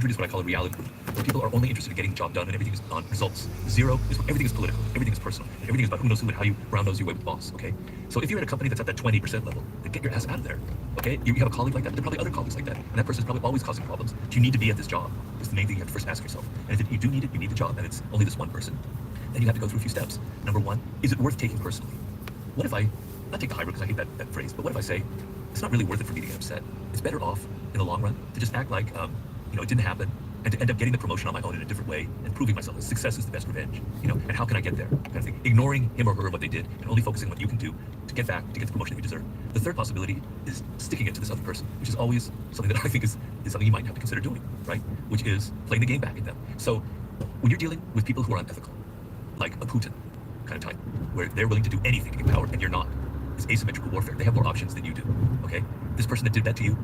100 is what I call a reality group, where people are only interested in getting the job done and everything is on results. 0 is when everything is political, everything is personal, and everything is about who knows who and how you brown nose your way with the boss, okay? So if you're at a company that's at that 20% level, then get your ass out of there, okay? You have a colleague like that, there are probably other colleagues like that, and that person is probably always causing problems. Do you need to be at this job? It's the main thing you have to first ask yourself. And if you do need it, you need the job, and it's only this one person, then you have to go through a few steps. Number 1, is it worth taking personally? What if I, not take the high road because I hate that phrase, but what if I say, it's not really worth it for me to get upset. It's better off in the long run to just act like, it didn't happen, and to end up getting the promotion on my own in a different way and proving myself that success is the best revenge, and how can I get there, kind of thing. Ignoring him or her what they did and only focusing on what you can do to get back, to get the promotion that you deserve. The third possibility is sticking it to this other person, which is always something that I think is something you might have to consider doing, right? Which is playing the game back at them. So when you're dealing with people who are unethical, like a Putin kind of type, where they're willing to do anything to get power and you're not, it's asymmetrical warfare. They have more options than you do, okay? This person that did that to you,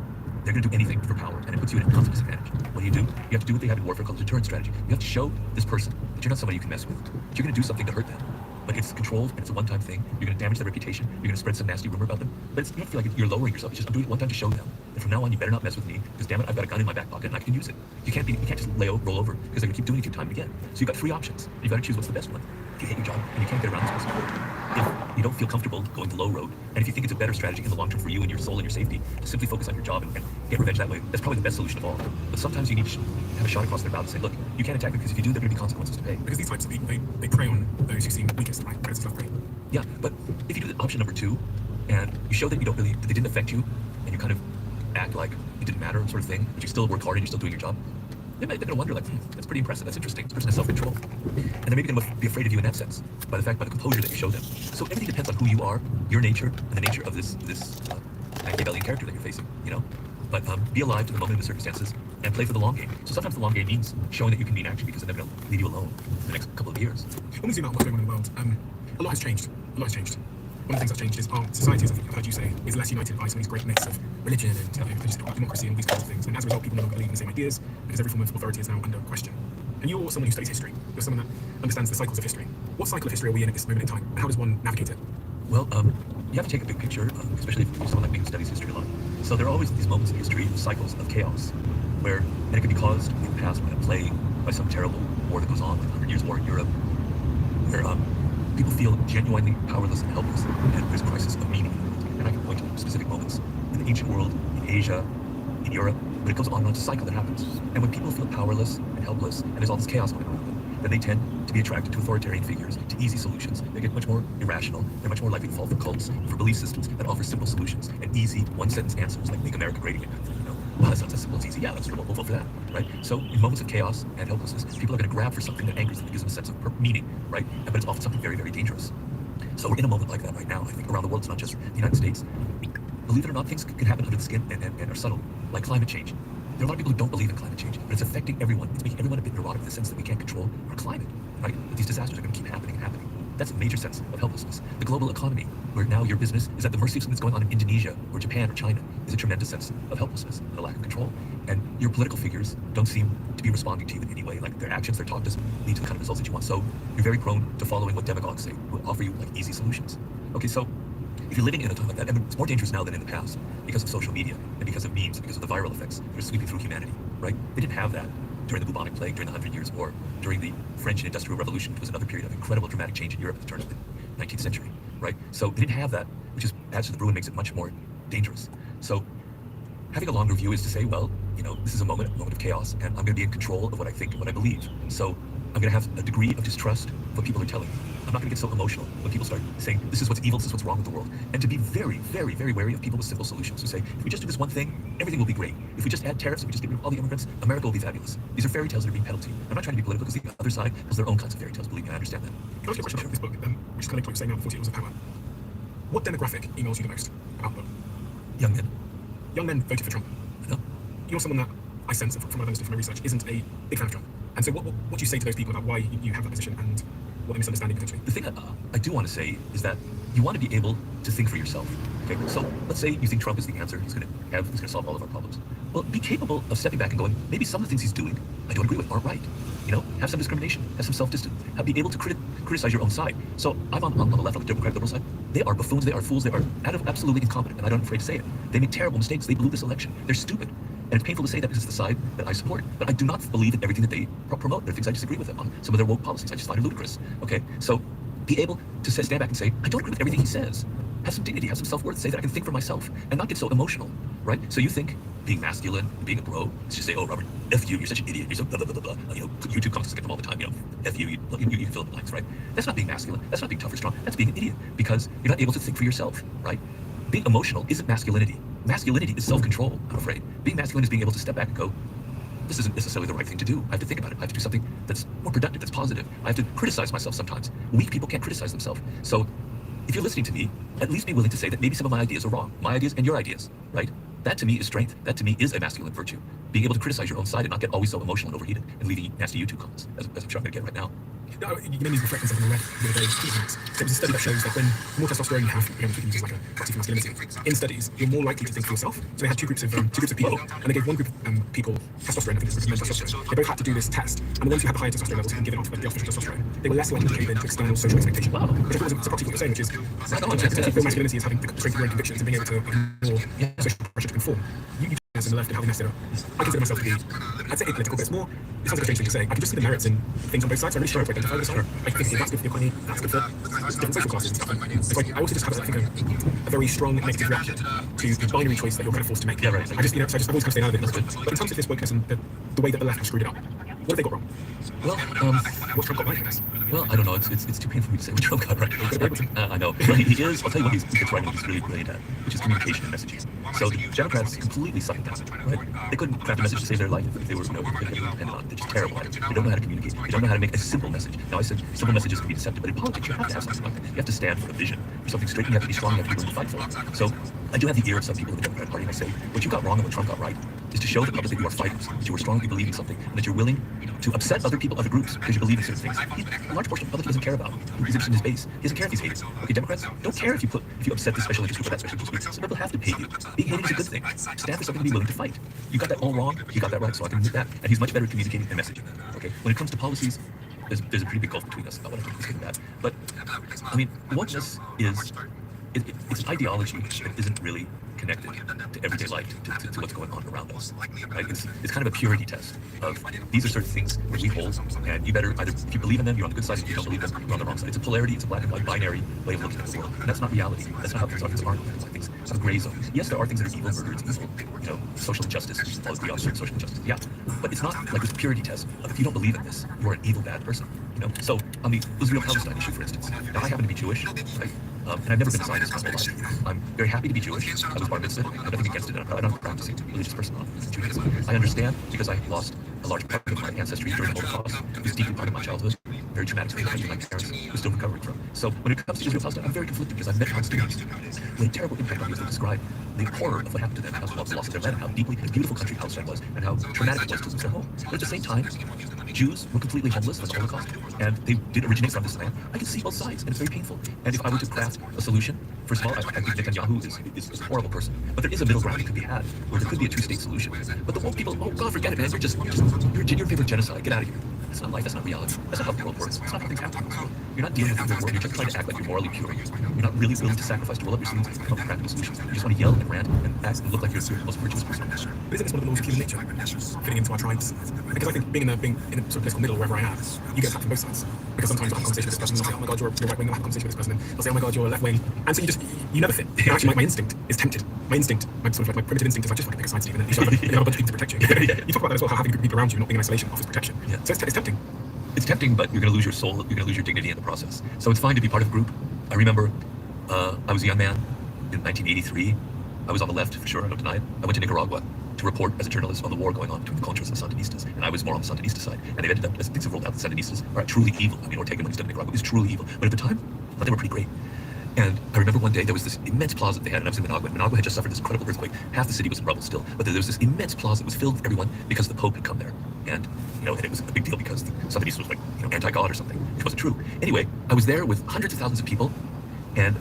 they're going to do anything for power, and it puts you at a constant disadvantage. What do? You have to do what they have in warfare called a deterrent strategy. You have to show this person that you're not somebody you can mess with. That you're going to do something to hurt them. But it's controlled, and it's a one-time thing. You're going to damage their reputation. You're going to spread some nasty rumor about them. But you don't feel like you're lowering yourself. It's just, I'm doing it one time to show them. And from now on, you better not mess with me, because damn it, I've got a gun in my back pocket, and I can use it. You can't just roll over, because they're going to keep doing it to you time and again. So you've got 3 options. You've got to choose what's the best one. If you hate your job, and you can't get around this person, if you don't feel comfortable going the low road, and if you think it's a better strategy in the long term for you and your soul and your safety to simply focus on your job and get revenge that way, that's probably the best solution of all. But sometimes you need to have a shot across their bow and say, look, you can't attack me, because if you do, there are going to be consequences to pay. Because these types of people, they prey on those who seem weakest, right? Predators love prey. Yeah, but if you do the option number 2, and you show that that they didn't affect you, and you kind of act like it didn't matter sort of thing, but you still work hard and you're still doing your job, they're going to wonder, like, that's pretty impressive, that's interesting, this person has self-control. And they're maybe going to be afraid of you in that sense, by the composure that you show them. So everything depends on who you are, your nature, and the nature of this Machiavellian character that you're facing, But be alive to the moment of the circumstances, and play for the long game. So sometimes the long game means showing that you can be in action, because they're never going to leave you alone for the next couple of years. When we zoom out what's going on in the world, a lot has changed. A lot has changed. One of the things that's changed is our society, as I've heard you say, is less united by some of these great myths of religion and just democracy and all these kinds of things. And as a result, people no longer believe in the same ideas, because every form of authority is now under question. And you're someone who studies history. You're someone that understands the cycles of history. What cycle of history are we in at this moment in time? And how does one navigate it? Well, you have to take a big picture, especially if you're someone like me who studies history a lot. So there are always these moments in history, cycles of chaos, and it can be caused in the past by a plague, by some terrible war that goes on, like 100 Years' War in Europe, where people feel genuinely powerless and helpless, and there's a crisis of meaning in the world. And I can point to specific moments in the ancient world, in Asia, in Europe, but it goes on and on. It's a cycle that happens. And when people feel powerless and helpless, and there's all this chaos going on with them, then they tend to be attracted to authoritarian figures, to easy solutions. They get much more irrational. They're much more likely to fall for cults, for belief systems that offer simple solutions and easy one-sentence answers, like "Make America Great Again." Well, that sounds as simple as easy. Yeah, let's we'll vote for that, right? So in moments of chaos and helplessness, people are going to grab for something that angers them, that gives them a sense of meaning, right? But it's often something very, very dangerous. So we're in a moment like that right now. I think around the world, it's not just the United States. Believe it or not, things can happen under the skin and are subtle, like climate change. There are a lot of people who don't believe in climate change, but it's affecting everyone. It's making everyone a bit neurotic in the sense that we can't control our climate, right? But these disasters are going to keep happening and happening. That's a major sense of helplessness. The global economy, where now your business is at the mercy of something that's going on in Indonesia or Japan or China, is a tremendous sense of helplessness and a lack of control. And your political figures don't seem to be responding to you in any way. Like their actions, their talk doesn't lead to the kind of results that you want. So you're very prone to following what demagogues say, who offer you like easy solutions. Okay, so if you're living in a time like that, and it's more dangerous now than in the past because of social media and because of memes, because of the viral effects that are sweeping through humanity, right? They didn't have that during the bubonic plague, during the 100 Years' War, during the French Industrial Revolution, which was another period of incredible dramatic change in Europe at the turn of the 19th century, right? So they didn't have that, which is adds to the brew and makes it much more dangerous. So having a longer view is to say, well, this is a moment of chaos, and I'm going to be in control of what I think and what I believe. So I'm going to have a degree of distrust of what people are telling me. I'm not going to get so emotional when people start saying, this is what's evil, this is what's wrong with the world. And to be very, very, very wary of people with simple solutions who say, if we just do this one thing, everything will be great. If we just add tariffs, if we just get rid of all the immigrants, America will be fabulous. These are fairy tales that are being peddled to you. I'm not trying to be political, because the other side has their own kinds of fairy tales. Believe me, I understand that. Can I ask you a question about this book, which is kind of like saying now the 40 Years of Power? What demographic emails you the most about the book? Young men. Young men voted for Trump. No. You're someone that I sense from what I've understood from my research isn't a big fan of Trump. And so what do you say to those people about why you have that position and what they're misunderstanding potentially? The thing I do want to say is that you want to be able to think for yourself. Okay, so let's say you think Trump is the answer. He's going to solve all of our problems. Well, be capable of stepping back and going, maybe some of the things he's doing I don't agree with aren't right. Have some discrimination, have some self-distance, be able to criticize your own side. So I'm on the left, on the Democratic liberal side. They are buffoons, they are fools, they are absolutely incompetent, and I'm not afraid to say it. They made terrible mistakes. They blew this election. They're stupid. And it's painful to say that because it's the side that I support. But I do not believe in everything that they promote. There are things I disagree with them on. Some of their woke policies I just find are ludicrous. Okay, so be able to stand back and say, I don't agree with everything he says. Have some dignity, have some self-worth, say that I can think for myself and not get so emotional, right? So you think being masculine, being a bro, is just say, oh, Robert, F you, you're such an idiot, you're so blah, blah, blah, blah, blah. You know, YouTube comments get them all the time, you know, F you, you can fill in the blanks, right? That's not being masculine, that's not being tough or strong, that's being an idiot because you're not able to think for yourself, right? Being emotional isn't masculinity. Masculinity is self-control, I'm afraid. Being masculine is being able to step back and go, this isn't necessarily the right thing to do. I have to think about it. I have to do something that's more productive, that's positive. I have to criticize myself sometimes. Weak people can't criticize themselves. So if you're listening to me, at least be willing to say that maybe some of my ideas are wrong. My ideas and your ideas, right? That to me is strength. That to me is a masculine virtue. Being able to criticize your own side and not get always so emotional and overheated and leaving nasty YouTube comments, as I'm sure I'm going to get right now. You made me reflect on something I read the other day. There was a study that shows that when more testosterone you have, we can use like a proxy for masculinity. In studies, you're more likely to think for yourself. So they had two groups of people, and they gave one group of people testosterone, I think it was men testosterone. They both had to do this test, and the ones who had the higher testosterone levels and given off the artificial testosterone, they were less likely to cave into external social expectation. Wow. Which I thought was a proxy for what you're saying, which is potentially feel masculinity is having the strength of your own convictions and being able to ignore social pressure to conform. You on the left and how they mess it up. I consider myself to be, I'd say apolitical, but it's more, it sounds like a strange thing to say. I can just see the merits in things on both sides, so I'm really sure to identify with the side. I think that's good for the economy, that's good for different social classes and stuff. And so I also just have, I think, a very strong negative reaction to the binary choice that you're kind of forced to make. Yeah, right. I just, I've always kind of stayed out of it. But in terms of this wokeness and the way that the left has screwed it up, what have they got wrong? Well, What's Trump got right, I guess? well, I don't know. It's too painful for me to say what Trump got right. I know. Well, he is. I'll tell you what he gets right and he's really brilliant at, which is communication and messaging. So the Democrats completely suck at that. Right? They couldn't craft a message to save their life if they were, dependent on it. They're just terrible at it. They don't know how to communicate. They don't know how to make a simple message. Now, I said simple messages can be deceptive, but in politics, you have to have something like that. You have to stand for a vision, for something straight. You have to be strong. You have to be willing to fight for it. So I do have the ear of some people in the Democratic Party, and I say, what you got wrong and what Trump got right is to show the public that you are fighters, that you are strongly believing something, and that you're willing to upset other people, other groups, because you believe in certain things. A large portion of the public he doesn't care about. He's interested in his base. He doesn't care if he's hated. Okay, Democrats don't care if you upset this special interest group or that special interest group. Some people have to pay you. Being hated is a good thing. Stand for something and be willing to fight. You got that all wrong. He got that right, so I can admit that. And he's much better at communicating and messaging. Okay, when it comes to policies, there's a pretty big gulf between us. I want to keep saying that. But I mean, wokeness is it's an ideology that isn't really connected to everyday life, to what's going on around us. Right? It's kind of a purity test of these are certain things that we hold, and you better either, if you believe in them, you're on the good side. If you don't believe them, you're on the wrong side. It's a polarity. It's a black and white binary way of looking at the world, and that's not reality. That's not how things are. Things aren't. Things have a gray zone. Yes, there are things that are evil, murder is evil. Social injustice. We all agree on certain social injustice. Yeah, but it's not like this purity test of if you don't believe in this, you're an evil, bad person. So on the Israel-Palestine issue, for instance, now I happen to be Jewish, right? And I've never been a Zionist my whole life. I'm very happy to be Jewish. I was bar mitzvah. I have nothing against it. I'm not a practicing religious person on Judaism. I understand because I lost a large part of my ancestry during the Holocaust. It was deeply part of my childhood. Very traumatic thing that my parents were still recovering from. So when it comes to Israel-Palestine, I'm very conflicted because I've met Palestinians with a terrible impact on me as they describe the horror of what happened to them, how the loss of their land, and how deeply the beautiful country Palestine was, and how traumatic it was to lose their home. But at the same time, Jews were completely homeless in the Holocaust, and they did originate from this land. I can see both sides, and it's very painful. And if I were to craft a solution, first of all, I think Netanyahu is a horrible person. But there is a middle ground that could be had, where there could be a two-state solution. But the woke people, oh God, forget it, man. You're in favor of genocide. Get out of here. That's not life. That's not reality. That's not how the world works. That's not how things happen in this world. You're not dealing with the world. You're just trying to act like you're morally pure. You're not really willing to sacrifice to roll up your sleeves and come up with practical solutions. You just want to yell and rant and act and look like you're the most virtuous person on the planet. But isn't this one of the laws of human nature, fitting into our tribes? Because I think being in a sort of political middle, wherever I am, you get attacked from both sides. Because sometimes I'll have a conversation with this person and they'll say, oh my God, you're right wing. I'll have a conversation with this person and they'll say, oh my God, you're left wing. And so you never fit. And actually, my instinct is tempted. My instinct, my primitive instinct is I just want to pick a side, Steve, and then you have a bunch of people to protect you. You talk about that as well, how having a group of people around you, not being in isolation, offers protection. Yeah. So it's tempting. It's tempting, but you're going to lose your soul. You're going to lose your dignity in the process. So it's fine to be part of a group. I remember I was a young man in 1983. I was on the left, for sure, I don't deny it. I went to Nicaragua to report as a journalist on the war going on between the Contras and the Sandinistas, and I was more on the Sandinista side. And they've ended up, as things have rolled out, the Sandinistas are truly evil. I mean, Ortega, when he's done in Nicaragua, is truly evil. But at the time, I thought they were pretty great. And I remember one day there was this immense plaza that they had, and I was in Managua. Managua had just suffered this incredible earthquake. Half the city was in rubble still, but there was this immense plaza that was filled with everyone because the Pope had come there. And and it was a big deal because somebody was like, anti-God or something. It wasn't true. Anyway, I was there with hundreds of thousands of people, and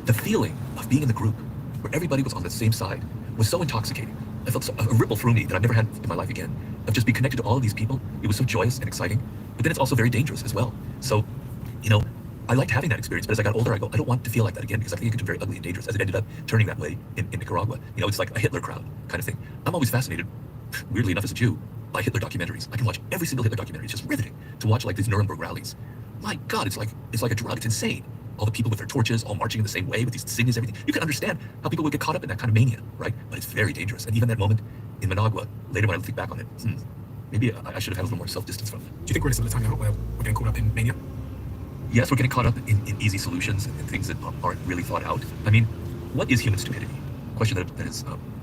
the feeling of being in the group where everybody was on the same side was so intoxicating. I felt a ripple through me that I've never had in my life again, of just being connected to all of these people. It was so joyous and exciting, but then it's also very dangerous as well. So, I liked having that experience, but as I got older, I don't want to feel like that again, because I think it could be very ugly and dangerous, as it ended up turning that way in Nicaragua. It's like a Hitler crowd kind of thing. I'm always fascinated weirdly enough, as a Jew, by Hitler documentaries. I can watch every single Hitler documentary. It's just riveting to watch like these Nuremberg rallies. My God, it's like a drug. It's insane. All the people with their torches, all marching in the same way with these insignias, everything. You can understand how people would get caught up in that kind of mania, right? But it's very dangerous. And even that moment in Managua, later when I think back on it, maybe I should have had a little more self-distance from it. Do you think we're in a similar time now where we're getting caught up in mania? Yes, we're getting caught up in easy solutions and things that aren't really thought out. I mean, what is human stupidity? A question that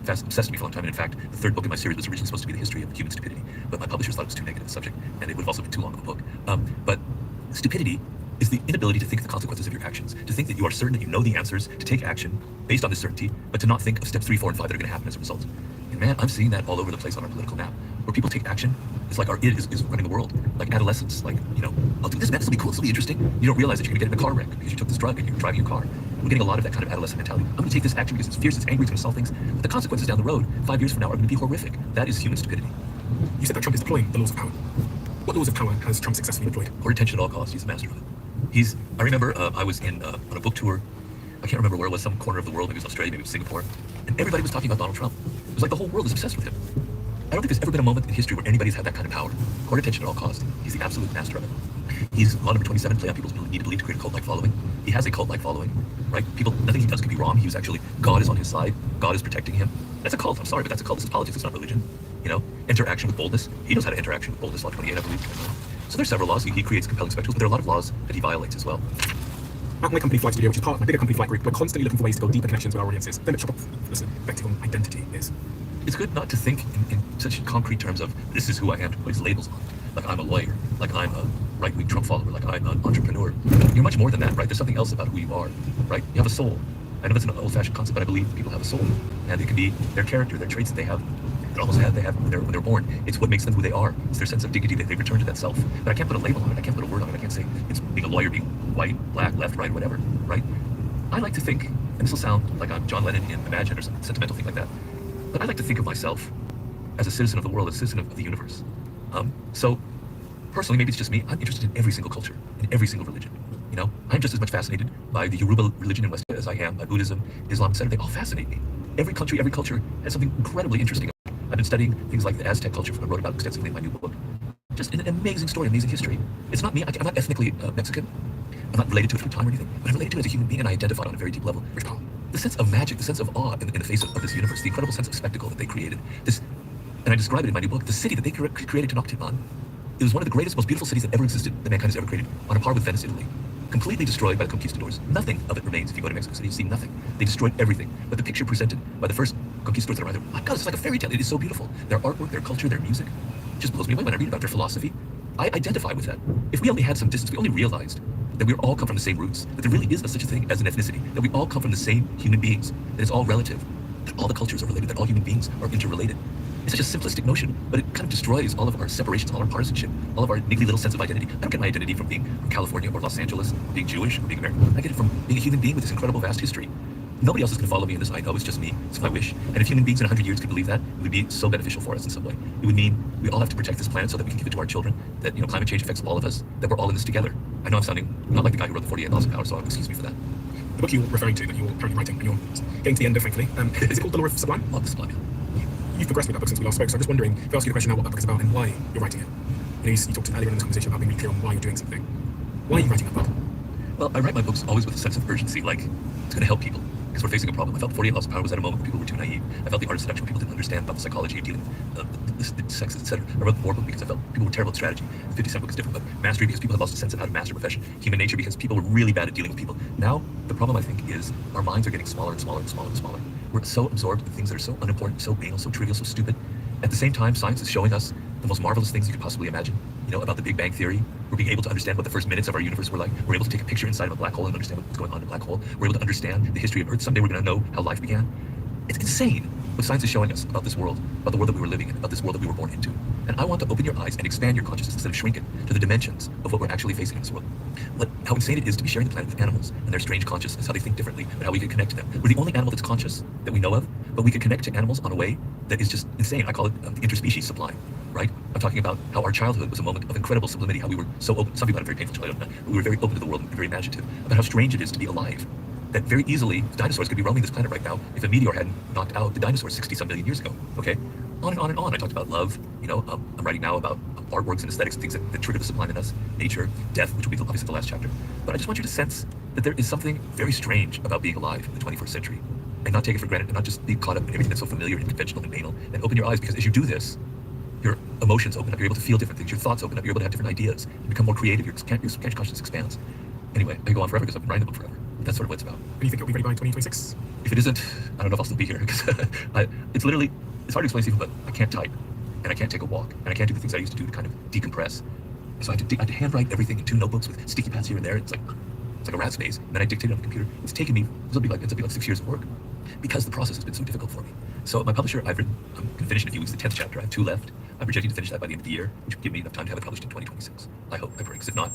has obsessed me for a long time. And in fact, the third book in my series was originally supposed to be the history of human stupidity, but my publishers thought it was too negative a subject, and it would have also been too long of a book. But stupidity is the inability to think of the consequences of your actions, to think that you are certain that you know the answers, to take action based on this certainty, but to not think of steps 3, 4, and 5 that are going to happen as a result. And man, I'm seeing that all over the place on our political map, where people take action. It's like our id is running the world, like adolescence, like, I'll do this, man, this will be cool, this will be interesting. You don't realize that you're going to get in a car wreck because you took this drug and you're driving your car. We're getting a lot of that kind of adolescent mentality. I'm going to take this action because it's fierce, it's angry, it's going to solve things. But the consequences down the road, 5 years from now, are going to be horrific. That is human stupidity. You said that Trump is deploying the laws of power. What laws of power has Trump successfully deployed? Court attention at all costs. He's the master of it. I remember I was on a book tour. I can't remember where it was, some corner of the world, maybe it was Australia, maybe it was Singapore, and everybody was talking about Donald Trump. It was like the whole world is obsessed with him. I don't think there's ever been a moment in history where anybody's had that kind of power. Court attention at all costs. He's the absolute master of it. He's law number 27, play on people's need to believe to create a cult-like following. He has a cult-like following, right? People, nothing he does could be wrong. He was actually, God is on his side. God is protecting him. That's a cult. I'm sorry, but that's a cult. This is politics. It's not religion. Interaction with boldness. He knows how to interact with boldness. Law 28, I believe. So there's several laws. He creates compelling spectacles, but there are a lot of laws that he violates as well. At my company Flight Studio, which is part of my bigger company Flight Group, we're constantly looking for ways to build deeper connections with our audiences. Then it's effective on identity is. It's good not to think in such concrete terms of this is who I am, to place labels on. Like I'm a lawyer, like I'm a right-wing Trump follower, like I'm an entrepreneur. You're much more than that, right? There's something else about who you are, right? You have a soul. I know that's an old-fashioned concept, but I believe people have a soul. And it can be their character, their traits that they have when they're born. It's what makes them who they are. It's their sense of dignity that they return to that self. But I can't put a label on it. I can't put a word on it. I can't say it's being a lawyer, being white, black, left, right, whatever, right? I like to think, and this will sound like I'm John Lennon in Imagine or some sentimental thing like that, but I like to think of myself as a citizen of the world, a citizen of the universe. So personally, maybe it's just me. I'm interested in every single culture, in every single religion. I'm just as much fascinated by the Yoruba religion in West as I am by Buddhism, Islam, etc. They all fascinate me. Every country, every culture has something incredibly interesting. I've been studying things like the Aztec culture, I wrote about extensively in my new book. Just an amazing story, amazing history. It's not me. I'm not ethnically Mexican. I'm not related to it through time or anything, but I'm related to it as a human being, and I identify on a very deep level. The sense of magic, the sense of awe in the face of this universe, the incredible sense of spectacle that they created. And I describe it in my new book, the city that they created Tenochtitlan. It was one of the greatest, most beautiful cities that ever existed, that mankind has ever created, on a par with Venice, Italy. Completely destroyed by the conquistadors. Nothing of it remains. If you go to Mexico City, you see nothing. They destroyed everything. But the picture presented by the first conquistadors that are either, my God, it's like a fairy tale. It is so beautiful. Their artwork, their culture, their music just blows me away when I read about their philosophy. I identify with that. If we only had some distance, we only realized that we all come from the same roots, that there really is such a thing as an ethnicity, that we all come from the same human beings, that it's all relative, that all the cultures are related, that all human beings are interrelated. It's such a simplistic notion, but it kind of destroys all of our separations, all our partisanship, all of our niggly little sense of identity. I don't get my identity from being from California or Los Angeles, being Jewish or being American. I get it from being a human being with this incredible vast history. Nobody else is going to follow me in this. I know it's just me. It's my wish. And if human beings in 100 years could believe that, it would be so beneficial for us in some way. It would mean we all have to protect this planet so that we can give it to our children, that climate change affects all of us, that we're all in this together. I know I'm sounding not like the guy who wrote the 48 Laws of Power, so excuse me for that. The book you're referring to, that you're currently writing, and you're getting to the end of, thankfully, is it called The Law of Sublime? Love the Sublime. You've progressed with that book since we last spoke, so I'm just wondering if I ask you the question now what that book is about and why you're writing it. You talked earlier in this conversation about being really clear on why you're doing something. Why are you writing that book? Well, I write my books always with a sense of urgency, like it's going to help people, because we're facing a problem. I felt 48 Laws of Power was at a moment where people were too naive. I felt the art of seduction, people didn't understand about the psychology of dealing with the sex, etc. I wrote the War book because I felt people were terrible at strategy. The 50 Cent book is different, but mastery because people had lost a sense of how to master a profession. Human nature because people were really bad at dealing with people. Now, the problem I think is our minds are getting smaller and smaller and smaller and smaller. We're so absorbed in things that are so unimportant, so banal, so trivial, so stupid. At the same time, science is showing us the most marvelous things you could possibly imagine, about the Big Bang Theory. We're being able to understand what the first minutes of our universe were like. We're able to take a picture inside of a black hole and understand what's going on in a black hole. We're able to understand the history of Earth. Someday we're going to know how life began. It's insane what science is showing us about this world, about the world that we were living in, about this world that we were born into. And I want to open your eyes and expand your consciousness instead of shrink it to the dimensions of what we're actually facing in this world. How insane it is to be sharing the planet with animals and their strange consciousness, how they think differently, and how we can connect to them. We're the only animal that's conscious that we know of, but we can connect to animals on a way that is just insane. I call it the interspecies supply, right? I'm talking about how our childhood was a moment of incredible sublimity, how we were so open. Some people had a very painful childhood, but we were very open to the world and very imaginative about how strange it is to be alive. That very easily, dinosaurs could be roaming this planet right now if a meteor hadn't knocked out the dinosaurs 60-some million years ago, okay? on and on and on. I talked about love. I'm writing now about artworks and aesthetics, things that trigger the sublime in us, nature, death, which will be obviously the last chapter. But I just want you to sense that there is something very strange about being alive in the 21st century, and not take it for granted, and not just be caught up in everything that's so familiar and conventional and banal, and open your eyes, because as you do this, your emotions open up, you're able to feel different things, your thoughts open up, you're able to have different ideas, you become more creative, your subconscious consciousness expands. Anyway, I can go on forever because I've been writing the book forever. But that's sort of what it's about. And you think it'll be ready by 2026? If it isn't, I don't know if I'll still be here, because it's hard to explain to people, but I can't type, and I can't take a walk, and I can't do the things I used to do to kind of decompress. So I had to handwrite everything in 2 notebooks with sticky pads here and there. It's like a rat's maze. And then I dictate it on the computer. It's taken me, it'll be like 6 years of work, because the process has been so difficult for me. So my publisher, I'm going to finish in a few weeks the 10th chapter. I have 2 left. I'm projecting to finish that by the end of the year, which will give me enough time to have it published in 2026. I hope, I pray, because if not,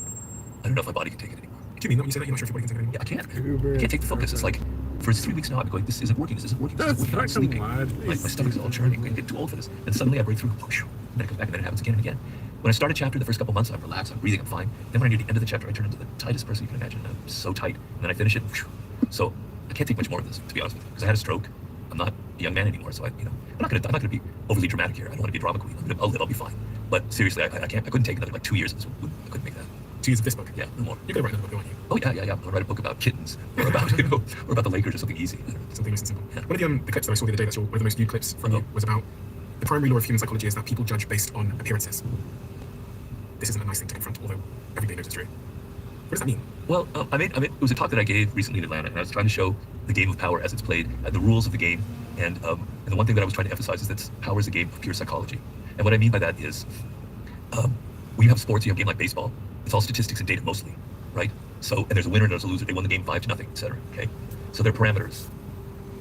I don't know if my body can take it anymore. Do you mean that when you say that you're not sure if your body can take it anymore? Yeah, I can't take the focus. It's like, for 3 weeks now, I've been going, this isn't working, I'm sleeping. My stomach's all churning, I'm getting too old for this. And suddenly I break through, whoosh, and then it comes back, and then it happens again and again. When I start a chapter, the first couple months, I'm relaxed, I'm breathing, I'm fine. Then when I near the end of the chapter, I turn into the tightest person you can imagine. I'm so tight. And then I finish it, whoosh. So I can't take much more of this, to be honest with you, because I had a stroke. I'm not a young man anymore, so I'm not gonna be overly dramatic here. I don't want to be a drama queen. I'll live, I'll be fine. But seriously, I couldn't take another 2 years of this. I couldn't make that. 2 years of this book? Yeah, no more. You're gonna write another book, aren't you? Oh yeah. I'm gonna write a book about kittens, or about or about the Lakers, or something easy. Something nice and simple. Yeah. One of the clips that I saw the other day, that's one of the most new clips from you, was about the primary law of human psychology is that people judge based on appearances. This isn't a nice thing to confront, although everybody knows it's true. What does that mean? Well, it was a talk that I gave recently in Atlanta, and I was trying to show the game of power as it's played, the rules of the game, and the one thing that I was trying to emphasize is that power is a game of pure psychology. And what I mean by that is, when you have sports, you have a game like baseball, it's all statistics and data mostly, right? So, and there's a winner and there's a loser, they won the game 5-0, etc. Okay? So there are parameters.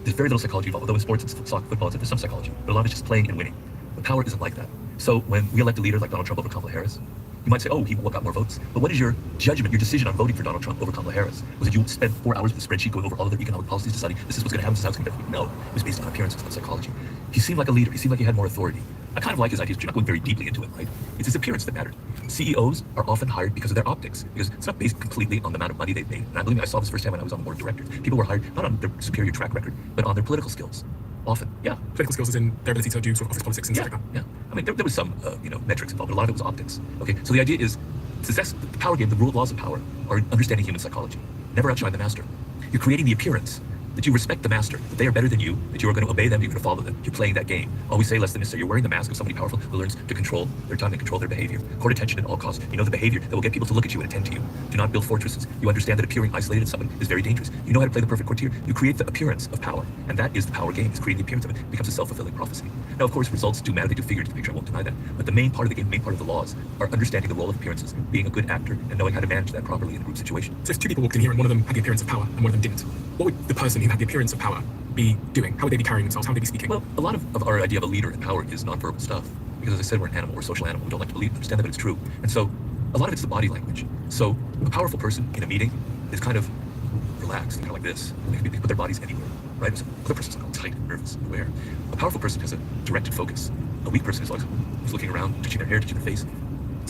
There's very little psychology involved, although in sports, it's soccer, football, there's some psychology, but a lot of it's just playing and winning. But power isn't like that. So when we elect a leader like Donald Trump over Kamala Harris, you might say, oh, he got more votes. But what is your judgment, your decision on voting for Donald Trump over Kamala Harris? Was it you spent 4 hours with a spreadsheet going over all of their economic policies, deciding this is what's going to happen, this is how it's going to benefit you? No, it was based on appearances, on psychology. He seemed like a leader. He seemed like he had more authority. I kind of like his ideas, but you're not going very deeply into it, right? It's his appearance that mattered. CEOs are often hired because of their optics, because it's not based completely on the amount of money they've made. And I believe I saw this firsthand when I was on the board of directors. People were hired not on their superior track record, but on their political skills. Often, yeah. Political skills is in their ability to do sort of office politics and stuff like that. Yeah. I mean, there was some, metrics involved, but a lot of it was optics. Okay, so the idea is, success, the power game, the laws of power, are understanding human psychology. Never outshine the master. You're creating the appearance that you respect the master, that they are better than you, that you are going to obey them, you're going to follow them. You're playing that game. Always say less than necessary. You're wearing the mask of somebody powerful who learns to control their time and control their behavior. Court attention at all costs. You know the behavior that will get people to look at you and attend to you. Do not build fortresses. You understand that appearing isolated in someone is very dangerous. You know how to play the perfect courtier. You create the appearance of power, and that is the power game. It's creating the appearance of it. It becomes a self-fulfilling prophecy. Now, of course, results do matter. They do figure to the picture. I won't deny that. But the main part of the game, the main part of the laws, are understanding the role of appearances, being a good actor, and knowing how to manage that properly in a group situation. So if 2 people walked in here and one of them had the appearance of power and one of them didn't, what would the person who had the appearance of power be doing? How would they be carrying themselves? How would they be speaking? Well, a lot of our idea of a leader and power is nonverbal stuff. Because as I said, we're an animal, we're a social animal. We don't like to understand that, but it's true. And so a lot of it's the body language. So a powerful person in a meeting is kind of relaxed, kind of like this. They can put their bodies anywhere, right? So other person's all tight and nervous and aware. A powerful person has a directed focus. A weak person is like who's looking around, touching their hair, touching their face.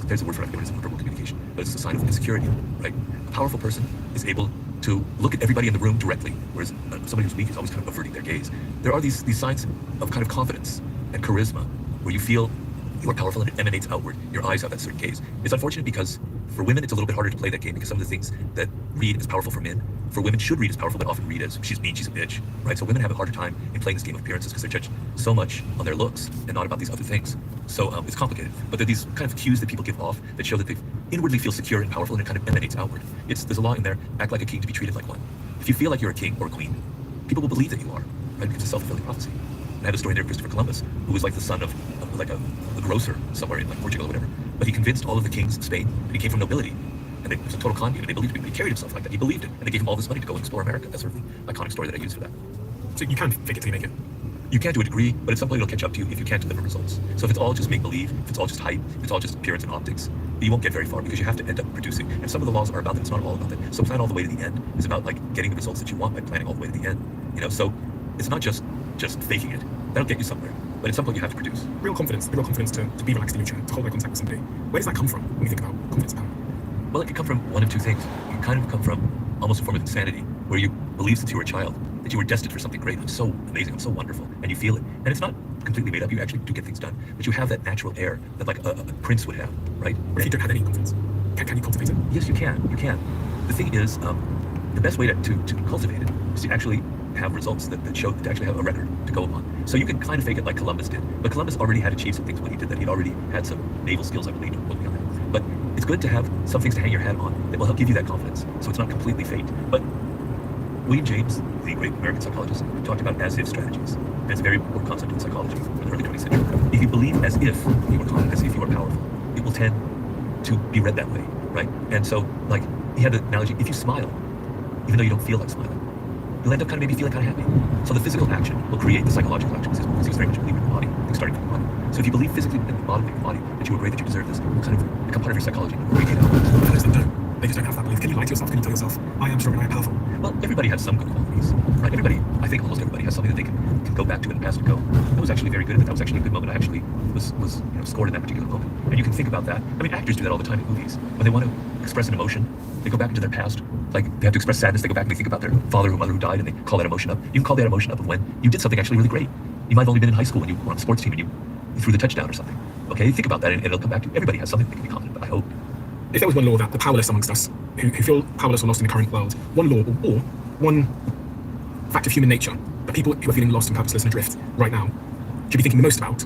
There's a word for it, it's verbal communication, but it's a sign of insecurity, right? A powerful person is able to look at everybody in the room directly, whereas somebody who's weak is always kind of averting their gaze. There are these signs of kind of confidence and charisma where you feel you are powerful and it emanates outward. Your eyes have that certain gaze. It's unfortunate because for women it's a little bit harder to play that game because some of the things that read as powerful for men, for women should read as powerful, but often read as she's mean, she's a bitch, right? So women have a harder time in playing this game of appearances because they're judged so much on their looks and not about these other things. So it's complicated, but there are these kind of cues that people give off that show that they inwardly feel secure and powerful, and it kind of emanates outward. There's a law in there: act like a king to be treated like one. If you feel like you're a king or a queen, people will believe that you are, right? Because it's a self-fulfilling prophecy. And I have a story there of Christopher Columbus, who was like the son of like a grocer somewhere in like Portugal or whatever. But he convinced all of the kings of Spain, and he came from nobility, and it was a total con game, and they believed him. But he carried himself like that. He believed it, and they gave him all this money to go and explore America. That's sort of the iconic story that I use for that. So you can fake it till you make it. You can to a degree, but at some point it'll catch up to you if you can't deliver results. So if it's all just make-believe, if it's all just hype, if it's all just appearance and optics, you won't get very far because you have to end up producing. And some of the laws are about that. It's not all about that. So plan all the way to the end is about like getting the results that you want by planning all the way to the end. So it's not just faking it. That'll get you somewhere. But at some point you have to produce. The real confidence to be relaxed in your chair, to hold eye contact with somebody. Where does that come from when you think about confidence and power? Well, it can come from one of two things. It can kind of come from almost a form of insanity, where you believe since you were a child that you were destined for something great. I'm so amazing, I'm so wonderful, and you feel it. And it's not completely made up. You actually do get things done, but you have that natural air that like a prince would have, right? What if you don't have any confidence? Can you cultivate it? Yes, you can. You can. The thing is, the best way to cultivate it is to actually have results that show, to actually have a record to go upon. So you can kind of fake it like Columbus did, but Columbus already had achieved some things when he did that. He'd already had some naval skills, I believe, don't quote me on that. But it's good to have some things to hang your hat on that will help give you that confidence, so it's not completely fate. But William James, the great American psychologist, talked about as-if strategies. And it's a very important concept in psychology from the early 20th century. If you believe as if you were confident, as if you were powerful, it will tend to be read that way, right? And so, like, he had the analogy, if you smile, even though you don't feel like smiling, you'll end up kind of maybe feeling kind of happy. So the physical action will create the psychological action, because he was very much a believer in the body, things starting from the body. So if you believe physically in the body, that you were great, that you deserve this, it will kind of become part of your psychology. Others that don't. They just don't have that belief. Can you lie to yourself? Can you tell yourself, I am strong and I am powerful? Well, everybody has some good qualities, right? Everybody, I think almost everybody has something that they can go back to in the past and go, that was actually very good at that. That was actually a good moment. I actually was scored in that particular moment. And you can think about that. I mean, actors do that all the time in movies. When they want to express an emotion, they go back into their past. Like, they have to express sadness, they go back and they think about their father or mother who died, and they call that emotion up. You can call that emotion up of when you did something actually really great. You might have only been in high school when you were on a sports team and you threw the touchdown or something. Okay, think about that and it'll come back to you. Everybody has something they can be confident about, I hope. If there was one law that the powerless amongst us, who feel powerless or lost in the current world, one law or one fact of human nature that people who are feeling lost and purposeless and adrift right now should be thinking the most about,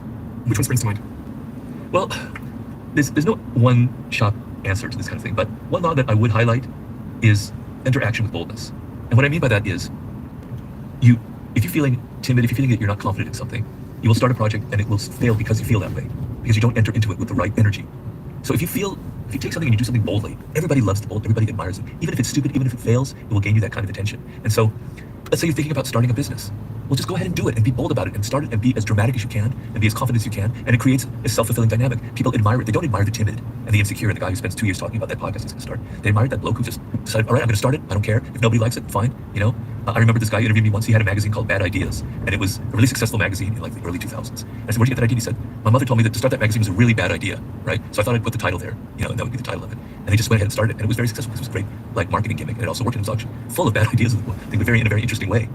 which one springs to mind? Well, there's no one shot answer to this kind of thing, but one law that I would highlight is interaction with boldness. And what I mean by that is, if you're feeling timid, if you're feeling that you're not confident in something, you will start a project and it will fail because you feel that way, because you don't enter into it with the right energy. So if you take something and you do something boldly, everybody loves the bold, everybody admires it. Even if it's stupid, even if it fails, it will gain you that kind of attention. And so, let's say you're thinking about starting a business. Well, just go ahead and do it and be bold about it and start it and be as dramatic as you can and be as confident as you can. And it creates a self-fulfilling dynamic. People admire it. They don't admire the timid and the insecure and the guy who spends 2 years talking about that podcast he's going to start. They admire that bloke who just decided, all right, I'm going to start it. I don't care. If nobody likes it, fine. You know, I remember this guy interviewed me once. He had a magazine called Bad Ideas, and it was a really successful magazine in like the early 2000s. I said, where'd you get that idea? He said, my mother told me that to start that magazine was a really bad idea, right? So I thought I'd put the title there, you know, and that would be the title of it. And they just went ahead and started it, and it was very successful because it was a great like marketing gimmick, and it also worked. And it was actually full of bad ideas, I think, in a very interesting way.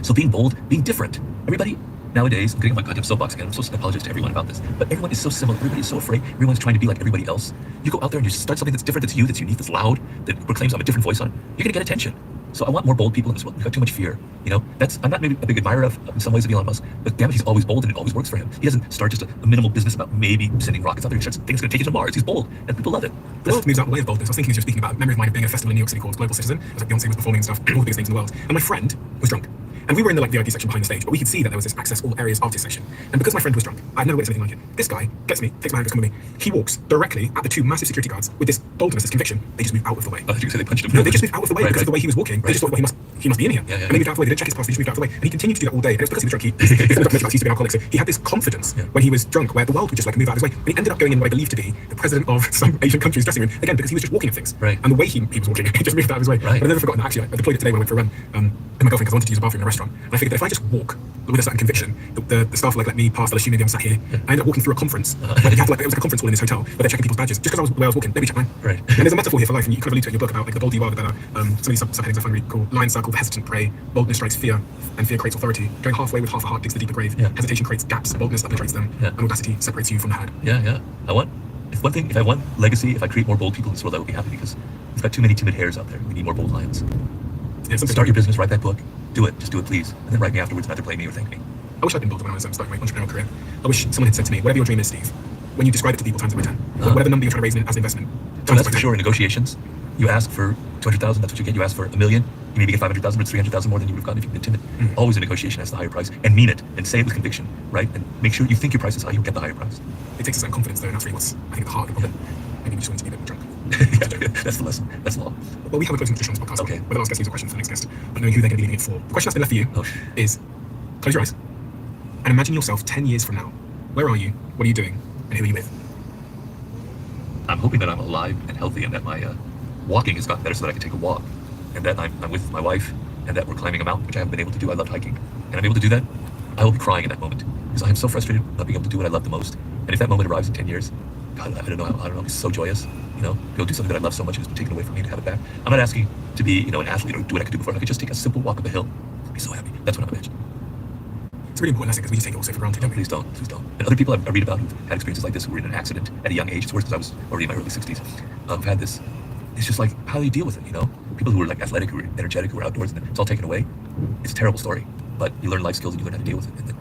So being bold, being different. Everybody nowadays, I'm getting on my goddamn soapbox again. I'm so apologize to everyone about this, but everyone is so similar. Everybody is so afraid. Everyone's trying to be like everybody else. You go out there and you start something that's different, that's you, that's unique, that's loud, that proclaims I'm a different voice on it. You're gonna get attention. So I want more bold people in this world. We've got too much fear. You know, I'm not maybe a big admirer of, in some ways, of Elon Musk, but damn it, he's always bold and it always works for him. He doesn't start just a minimal business about maybe sending rockets out there. He starts things going to take you to Mars. He's bold and people love it. The world moves out the way of boldness. I was thinking as you're speaking about a memory of mine of being at a festival in New York City called Global Citizen. It was like Beyonce was performing and stuff, all the biggest names in the world. And my friend was drunk. And we were in the like VIP section behind the stage, but we could see that there was this access all areas artist section. And because my friend was drunk, I'd never witnessed anything like it. This guy gets me, takes my hand, goes, come with me. He walks directly at the two massive security guards with this boldness, this conviction. They just moved out of the way. I thought you said they punched him. No, they just moved out of the way because of the way he was walking. Right. They just thought, well, he must be in here. Yeah. And they moved out of the way. They didn't check his pass. They just moved out of the way. And he continued to do that all day. And it was because he was drunk. He used to be alcoholic. So he had this confidence when he was drunk, where the world would just like move out of his way. And he ended up going in what I believe to be the president of some Asian country's dressing room again because he was just walking at things. Right. And the way he was walking, he just moved out of his way. Right. But I've never forgotten that. Actually, I deployed it today when I went for a run. With my girlfriend because I wanted to use a bathroom in a restaurant. And I figured that if I just walk with a certain conviction, the staff like let me pass the Lashini, I'm sat here. I ended up walking through a conference. Like, you have to, like, it was like a conference hall in this hotel where they're checking people's badges. Just because I was walking, nobody checked mine. Right. And there's a metaphor here for life, and you kind of allude to it in your book about like the bolder you are, the better. Some of these subheadings I find really cool. Lion circle, the hesitant prey. Boldness strikes fear, and fear creates authority. Going halfway with half a heart digs the deeper grave. Yeah. Hesitation creates gaps, boldness penetrates them, and audacity separates you from the herd. Yeah. If I want legacy, if I create more bold people in this world, I would be happy because we've got too many timid hares out there. We need more bold lions. Yeah, Start your business, write that book, do it, just do it, please, and then write me afterwards and either blame me or thank me. I wish I'd been bold when I was starting my entrepreneurial career. I wish someone had said to me, whatever your dream is, Steve, when you describe it to people, times it by 10. Whatever number you're trying to raise as an investment. So that's for sure. In negotiations, you ask for 200,000, that's what you get. You ask for $1 million, you maybe get 500,000, but it's 300,000 more than you would have gotten if you'd been timid. Always a negotiation has the higher price, and mean it, and say it with conviction, right? And make sure you think your price is high, you'll get the higher price. It takes a certain confidence though, and that's really what's, I think, at the heart of the problem. Maybe you just want to be a bit drunk. That's the lesson. That's law. Well, we have a closing tradition on this podcast. Okay. Where the last guest leaves a question for the next guest, but knowing who they're going to be leaving it for. The question that's been left for you is, close your eyes and imagine yourself 10 years from now. Where are you? What are you doing? And who are you with? I'm hoping that I'm alive and healthy and that my walking has gotten better so that I can take a walk, and that I'm with my wife, and that we're climbing a mountain, which I haven't been able to do. I love hiking, and I'm able to do that. I will be crying in that moment because I am so frustrated not being able to do what I love the most. And if that moment arrives in 10 years, God, I don't know. It's so joyous, you know, go do something that I love so much and it's been taken away from me to have it back. I'm not asking to be, you know, an athlete or do what I could do before. If I could just take a simple walk up a hill, I'd be so happy. That's what I'm imagining. It's a really important lesson because we just take it all so for granted, don't we? Please don't. And other people I read about who've had experiences like this, who were in an accident at a young age. It's worse because I was already in my early 60s. Who've had this. It's just like how do you deal with it, you know? People who are like athletic, who are energetic, who are outdoors, and it's all taken away. It's a terrible story, but you learn life skills and you learn how to deal with it. And then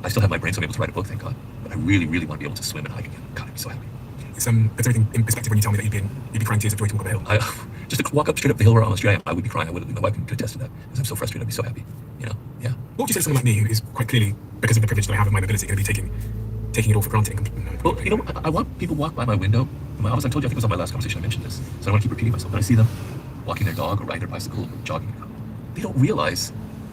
I still have my brain, so I'm able to write a book, thank God. But I really, really want to be able to swim and hike again. God, I'd be so happy. It's everything in perspective when you tell me that you'd be crying tears of joy to walk up a hill. Just to walk up straight up the hill where almost I am, I would be crying. I would. My wife can attest to that because I'm so frustrated. I'd be so happy. You know? Yeah. What would you say to someone like me who is quite clearly, because of the privilege that I have of my mobility, going to be taking it all for granted? Well, you know, I want people to walk by my window. In my office, I told you, I think it was on my last conversation I mentioned this, so I don't want to keep repeating myself. When I see them walking their dog or riding their bicycle or jogging, they don't realize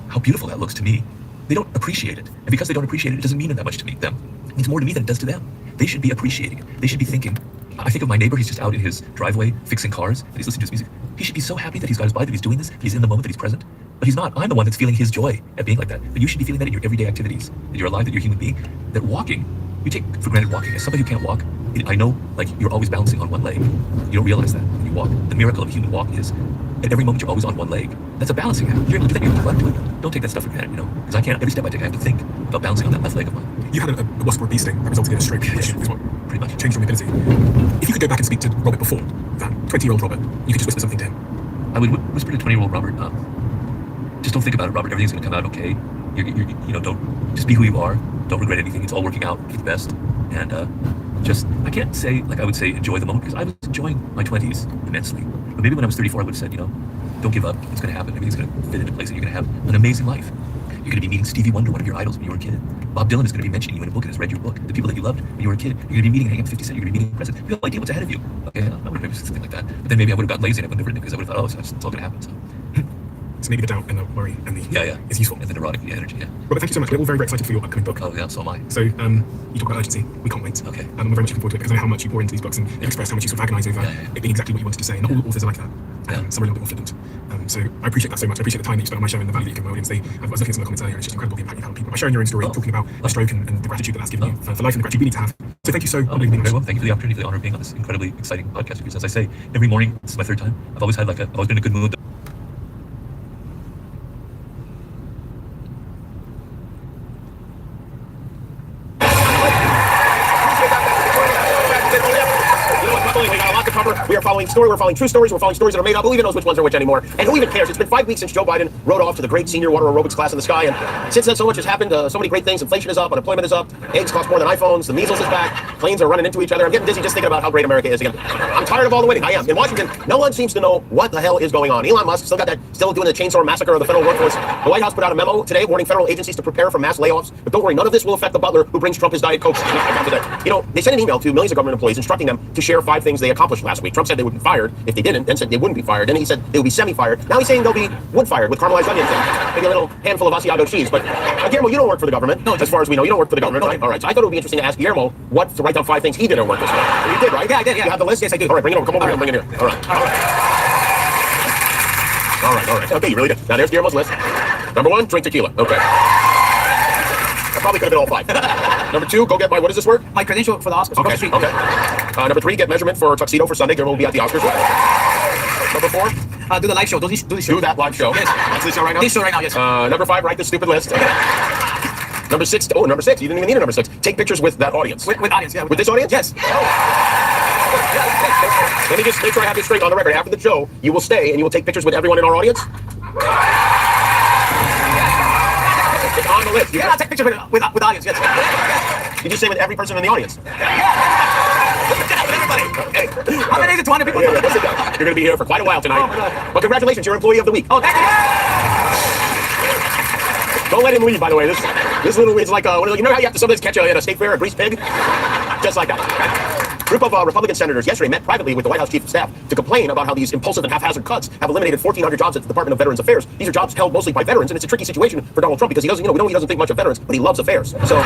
how beautiful that looks to me. They don't appreciate it. And because they don't appreciate it, it doesn't mean that much to them. It means more to me than it does to them. They should be appreciating it. They should be thinking. I think of my neighbor, he's just out in his driveway fixing cars, and he's listening to his music. He should be so happy that he's got his bike, that he's doing this, he's in the moment, that he's present. But he's not. I'm the one that's feeling his joy at being like that. But you should be feeling that in your everyday activities, that you're alive, that you're a human being, that walking, you take for granted walking. As somebody who can't walk, I know, like, you're always balancing on one leg. You don't realize that when you walk. The miracle of a human walk is at every moment you're always on one leg. That's a balancing act. You're able to do that, you're able to do it. Don't take that stuff for granted, you know? Because I can't, every step I take, I have to think about balancing on that left leg of mine. You had a wasp or a bee sting that resulted in a stroke, which is what Pretty much changed your mobility. If you could go back and speak to Robert before that, 20-year-old Robert, you could just whisper something to him. I would whisper to 20-year-old Robert, just don't think about it, Robert. Everything's going to come out okay. You know, don't, just be who you are. Don't regret anything. It's all working out for the best. And I can't say, like I would say, enjoy the moment, because I was enjoying my 20s immensely. But maybe when I was 34, I would have said, you know, don't give up. It's going to happen. Everything's going to fit into place and you're going to have an amazing life. You're going to be meeting Stevie Wonder, one of your idols when you were a kid. Bob Dylan is going to be mentioning you in a book and has read your book. The people that you loved when you were a kid. You're going to be meeting hanging out with 50 Cent. You're going to be meeting the president. You have no idea what's ahead of you. Okay, I would have maybe something like that. But then maybe I would have gotten lazy and I wouldn't have written it because I would have thought, oh, it's all going to happen. So maybe the doubt and the worry and the is useful. And the neurotic energy, yeah. Robert, thank you so much. We're all very, very excited for your upcoming book. Oh, yeah, so am I. So you talk about urgency. We can't wait. Okay. I'm very much looking forward to it because I know how much you pour into these books and you express how much you sort of agonize over it being exactly what you wanted to say. Not all authors are like that. Some are a little bit more flippant. So I appreciate that so much. I appreciate the time that you spent on my show and the value that you give my audience. I was looking at some of the comments earlier, and it's just incredible the impact you've had on people by sharing your own story, talking about the stroke and the gratitude that's given you for life and the gratitude we need to have. So thank you so much. Very well. Thank you for the opportunity, for the honor of being on this incredibly exciting podcast. Because as I say, every morning, this is my third time. I've always been in a good mood. We are following story. We're following true stories. We're following stories that are made up. Who even knows which ones are which anymore? And who even cares? It's been 5 weeks since Joe Biden rode off to the great senior water aerobics class in the sky. And since then, so much has happened. So many great things. Inflation is up. Unemployment is up. Eggs cost more than iPhones. The measles is back. Planes are running into each other. I'm getting dizzy just thinking about how great America is again. I'm tired of all the waiting. I am. In Washington, no one seems to know what the hell is going on. Elon Musk still doing the chainsaw massacre of the federal workforce. The White House put out a memo today warning federal agencies to prepare for mass layoffs. But don't worry, none of this will affect the butler who brings Trump his Diet Coke. You know, they sent an email to millions of government employees instructing them to share 5 things they accomplished last week. Trump said they would be fired if they didn't, then said they wouldn't be fired. Then he said they would be semi-fired. Now he's saying they'll be wood-fired with caramelized onions and maybe a little handful of Asiago cheese. But Guillermo, you don't work for the government. No, as far as we know, you don't work for the government, right? All right. So I thought it would be interesting to ask Guillermo to write down 5 things he did at work this week. You did, right? Yeah, I did. Yeah. You have the list? Yes, I do. All right, bring it over. Come over here. Bring it here. All right. All right. Okay, you really did. Now there's Guillermo's list. Number 1, drink tequila. Okay. That probably could have been all 5. Number 2, go get what is this word? My credential for the Oscars. Okay. Number 3, get measurement for tuxedo for Sunday. Guillermo will be at the Oscars. Number 4, do the live show. Do the show. do that live show. Yes. That's the show right now? This show right now, yes. Number 5, write this stupid list. Number 6, number 6, you didn't even need a number 6. Take pictures with that audience. With audience, yeah. With this audience? Yes. Let me just make sure I have this straight on the record. After the show, you will stay and you will take pictures with everyone in our audience? It's on the list. Yeah, I'll take pictures with audience, yes. Did you say with every person in the audience? Everybody. Okay. How many is it? 200 people? Yeah, listen, you're going to be here for quite a while tonight. Well, congratulations, you're Employee of the Week. Oh, thank you. Don't let him leave, by the way. This little is like you know how you have to sometimes catch at a state fair a greased pig? Just like that. Group of Republican senators yesterday met privately with the White House Chief of Staff to complain about how these impulsive and haphazard cuts have eliminated 1,400 jobs at the Department of Veterans Affairs. These are jobs held mostly by veterans, and it's a tricky situation for Donald Trump because he doesn't, we know he doesn't think much of veterans, but he loves affairs. So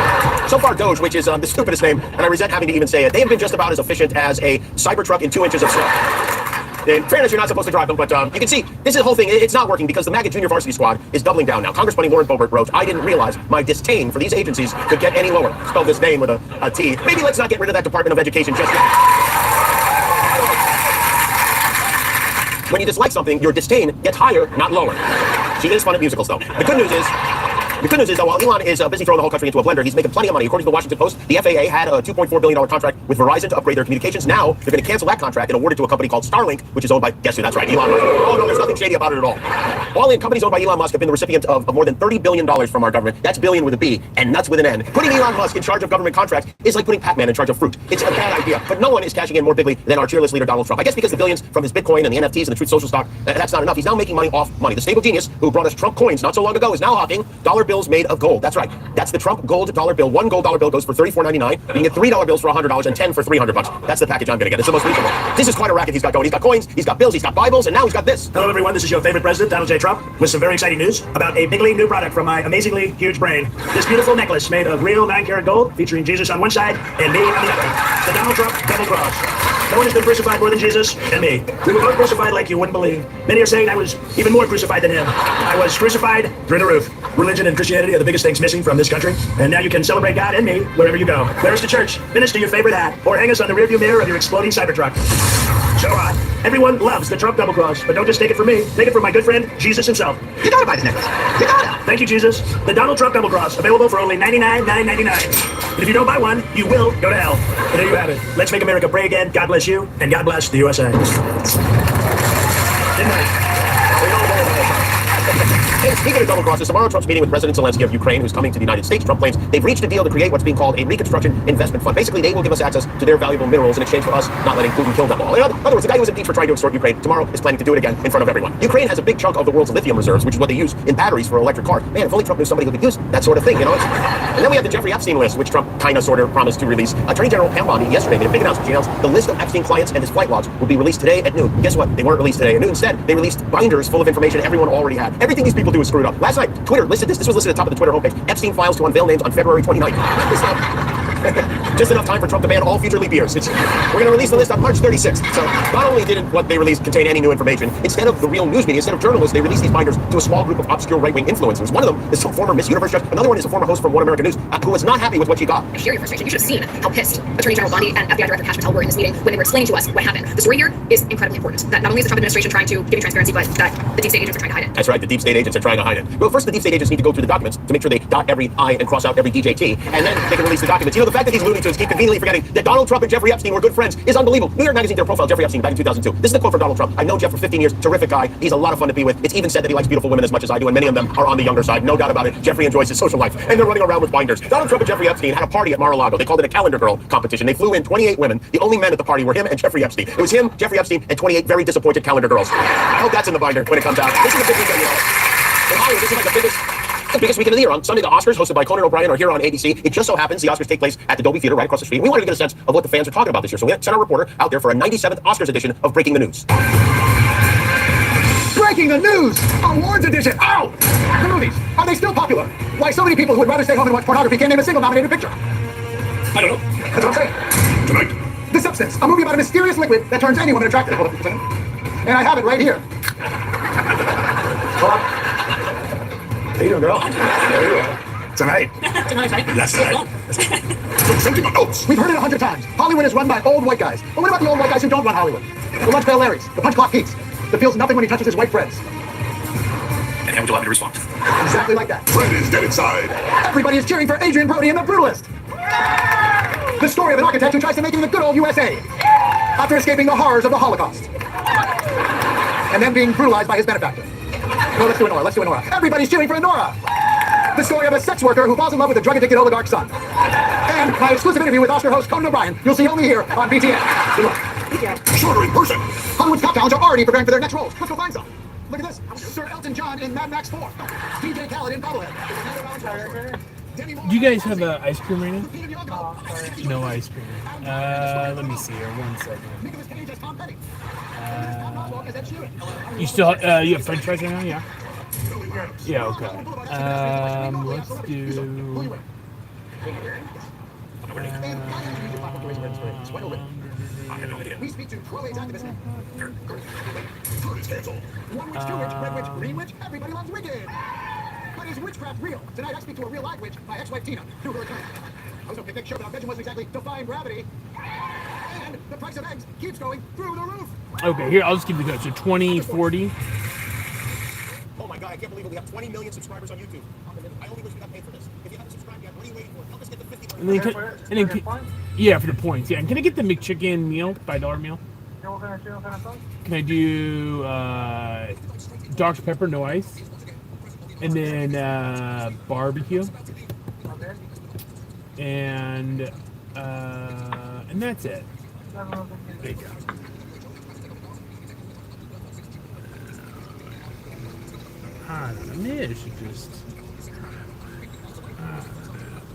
far, Doge, which is the stupidest name, and I resent having to even say it, they have been just about as efficient as a Cybertruck in 2 inches of snow. In fairness, you're not supposed to drive them, but you can see, this is the whole thing. It's not working because the MAGA Junior Varsity Squad is doubling down now. Congressman Lauren Boebert wrote, I didn't realize my disdain for these agencies could get any lower. Spell this name with a T. Maybe let's not get rid of that Department of Education just yet. When you dislike something, your disdain gets higher, not lower. See, it is fun at musicals, though. The good news is, The good news is that while Elon is busy throwing the whole country into a blender, he's making plenty of money. According to the Washington Post, the FAA had a $2.4 billion contract with Verizon to upgrade their communications. Now they're going to cancel that contract and award it to a company called Starlink, which is owned by, guess who? That's right, Elon Musk. Oh no, there's nothing shady about it at all. All in, companies owned by Elon Musk have been the recipient of more than $30 billion from our government. That's billion with a B and nuts with an N. Putting Elon Musk in charge of government contracts is like putting Pac-Man in charge of fruit. It's a bad idea, but no one is cashing in more bigly than our cheerless leader Donald Trump. I guess because the billions from his Bitcoin and the NFTs and the Truth Social stock, that's not enough. He's now making money off money. The stable genius who brought us Trump coins not so long ago is now hawking dollar bills made of gold. That's right. That's the Trump gold dollar bill. One gold dollar bill goes for $34.99. You can get $3 bills for $100 and 10 for $300. That's the package I'm going to get. It's the most reasonable. This is quite a racket he's got going. He's got coins, he's got bills, he's got Bibles, and now he's got this. Hello, everyone. This is your favorite president, Donald J. Trump, with some very exciting news about a bigly new product from my amazingly huge brain. This beautiful necklace made of real 9-karat gold, featuring Jesus on one side and me on the other. The Donald Trump double cross. No one has been crucified more than Jesus and me. We were both crucified like you wouldn't believe. Many are saying I was even more crucified than him. I was crucified through the roof. Religion and Christianity are the biggest things missing from this country, and now you can celebrate God and me wherever you go. Where's the church? Minister your favorite hat, or hang us on the rearview mirror of your exploding Cybertruck. So hot. Everyone loves the Trump double cross, but don't just take it from me. Take it from my good friend, Jesus himself. You gotta buy this necklace. You gotta. Thank you, Jesus. The Donald Trump double cross, available for only $99,999. And if you don't buy one, you will go to hell. And there you have it. Let's make America pray again. God bless you, and God bless the USA. Good night. Hey, speaking of double crosses, tomorrow Trump's meeting with President Zelensky of Ukraine, who's coming to the United States. Trump claims they've reached a deal to create what's being called a reconstruction investment fund. Basically, they will give us access to their valuable minerals in exchange for us not letting Putin kill them all. In other words, the guy who was impeached for trying to extort Ukraine tomorrow is planning to do it again in front of everyone. Ukraine has a big chunk of the world's lithium reserves, which is what they use in batteries for electric cars. Man, if only Trump knew somebody who could use that sort of thing, you know? And then we have the Jeffrey Epstein list, which Trump kind of sort of promised to release. Attorney General Pam Bondi yesterday made a big announcement. She announced the list of Epstein clients and his flight logs would be released today at noon. Guess what? They weren't released today at noon. Instead, they released binders full of information everyone already had. Everything these people do is screwed up. Last night, Twitter listed this. This was listed at the top of the Twitter homepage. Epstein files to unveil names on February 29th. Just enough time for Trump to ban all future leap years. We're going to release the list on March 36th. So not only didn't what they released contain any new information, instead of the real news media, instead of journalists, they released these binders to a small group of obscure right-wing influencers. One of them is some former Miss Universe judge. Another one is a former host from One American News who was not happy with what she got. I hear your frustration. You should have seen how pissed Attorney General Bondi and FBI Director Kash Patel were in this meeting when they were explaining to us what happened. The story here is incredibly important. That not only is the Trump administration trying to give you transparency, but that the deep state agents are trying to hide it. That's right, the deep state agents are trying to hide it. Well, first the deep state agents need to go through the documents to make sure they dot every I and cross out every DJT, and then they can release the documents. You know, the fact that these Looney Tunes keep conveniently forgetting that Donald Trump and Jeffrey Epstein were good friends is unbelievable. New York Magazine did a profile of Jeffrey Epstein back in 2002. This is the quote from Donald Trump. I've known Jeff for 15 years. Terrific guy. He's a lot of fun to be with. It's even said that he likes beautiful women as much as I do, and many of them are on the younger side. No doubt about it. Jeffrey enjoys his social life, and they're running around with binders. Donald Trump and Jeffrey Epstein had a party at Mar-a-Lago. They called it a calendar girl competition. They flew in 28 women. The only men at the party were him and Jeffrey Epstein. It was him, Jeffrey Epstein, and 28 very disappointed calendar girls. I hope that's in the binder when it comes out. This is a big weekend, you know. In Hollywood, this is like the biggest weekend of the year. On Sunday, the Oscars, hosted by Conan O'Brien, are here on ABC. It just so happens the Oscars take place at the Dolby Theater right across the street. We wanted to get a sense of what the fans are talking about this year, so we sent our reporter out there for a 97th Oscars edition of Breaking the News. Breaking the news! Awards edition! Ow! The movies, are they still popular? Why so many people who would rather stay home and watch pornography can't name a single nominated picture? I don't know. That's what I'm saying. Tonight. The Substance, a movie about a mysterious liquid that turns anyone attractive. Hold on a second. And I have it right here. Hold on. How you doing, girl? There you go. Tonight. Tonight, right? Last night. Something on notes. We've heard it 100 times. Hollywood is run by old white guys. But what about the old white guys who don't run Hollywood? The lunch pail Larrys, the punch clock Pete's, that feels nothing when he touches his white friends. And how would you like me to respond? Exactly like that. Fred is dead inside. Everybody is cheering for Adrian Brody in The Brutalist. The story of an architect who tries to make it in the good old USA after escaping the horrors of the Holocaust. And then being brutalized by his benefactor. No, let's do Nora. Let's do Nora. Everybody's cheering for Nora. The story of a sex worker who falls in love with a drug-addicted oligarch's son. And my exclusive interview with Oscar host Conan O'Brien. You'll see only here on BTN. Good luck. Shorter in person. Hollywood's top talents are already preparing for their next roles. Let's go find some. Look at this. Sir Elton John in Mad Max 4. DJ Khaled in Bubblehead. Do you guys have ice cream right now? No ice cream. Let me see here. 1 second. You still you have French fries right now? Yeah. Yeah. Okay. Let's do. We speak to pro-AIDS activists. One witch, two witch, red witch, green witch. Everybody loves Wicked. But is witchcraft real? Tonight I speak to a real live witch, my ex-wife Tina, through her attorney. I was no picnic show, but our vision wasn't exactly defying gravity. And the price of eggs keeps going through the roof. Okay, here I'll just give you the code. So 2040. Oh my God, I can't believe it. We have 20 million subscribers on YouTube. I only was And then, yeah, for the points. Yeah, and can I get the McChicken meal, $5 meal? Can I do Dr. Pepper, no ice, and then barbecue, and that's it. There you go. I don't know. Maybe I should just.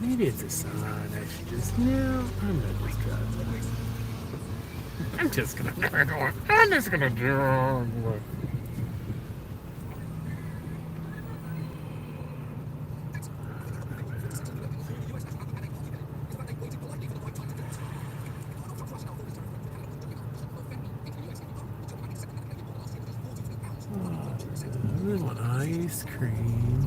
Maybe it's a sign. I should just. No, I'm gonna just try that. I'm just gonna do it. I'm just gonna do it. I want ice cream.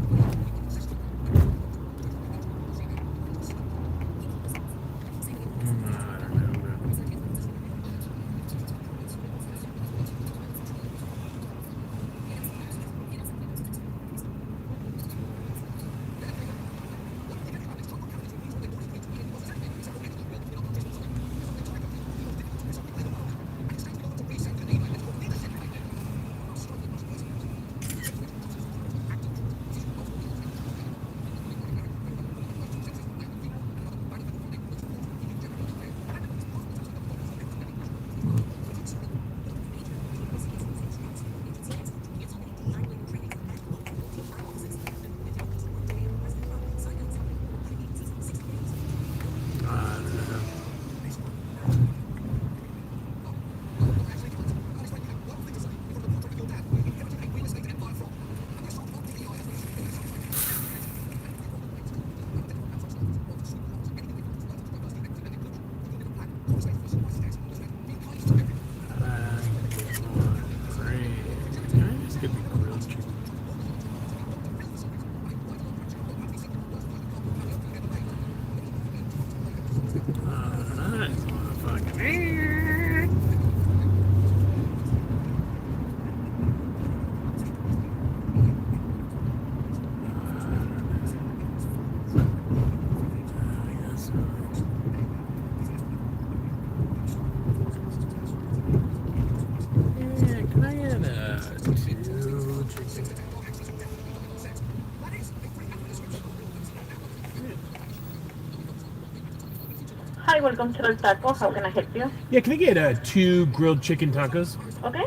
Hi, welcome to El Taco. How can I help you? Yeah, can I get 2 grilled chicken tacos? Okay.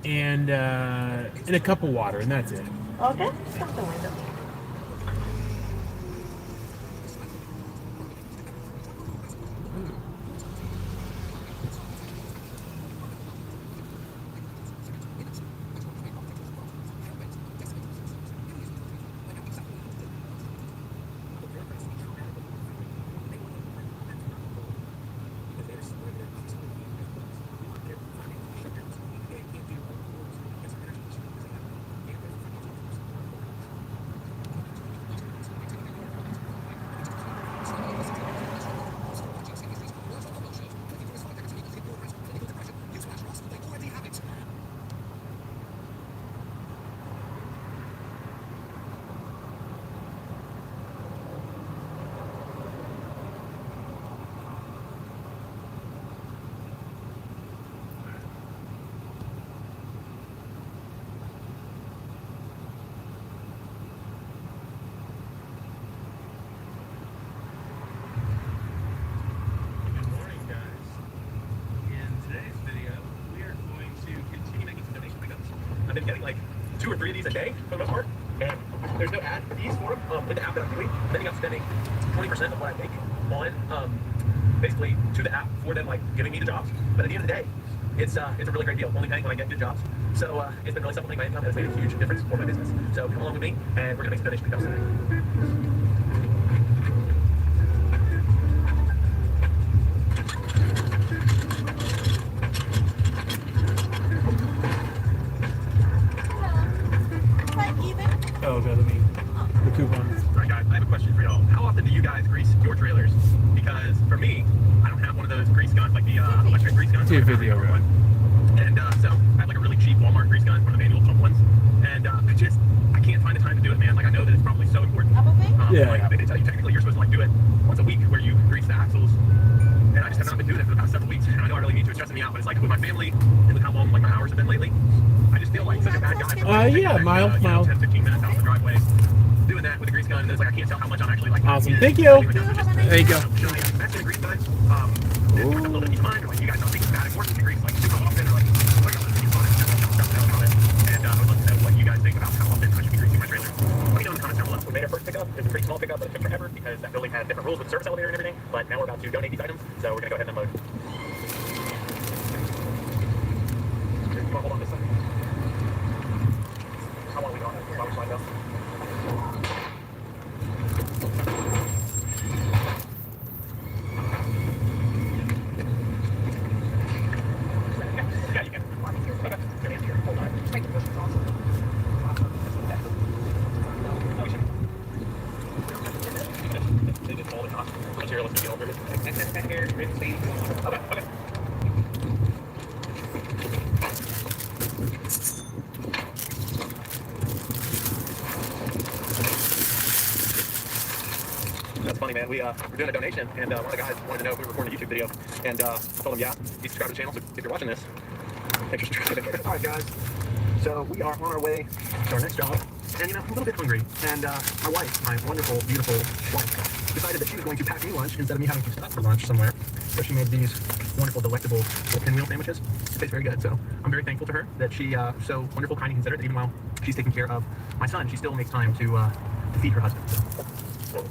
And a cup of water, and that's it. Okay. Just a minute. been getting like 2 or 3 of these a day for the most part, and there's no ad fees for them in the app that I'm doing. I'm ending up spending 20% of what I make on basically to the app for them like giving me the jobs. But at the end of the day, it's a really great deal. Only paying when I get good jobs. So it's been really supplementing my income, and it's made a huge difference for my business. So come along with me, and we're gonna make some donation pickups today. Oh, okay, the coupons. Alright guys, I have a question for y'all. How often do you guys grease your trailers? Because for me, I don't have one of those grease guns, like the electric grease guns. It's a video, right? And so I have like a really cheap Walmart grease gun, one of the manual pump ones. And I can't find the time to do it, man. Like I know that it's probably so important. Yeah. Like, they tell you technically you're supposed to like do it once stressing me out, but it's like with my family and with how long like my hours have been lately, I just feel like such a bad guy. Yeah, Miles. 10, 15 minutes out of the driveway, doing that with a grease gun, and it's like I can't tell how much I'm actually like. Awesome. Thank you. There you go. That's in a grease gun. It's a little bit of mind, or like you guys don't think it's bad importance to grease, like super often, or like and I would love to know what you guys think about how often I should be greasing my trailer. Let me know in the comments down below. We made our first pickup. It was a pretty small pickup, but it took forever because that building had different rules with the service elevator and everything. But now we're about to donate these items, so we're gonna go ahead and unload. You want to hold on this second? How long are we going? While we slide down? Yeah, you can. Okay. Come in here. Hold on. Take the cushions off. They did all the cost. Material is going to be over. Okay. That's funny, man. We're doing a donation, and one of the guys wanted to know if we were recording a YouTube video, and I told him, yeah, you subscribe to the channel, so if you're watching this, thanks for subscribing. All right, guys. So we are on our way to our next job, and I'm a little bit hungry, and my wife, my wonderful, beautiful wife, decided that she was going to pack me lunch instead of me having to stop for lunch somewhere. So she made these wonderful, delectable little pinwheel sandwiches. It tastes very good, so I'm very thankful to her that she so wonderful, kind, and considerate that even while she's taking care of my son, she still makes time to feed her husband. So.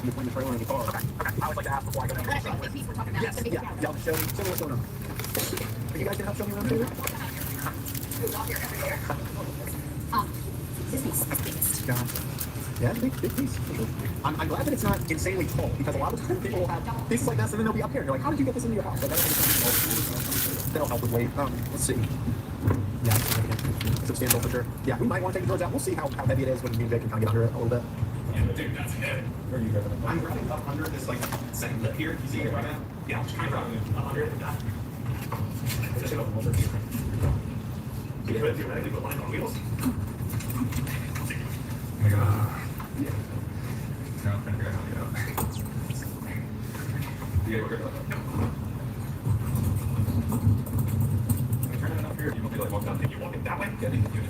You put the trailer in the car. Okay. I would like to ask before I go down. Yes. Yeah. Y'all show me what's going on. Are you guys gonna help show me around too? This piece. Yeah, big piece. I'm glad that it's not insanely tall because a lot of times people will have pieces like this and then they'll be up here and you're like, how did you get this into your house? Like, that'll help with weight. Let's see. Yeah, substantial for sure. Yeah, we might want to take the drawers out. We'll see how heavy it is when me and Jake can kind of get under it a little bit. Yeah, but dude, that's heavy. Where are you grabbing it? I'm grabbing up under this like second lip here. You see it right now? Yeah, I'm just trying to grab it up under it. Just open over here. You could theoretically put lines on wheels. Oh my god. Yeah. Now I'm trying to figure out how to get out. You gotta work it out. Turn it up here. You want me to like walk down? Think you walk it that way? Yeah, you can do it.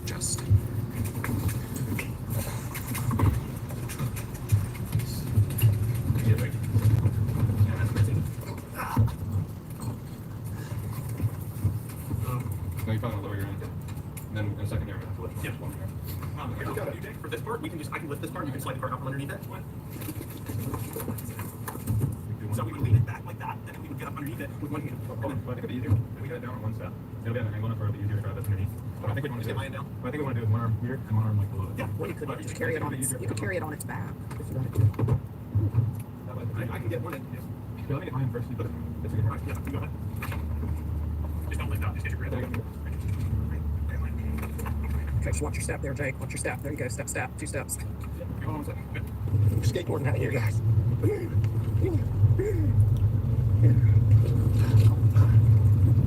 Just. Yeah, right. Yeah, that's crazy. No, you probably want to lower your end. And then in a second, you're going to have to lift Yeah. this one here. Here we go. For this part, I can lift this part. You can slide the cart up from underneath it. So we would lean it back like that, and then we would get up underneath it with one hand. Well, I think it'd be easier. If we got it down on one step, it'll be on an angle enough for it to be easier to grab this underneath. But I think we want to Get do my hand down. What I think we want to do is one arm here and one arm like below it. Yeah. Or you could just carry it on its. You could carry it on its back if you wanted to. That way. I can get one end. Yes. Let me get mine first. But it's a good Right, yeah, you go ahead. Just don't lift up. Just get your grip. There you go. Okay, just watch your step there, Jake. Watch your step. There you go. Step, 2 steps. Hold on one second. Good. Skateboarding out here, guys.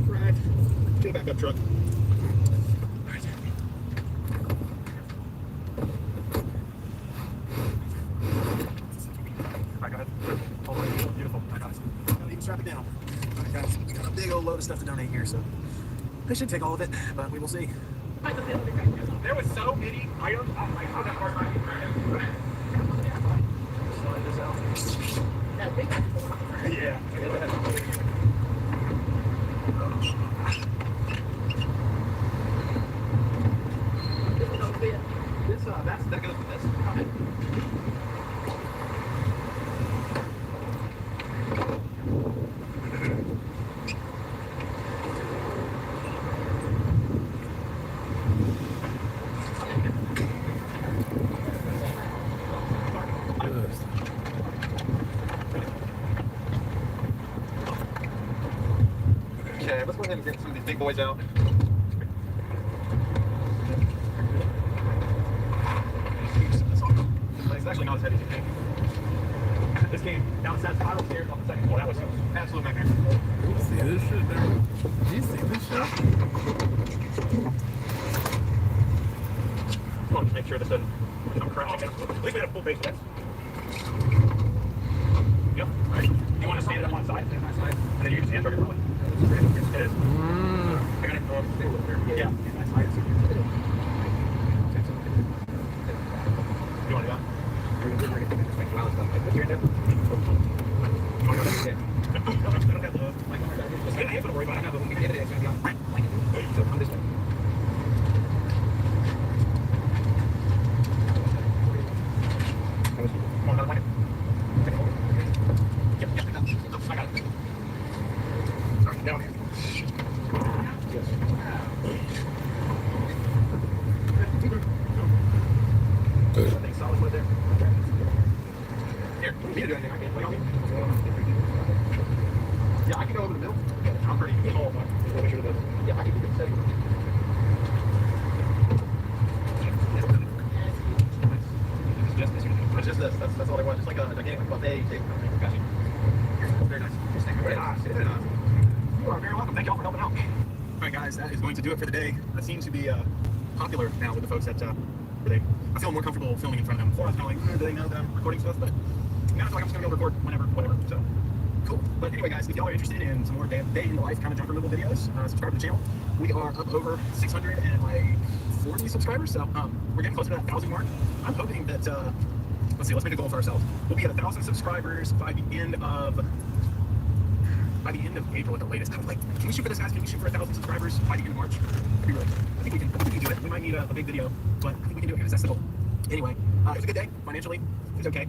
Right. Get back up, truck. Alright, go ahead. Hold on. Beautiful. Alright, guys. You can strap it down. Alright, guys. We got a big old load of stuff to donate here, so they should take all of it, but we will see. There was so many items. I saw that part right here. Slide this out. Yeah. That goes with this. Okay, let's go ahead and get some of these big boys out. It's actually not as heavy as you think. This came down set spiral stairs off the second floor. That was absolute nightmare. See this shit there? Do you see this shit? I want to make sure this doesn't come crashing. At least we had a full face of this. Yep. All right. You want to stand it up on side, and then you can stand very early. It is. I got it. Yeah. You want to go? Yeah, I can go over the middle. I'm pretty tall, but I'll make sure that. Yeah, I can keep it steady. It's just this. That's all they want. Just like a gigantic buffet table. Gotcha. Very nice. Very nice. Very nice. You are very welcome. Thank y'all for helping out. All right, guys, that is going to do it for the day. That seems to be popular now with the folks that I feel more comfortable filming in front of them. Before I was kind of like, do they know that I'm recording stuff? But now I feel like I'm just gonna go record whenever, whatever. So cool. But anyway, guys, if y'all are interested in some more day in the life kind of jumper little videos, subscribe to the channel. We are up over 640 subscribers, so we're getting close to that 1,000 mark. I'm hoping that let's make a goal for ourselves. We'll be at 1,000 subscribers by the end of April at the latest. I was like, can we shoot for this, guys? Can we shoot for 1,000 subscribers by the end of March? That'd be really cool. I think we can do it. We might need a big video, but I think we can do it, guys. That's the goal. Anyway, it was a good day. Financially, it was okay.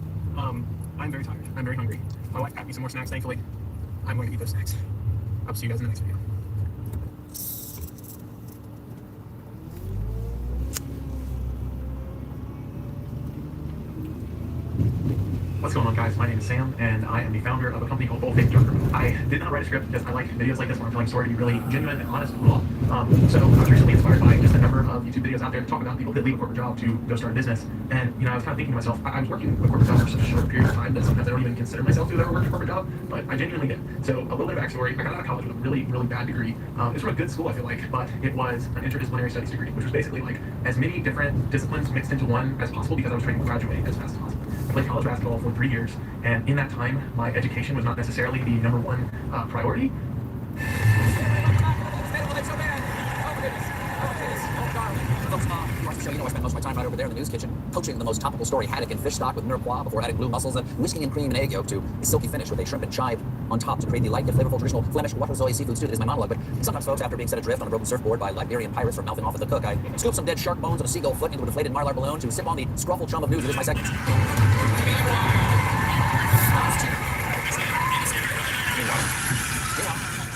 I'm very tired. I'm very hungry. My wife packed me some more snacks, thankfully. I'm going to eat those snacks. I'll see you guys in the next video. What's going on, guys? My name is Sam, and I am the founder of a company called Bold Faith Junker. I did not write a script because I like videos like this where I'm telling a story to be really genuine and honest and raw. So I was recently inspired by just a number of YouTube videos out there that talk about people that leave a corporate job to go start a business. And, I was kind of thinking to myself, I was working a corporate job for such a short period of time that sometimes I don't even consider myself to have ever worked a corporate job, but I genuinely did. So a little bit of backstory, I got out of college with a really, really bad degree. It was from a good school, I feel like, but it was an interdisciplinary studies degree, which was basically like as many different disciplines mixed into one as possible because I was trying to graduate as fast as possible. I played college basketball for 3 years, and in that time, my education was not necessarily the number one priority. You know, I spent most of my time right over there in the news kitchen, poaching the most topical story haddock and fish stock with mirepoix before adding blue mussels and whisking in cream and egg yolk to a silky finish with a shrimp and chive on top to create the light and flavorful traditional Flemish Waterzooi seafood stew that is my monologue. But sometimes, folks, after being set adrift on a broken surfboard by Liberian pirates from mouthing off at the cook, I scoop some dead shark bones and a seagull foot into a deflated Mylar balloon to sip on the scruffle chum of news that is my segment.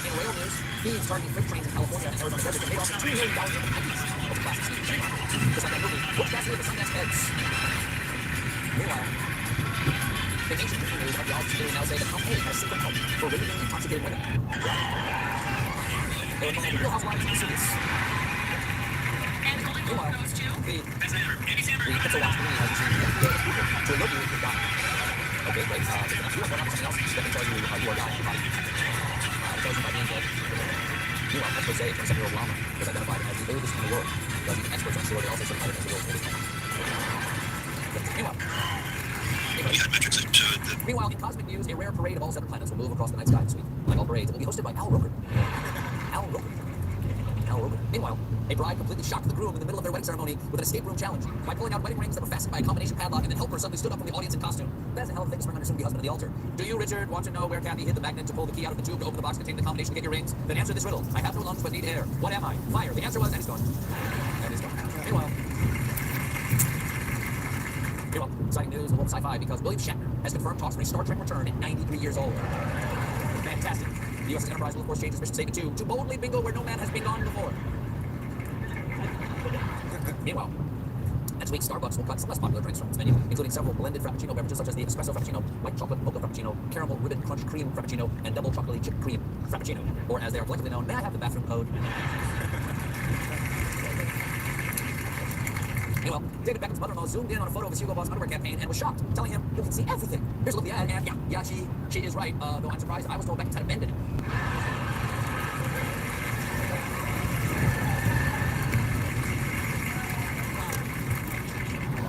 In rail news, thieves targeting freight trains in California and Arizona desert made off $2 million in packages of plastic steam. Just like that movie, What's Faster with the Sundance Heads? Meanwhile, the ancient cooking news archaeologists today now say that Pompeii has a secret cult for raping intoxicated women. They were called the Real Housewives of Vesuvius. Meanwhile, the Pizza Watch Committee has received the FDA approval to alert you if you're dying. Okay, great. If you want to know something else, let me tell you you are dying. It tells you by being dead. Meanwhile, experts say 27-year-old Lama was identified as the oldest in the world. But even experts are sure they also certified it as the world's oldest man. Meanwhile, in cosmic news, a rare parade of all seven planets will move across the night sky this week. Like all parades, it will be hosted by Al Roker. Al Roker. Meanwhile, a bride completely shocked the groom in the middle of their wedding ceremony with an escape room challenge by pulling out wedding rings that were fastened by a combination padlock, and then helper suddenly stood up from the audience in costume. That's a hell of a thing to spring on your soon-to-be husband at the altar. Do you, Richard, want to know where Kathy hid the magnet to pull the key out of the tube to open the box containing the combination to get your rings? Then answer this riddle. I have no lungs but need air. What am I? Fire. The answer was, and it's gone. And it's gone. Meanwhile, exciting news in the world of sci-fi because William Shatner has confirmed talks for a Star Trek return at 93 years old. Fantastic. The USS Enterprise will, of course, change its mission statement to boldly bingo where no man has been gone before. Meanwhile, next week, Starbucks will cut some less popular drinks from its menu, including several blended Frappuccino beverages such as the Espresso Frappuccino, White Chocolate Mocha Frappuccino, Caramel Ribbon Crunch Cream Frappuccino, and Double Chocolatey Chip Cream Frappuccino, or as they are collectively known, may I have the bathroom code? Meanwhile, David Beckham's mother-in-law zoomed in on a photo of his Hugo Boss underwear campaign and was shocked, telling him you can see everything. Here's a look at the ad, and yeah, she is right. Though I'm surprised I was told Beckham's had amended it.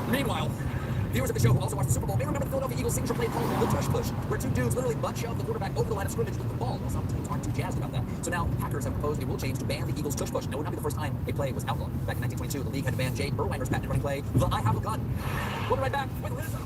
Meanwhile, viewers at the show who also watched the Super Bowl may remember the Philadelphia Eagles' signature play called the tush push, where two dudes literally butt shove the quarterback over the line of scrimmage with the ball. Well, some teams aren't too jazzed about that. So now hackers have proposed a rule change to ban the Eagles' tush push. No, it would not be the first time a play was outlawed. Back in 1922, the league had to ban Jay Berweimer's patented running play, the I Have a Gun. We'll be right back with Rizzo.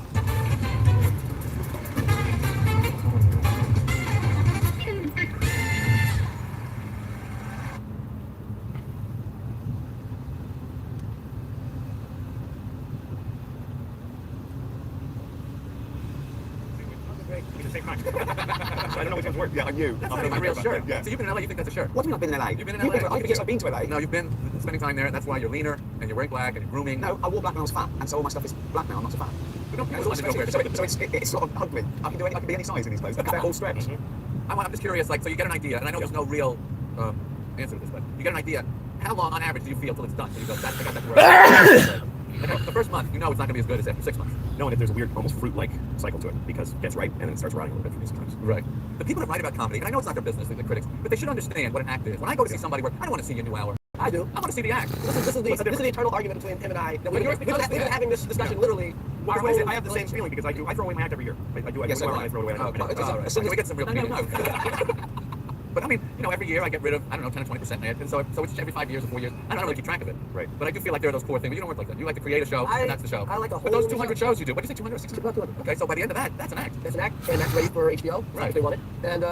I don't know which one's worse. Yeah, on you. That's not even a real shirt. Yeah. So you've been in LA, you think that's a shirt? What do you mean I've been in LA? You've been in LA? Yes, I've been to LA. No, you've been spending time there. That's why you're leaner, and you're wearing black, and you're grooming. No, I wore black when I was fat, and so all my stuff is black now. I'm not so fat. We don't So it's sort of ugly. I can be any size in these clothes. They're all stretched. I'm just curious, like, so you get an idea, and I know there's no real answer to this, but you get an idea. How long, on average, do you feel till it's done? So you go, I got that right. The first month, you know it's not going to be as good as after 6 months. Knowing that there's a weird, almost fruit-like cycle to it, because it gets ripe and then it starts rotting a little bit for me sometimes. Right. The people that write about comedy, and I know it's not their business, the critics, but they should understand what an act is. When I go to see somebody where I don't want to see a new hour, I do. I want to see the act. This is the eternal argument between him and I. We've been having this discussion literally. I have the same feeling because I throw away my act every year. I do Yes, new hour and I throw it away. We get some real But I mean, every year I get rid of, 10 or 20% net, and so it's every 5 years or 4 years. I don't really keep track of it. Right. But I do feel like there are those core things. You don't work like that. You like to create a show, and that's the show. I like a But whole those 200 shows you do, what do you say, 200 or 600? 200. Okay, so by the end of that, that's an act. There's an act, and that's ready for HBO. Right. If they want it. And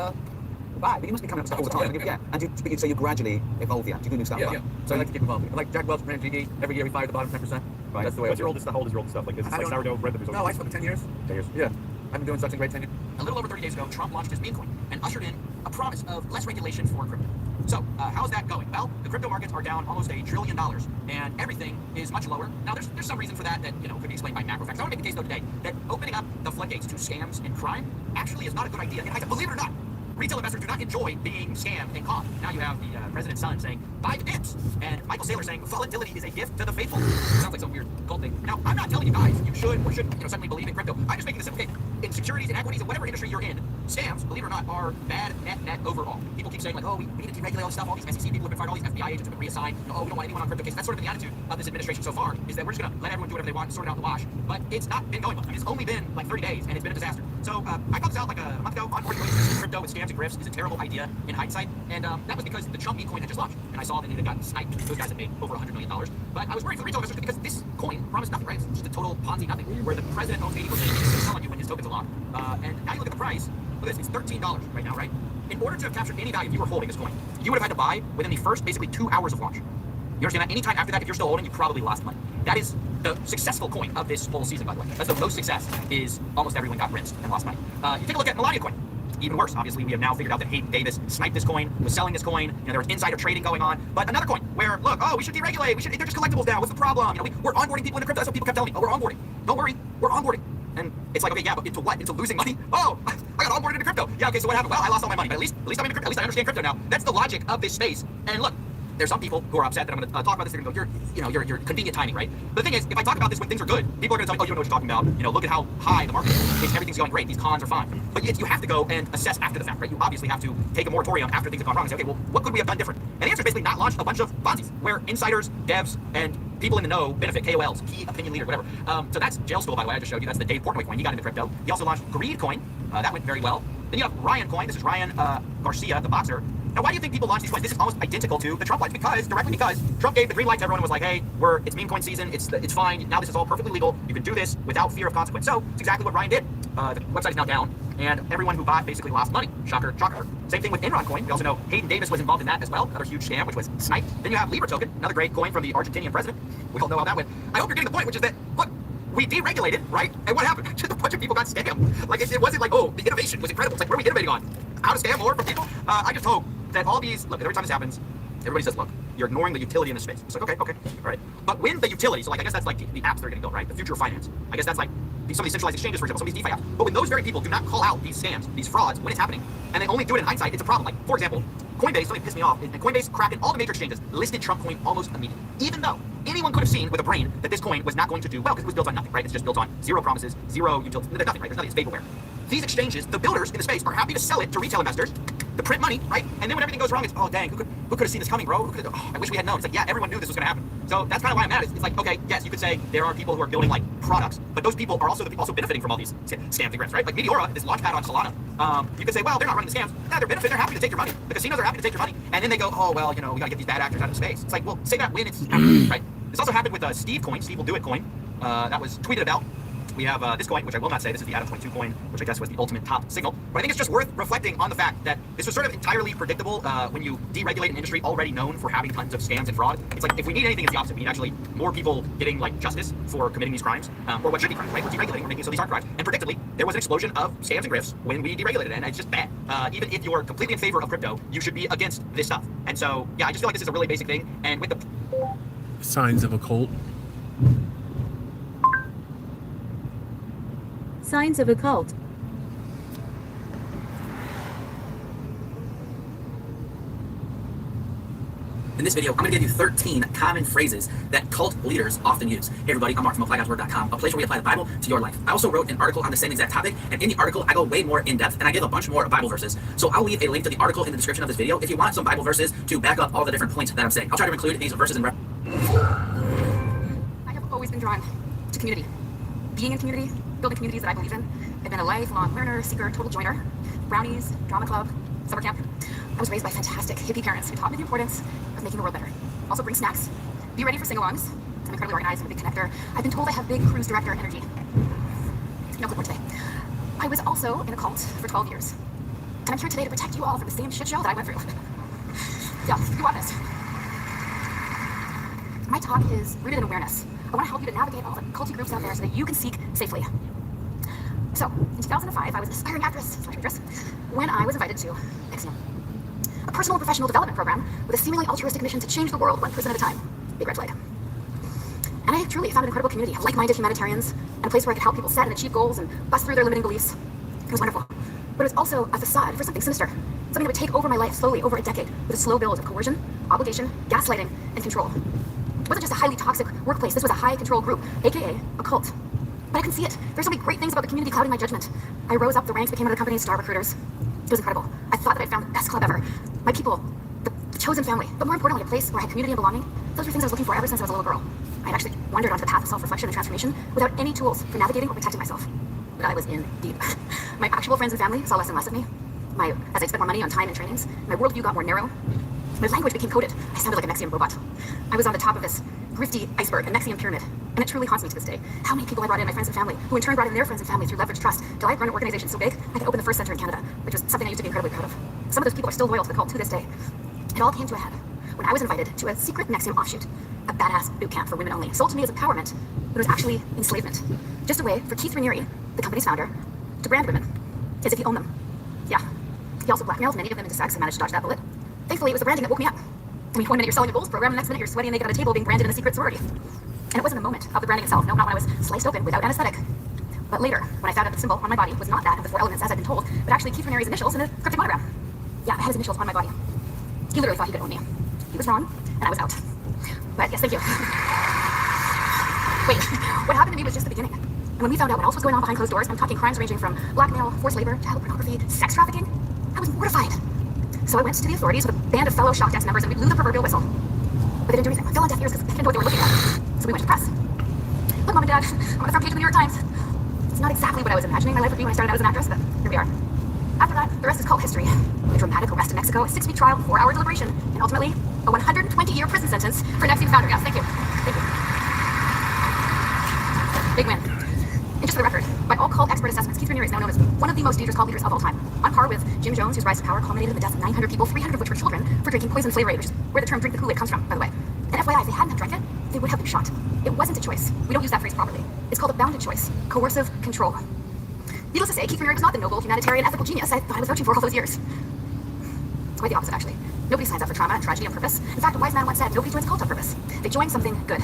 but you must be coming up with stuff all the time. Yeah. And so you gradually evolve the act. You do new stuff. Yeah. So I like to keep involved. Like Jack Welch ran GD. Every year we fired the bottom 10%. Right. That's the way. What's your oldest? How old is your oldest stuff? Like is it like sourdough bread that was? No, I spent 10 years. 10 years. Yeah. I've been doing such a great tenure. A little over 30 days ago, Trump launched his meme coin and ushered in a promise of less regulation for crypto. So, how's that going? Well, the crypto markets are down almost $1 trillion, and everything is much lower. Now, there's some reason for that could be explained by macro factors. I want to make the case, though, today that opening up the floodgates to scams and crime actually is not a good idea. And believe it or not, retail investors do not enjoy being scammed and caught. Now you have the president's son saying, buy the dips, and Michael Saylor saying, volatility is a gift to the faithful. Sounds like some weird cult thing. Now, I'm not telling you guys you should or shouldn't suddenly believe in crypto. I'm just making this simple. Okay, in securities and equities and whatever industry you're in, scams, believe it or not, are bad net overall. People keep saying, like, oh, we need to deregulate all this stuff. All these SEC people have been fired, all these FBI agents have been reassigned. We don't want anyone on crypto cases. That's sort of the attitude of this administration so far, is that we're just going to let everyone do whatever they want, sort it out in the wash. But it's not been going well. I mean, it's only been like 30 days, and it's been a disaster. So I found this out like a month ago. Onboarding crypto with scams and grifts is a terrible idea in hindsight, and that was because the Trump meme coin had just launched, and I saw that it had gotten sniped. Those guys had made over $100 million. But I was worried for the retail investors because this coin promised nothing, right? It's just a total Ponzi nothing, where the president owns 80% and he's selling you when his tokens are locked. And now you look at the price. Look at this, it's $13 right now, right? In order to have captured any value if you were holding this coin, you would have had to buy within the first basically 2 hours of launch. You understand that? Anytime after that, if you're still holding, you probably lost money. That is the successful coin of this whole season, by the way. That's the most success, is almost everyone got rinsed and lost money. You take a look at Melania coin. Even worse, obviously, we have now figured out that Hayden Davis sniped this coin, was selling this coin. There was insider trading going on. But another coin where, look, we should deregulate. They're just collectibles now. What's the problem? We're onboarding people into crypto. That's what people kept telling me. We're onboarding. Don't worry, we're onboarding. And it's like, okay, yeah, but into what? Into losing money? Oh, I got onboarded into crypto. Yeah, okay, so what happened? Well, I lost all my money, but at least I'm into crypto. At least I understand crypto now. That's the logic of this space. And look, there's some people who are upset that I'm going to talk about this. They're going to go, you're convenient timing, right? But the thing is, if I talk about this when things are good, people are going to tell me, oh, you don't know what you're talking about. Look at how high the market is. Everything's going great. These cons are fine. But you have to go and assess after the fact, right? You obviously have to take a moratorium after things have gone wrong and say, okay, well, what could we have done different? And the answer is basically not launch a bunch of Ponzi's where insiders, devs, and people in the know benefit, KOLs, key opinion leader, whatever. So that's Jail School, by the way. I just showed you. That's the Dave Portnoy coin. He got into crypto. He also launched Greed coin. That went very well. Then you have Ryan coin. This is Ryan Garcia, the boxer. Now, why do you think people launch these coins? This is almost identical to the Trump ones because Trump gave the green light to everyone and was like, hey, it's meme coin season. It's fine. Now this is all perfectly legal. You can do this without fear of consequence. So it's exactly what Ryan did. The website is now down, and everyone who bought basically lost money. Shocker, shocker. Same thing with Enron coin. We also know Hayden Davis was involved in that as well. Another huge scam, which was sniped. Then you have Libra token, another great coin from the Argentinian president. We all know how that went. I hope you're getting the point, which is that, look, we deregulated, right? And what happened? Just a bunch of people got scammed. Like, it wasn't like, oh, the innovation was incredible. It's like, what are we innovating on? How to scam more from people? I just hope that all these, look, every time this happens, everybody says, look, you're ignoring the utility in the space. It's like, okay, all right. But when the utility, so like, I guess that's like the apps that are going to go, right? The future of finance. I guess that's like some of these centralized exchanges, for example, some of these DeFi apps. But when those very people do not call out these scams, these frauds, when it's happening, and they only do it in hindsight, it's a problem. Like, for example, Coinbase, something pissed me off, and Coinbase, Kraken, all the major exchanges listed Trump coin almost immediately. Even though anyone could have seen with a brain that this coin was not going to do well because it was built on nothing, right? It's just built on zero promises, zero utility, there's nothing, right? There's nothing, it's vaporware. These exchanges, the builders in the space, are happy to sell it to retail investors, to print money, right? And then when everything goes wrong, it's, oh dang, who could have seen this coming, bro? I wish we had known. It's like, yeah, everyone knew this was gonna happen. So that's kind of why I'm mad. It's like, okay, yes, you could say there are people who are building like products, but those people are also the people also benefiting from all these scams and grifts, right? Like Meteora, this launchpad on Solana. You could say, well, they're not running the scams. Yeah, they're benefiting. They're happy to take your money. The casinos are happy to take your money, and then they go, oh well, we gotta get these bad actors out of space. It's like, well, say that when it's happening, right? This also happened with Steve coin, Steve will do it coin. That was tweeted about. We have this coin, which I will not say. This is the Adam 22 coin, which I guess was the ultimate top signal. But I think it's just worth reflecting on the fact that this was sort of entirely predictable when you deregulate an industry already known for having tons of scams and fraud. It's like, if we need anything, it's the opposite. We need actually more people getting like justice for committing these crimes, or what should be crimes, right? We're deregulating, we're making so these aren't crimes. And predictably, there was an explosion of scams and grifts when we deregulated it, and it's just bad. Even if you're completely in favor of crypto, you should be against this stuff. And so, yeah, I just feel like this is a really basic thing. And with the Signs of a cult. Signs of a cult. In this video, I'm going to give you 13 common phrases that cult leaders often use. Hey everybody, I'm Mark from ApplyGodsWord.com, a place where we apply the Bible to your life. I also wrote an article on the same exact topic, and in the article, I go way more in depth, and I give a bunch more Bible verses. So I'll leave a link to the article in the description of this video if you want some Bible verses to back up all the different points that I'm saying. I'll try to include these verses in I have always been drawn to community. Being in community, building communities that I believe in. I've been a lifelong learner, seeker, total joiner. Brownies, drama club, summer camp. I was raised by fantastic hippie parents who taught me the importance of making the world better. Also bring snacks. Be ready for sing-alongs. I'm incredibly organized, I'm a big connector. I've been told I have big cruise director energy. No clipboard today. I was also in a cult for 12 years. And I'm here today to protect you all from the same shit show that I went through. Yeah, be honest. My talk is rooted in awareness. I want to help you to navigate all the culty groups out there so that you can seek safely. So, in 2005, I was an aspiring actress/actress when I was invited to Nexium, a personal and professional development program with a seemingly altruistic mission to change the world one person at a time. Big red flag. And I truly found an incredible community of like-minded humanitarians and a place where I could help people set and achieve goals and bust through their limiting beliefs. It was wonderful. But it was also a facade for something sinister, something that would take over my life slowly over a decade with a slow build of coercion, obligation, gaslighting, and control. It wasn't just a highly toxic workplace, this was a high-control group, aka a cult. But I can see it. There's so many great things about the community clouding my judgment. I rose up the ranks, became one of the company's star recruiters. It was incredible. I thought that I'd found the best club ever. My people, the chosen family, but more importantly, a place where I had community and belonging. Those were things I was looking for ever since I was a little girl. I had actually wandered onto the path of self-reflection and transformation without any tools for navigating or protecting myself. But I was in deep. My actual friends and family saw less and less of me. As I spent more money on time and trainings, my worldview got more narrow. My language became coded. I sounded like a Nexium robot. I was on the top of this grifty iceberg, a Nexium pyramid, and it truly haunts me to this day. How many people I brought in, my friends and family, who in turn brought in their friends and family through leveraged trust, till I had run an organization so big, I could open the first center in Canada, which was something I used to be incredibly proud of. Some of those people are still loyal to the cult to this day. It all came to a head when I was invited to a secret Nexium offshoot, a badass boot camp for women only, sold to me as empowerment, but it was actually enslavement. Just a way for Keith Raniere, the company's founder, to brand women, as if he owned them. Yeah. He also blackmailed many of them into sex and managed to dodge that bullet. Thankfully, it was the branding that woke me up. I mean, one minute you're selling a goals program, the next minute you're sweaty and naked on a table being branded in a secret sorority. And it wasn't the moment of the branding itself, no, not when I was sliced open without anesthetic. But later, when I found out that the symbol on my body was not that of the 4 elements as I'd been told, but actually Keith Raniere's initials in a cryptic monogram. Yeah, I had his initials on my body. He literally thought he could own me. He was wrong, and I was out. But yes, thank you. Wait, what happened to me was just the beginning. And when we found out what else was going on behind closed doors, I'm talking crimes ranging from blackmail, forced labor, child pornography, sex trafficking, I was mortified. So I went to the authorities with a band of fellow shock desk members and we blew the proverbial whistle. But they didn't do anything. I fell on deaf ears because they didn't know what they were looking at. So we went to the press. Look, Mom and Dad, I'm on the front page of the New York Times. It's not exactly what I was imagining my life would be when I started out as an actress, but here we are. After that, the rest is cult history. A dramatic arrest in Mexico, a 6-week trial, 4-hour deliberation, and ultimately, a 120-year prison sentence for Nexium founder. Yes, thank you. Thank you. Big win. And just for the record, by all cult expert assessments, Keith Raniere is now known as one of the most dangerous cult leaders of all time. On par with Jim Jones, whose rise to power culminated in the death of 900 people, 300 of which were children, for drinking poison flavorade, which is where the term drink the Kool-Aid comes from, by the way. And FYI, if they hadn't have drank it, they would have been shot. It wasn't a choice. We don't use that phrase properly. It's called a bounded choice. Coercive control. Needless to say, Keith Raniere was not the noble, humanitarian, ethical genius I thought I was vouching for all those years. It's quite the opposite, actually. Nobody signs up for trauma and tragedy on purpose. In fact, a wise man once said, nobody joins a cult on purpose. They join something good.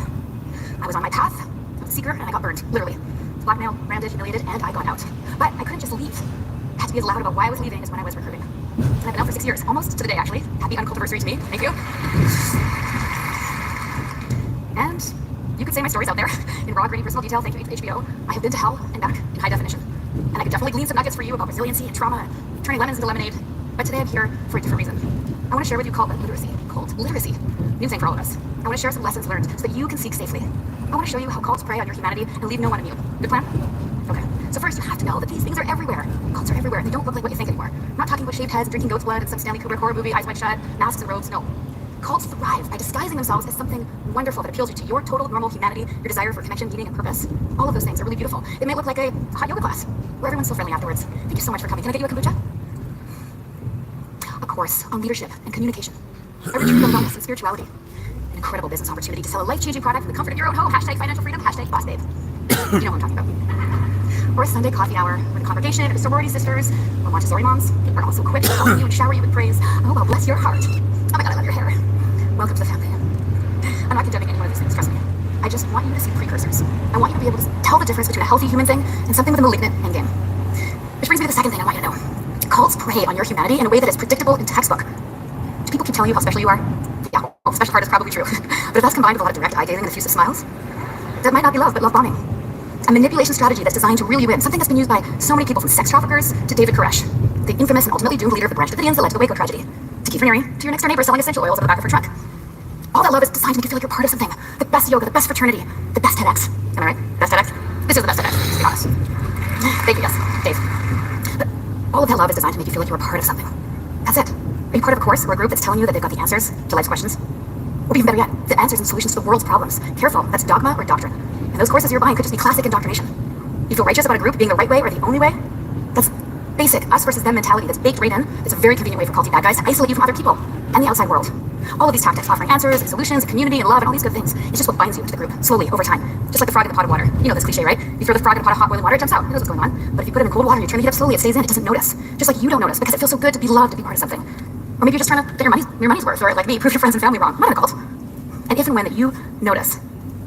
I was on my path, I was a seeker, and I got burned, literally. Blackmailed, branded, humiliated, and I got out. But I couldn't just leave. I had to be as loud about why I was leaving as when I was recruiting. And I've been out for 6 years, almost to the day, actually. Happy uncultiversary to me. Thank you. And you could say my story's out there in raw, gritty, personal detail. Thank you, HBO. I have been to hell and back in high definition. And I could definitely glean some nuggets for you about resiliency and trauma, turning lemons into lemonade. But today I'm here for a different reason. I want to share with you cult literacy. Cult literacy. New thing for all of us. I want to share some lessons learned so that you can seek safely. I want to show you how cults prey on your humanity and leave no one immune. Good plan? Okay. So first, you have to know that these things are everywhere. Cults are everywhere. They don't look like what you think anymore. I'm not talking about shaved heads, drinking goat's blood, and some Stanley Kubrick horror movie, Eyes Wide Shut, masks and robes. No. Cults thrive by disguising themselves as something wonderful that appeals to your total normal humanity, your desire for connection, meaning, and purpose. All of those things are really beautiful. It may look like a hot yoga class where everyone's so friendly afterwards. Thank you so much for coming. Can I get you a kombucha? A course on leadership and communication. A retreat on wellness and spirituality. An incredible business opportunity to sell a life-changing product from the comfort of your own home. Hashtag financial freedom. Hashtag boss babe. You know what I'm talking about. Or a Sunday coffee hour where the congregation or the sorority sisters or Montessori moms are also quick to welcome you and shower you with praise. Oh, well, bless your heart. Oh my God, I love your hair. Welcome to the family. I'm not condemning any one of these things, trust me. I just want you to see precursors. I want you to be able to tell the difference between a healthy human thing and something with a malignant endgame. Which brings me to the second thing I want you to know. Cults prey on your humanity in a way that is predictable in textbook. Do people keep telling you how special you are? Yeah, well, the special part is probably true. But if that's combined with a lot of direct eye-gazing and effusive smiles, that might not be love, but love bombing. A manipulation strategy that's designed to reel you in. Something that's been used by so many people, from sex traffickers to David Koresh, the infamous and ultimately doomed leader of the Branch Davidians that led to the Waco tragedy, to Keith Raniere, to your next door neighbor selling essential oils on the back of her truck. All that love is designed to make you feel like you're part of something. The best yoga, the best fraternity, the best TEDx. Am I right? Best TEDx? This is the best TEDx, to be honest. Thank you, yes, Dave. But all of that love is designed to make you feel like you're a part of something. That's it. Are you part of a course or a group that's telling you that they've got the answers to life's questions? Or even better yet, the answers and solutions to the world's problems. Careful, that's dogma or doctrine. And those courses you're buying could just be classic indoctrination. You feel righteous about a group being the right way or the only way? That's basic us versus them mentality that's baked right in. It's a very convenient way for culty bad guys to isolate you from other people and the outside world. All of these tactics, offering answers and solutions and community and love and all these good things, it's just what binds you to the group, slowly, over time. Just like the frog in the pot of water. You know this cliche, right? You throw the frog in a pot of hot boiling water, it jumps out. It knows what's going on. But if you put it in cold water and you turn the heat up slowly, it stays in. It doesn't notice. Just like you don't notice, because it feels so good to be loved, to be part of something. Or maybe you're just trying to get your money's worth, or like me, prove your friends and family wrong. I'm not in a cult. And if and when that you notice